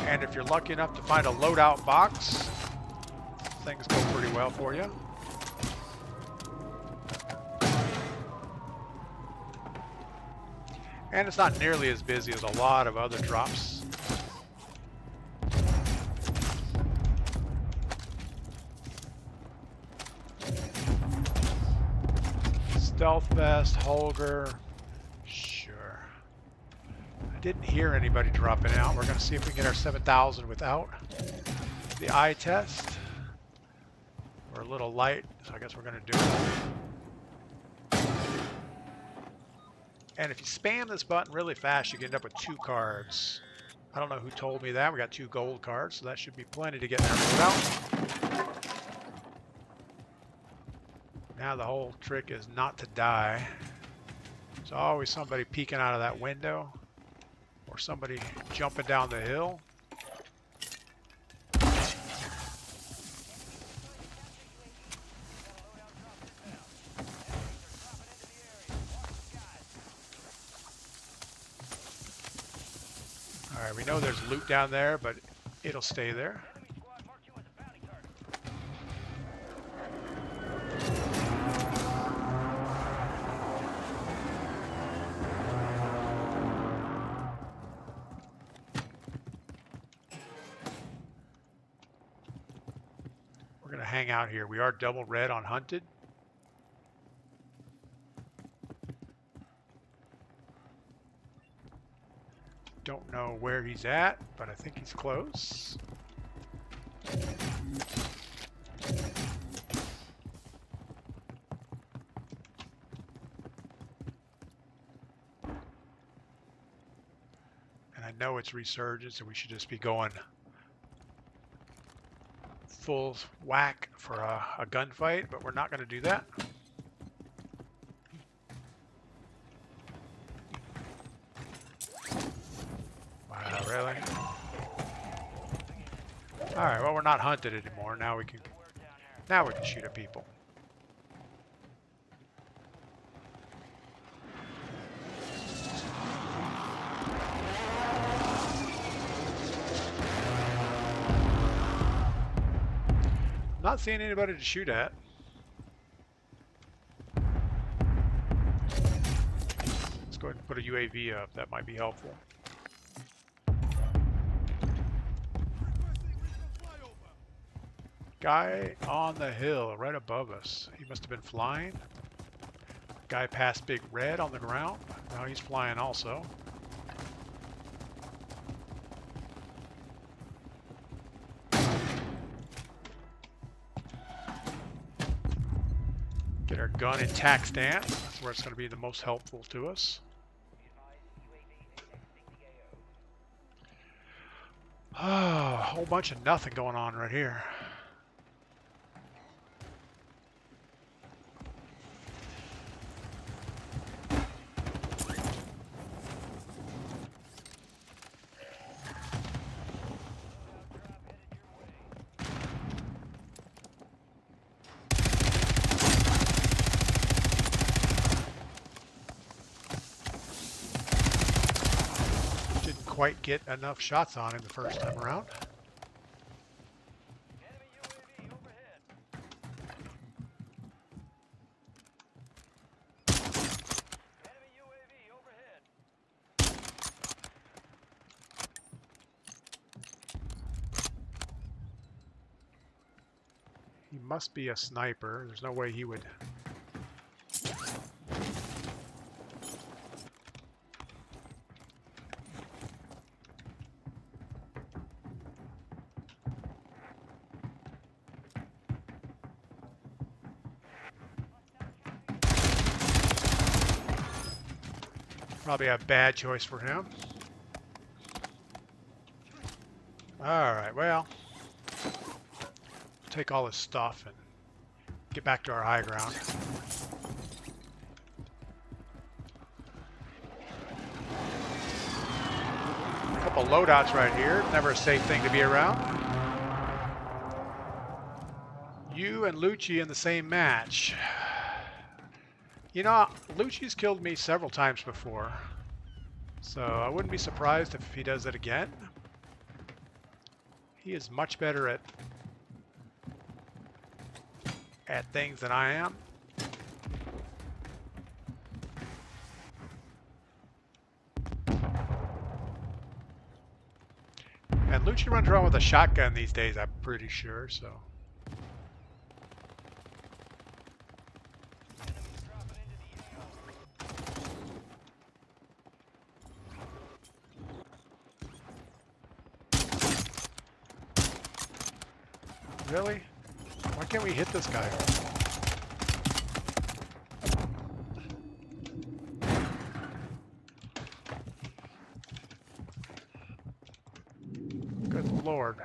And if you're lucky enough to find a loadout box, things go pretty well for you. And it's not nearly as busy as a lot of other drops. Stealth vest, Holger, sure. I didn't hear anybody dropping out. We're going to see if we can get our 7,000 without the eye test. We're a little light, so I guess we're going to do it. And if you spam this button really fast, you can end up with 2 cards. I don't know who told me that. We got 2 gold cards, so that should be plenty to get in our loadout. Now the whole trick is not to die. There's always somebody peeking out of that window or somebody jumping down the hill. All right, we know there's loot down there, but it'll stay there. Hang out here. We are double red on hunted. Don't know where he's at, but I think he's close. And I know it's resurgence, so we should just be going full whack for a gunfight, but we're not going to do that. Wow, really? All right, well, we're not hunted anymore. Now we can shoot at people. Not seeing anybody to shoot at. Let's go ahead and put a UAV up. That might be helpful. Guy on the hill right above us. He must have been flying. Guy past Big Red on the ground. Now he's flying also. Get our gun in tack stance. That's where it's going to be the most helpful to us. Oh, a whole bunch of nothing going on right here. quite get enough shots on him the first time around. He must be a sniper. There's no way he would. Probably a bad choice for him. Alright, well, take all this stuff and get back to our high ground. A couple loadouts right here. Never a safe thing to be around. You and Lucci in the same match. You know, Lucci's killed me several times before, so I wouldn't be surprised if he does it again. He is much better at things than I am. And Lucci runs around with a shotgun these days, I'm pretty sure, so. Really? Why can't we hit this guy? Good Lord,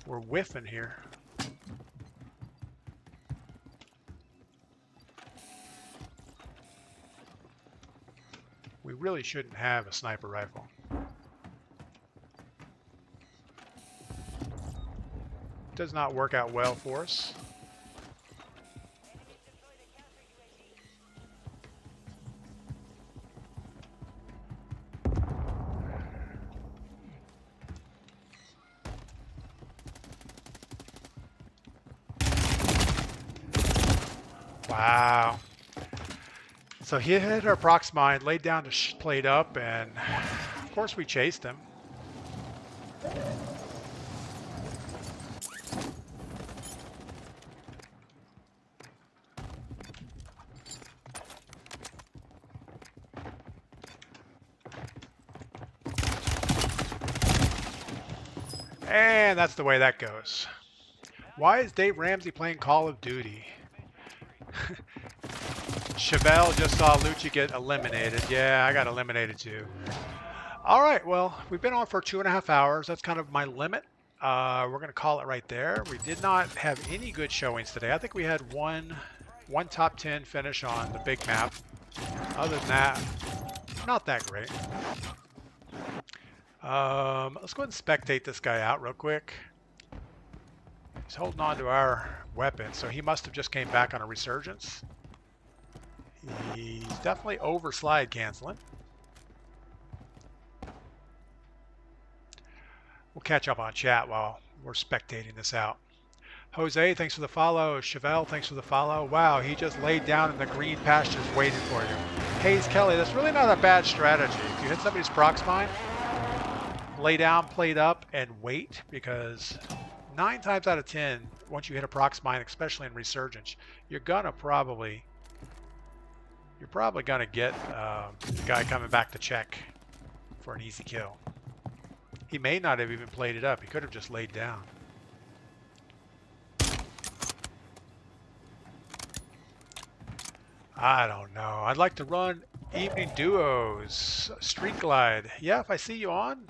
we're whiffing here. We really shouldn't have a sniper rifle. Does not work out well for us. Wow. So he hit our prox mine, laid down to plate up, and of course we chased him. And that's the way that goes. Why is Dave Ramsey playing Call of Duty? Chevelle just saw Lucci get eliminated. Yeah, I got eliminated too. All right, well, we've been on for 2.5 hours. That's kind of my limit. We're going to call it right there. We did not have any good showings today. I think we had one top 10 finish on the big map. Other than that, not that great. Let's go ahead and spectate this guy out real quick. He's holding on to our weapon, so he must have just came back on a resurgence. He's definitely over slide canceling. We'll catch up on chat while we're spectating this out. Jose, thanks for the follow. Chevelle, thanks for the follow. Wow, he just laid down in the green pastures waiting for you. Hayes Kelly, that's really not a bad strategy. If you hit somebody's prox mine, lay down, plate up, and wait, because 9 times out of 10, once you hit a prox mine, especially in resurgence, you're probably gonna get the guy coming back to check for an easy kill. He may not have even played it up. He could have just laid down. I don't know. I'd like to run evening duos, Street Glide. Yeah, if I see you on,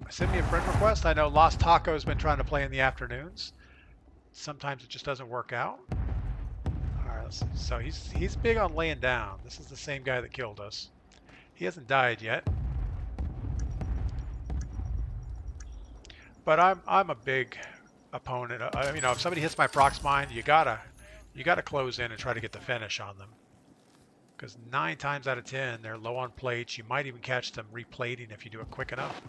send me a friend request. I know Lost Taco has been trying to play in the afternoons. Sometimes it just doesn't work out. All right, so he's big on laying down. This is the same guy that killed us. He hasn't died yet. But I'm a big opponent. You know, if somebody hits my prox mine, you gotta close in and try to get the finish on them. because 9 times out of 10 they're low on plates. You might even catch them replating if you do it quick enough.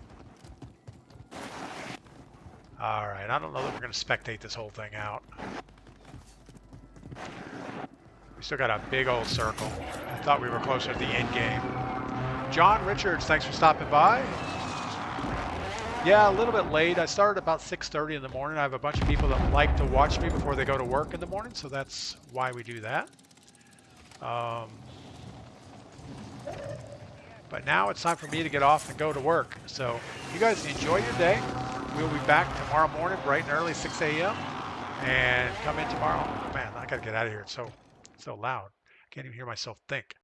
All right, I don't know that we're going to spectate this whole thing out. We still got a big old circle. I thought we were closer to the end game. John Richards, thanks for stopping by. Yeah, a little bit late. I started about 6:30 in the morning. I have a bunch of people that like to watch me before they go to work in the morning, so that's why we do that. But now it's time for me to get off and go to work. So you guys enjoy your day. We'll be back tomorrow morning, bright and early, 6 a.m. And come in tomorrow. Man, I got to get out of here. It's so loud. I can't even hear myself think.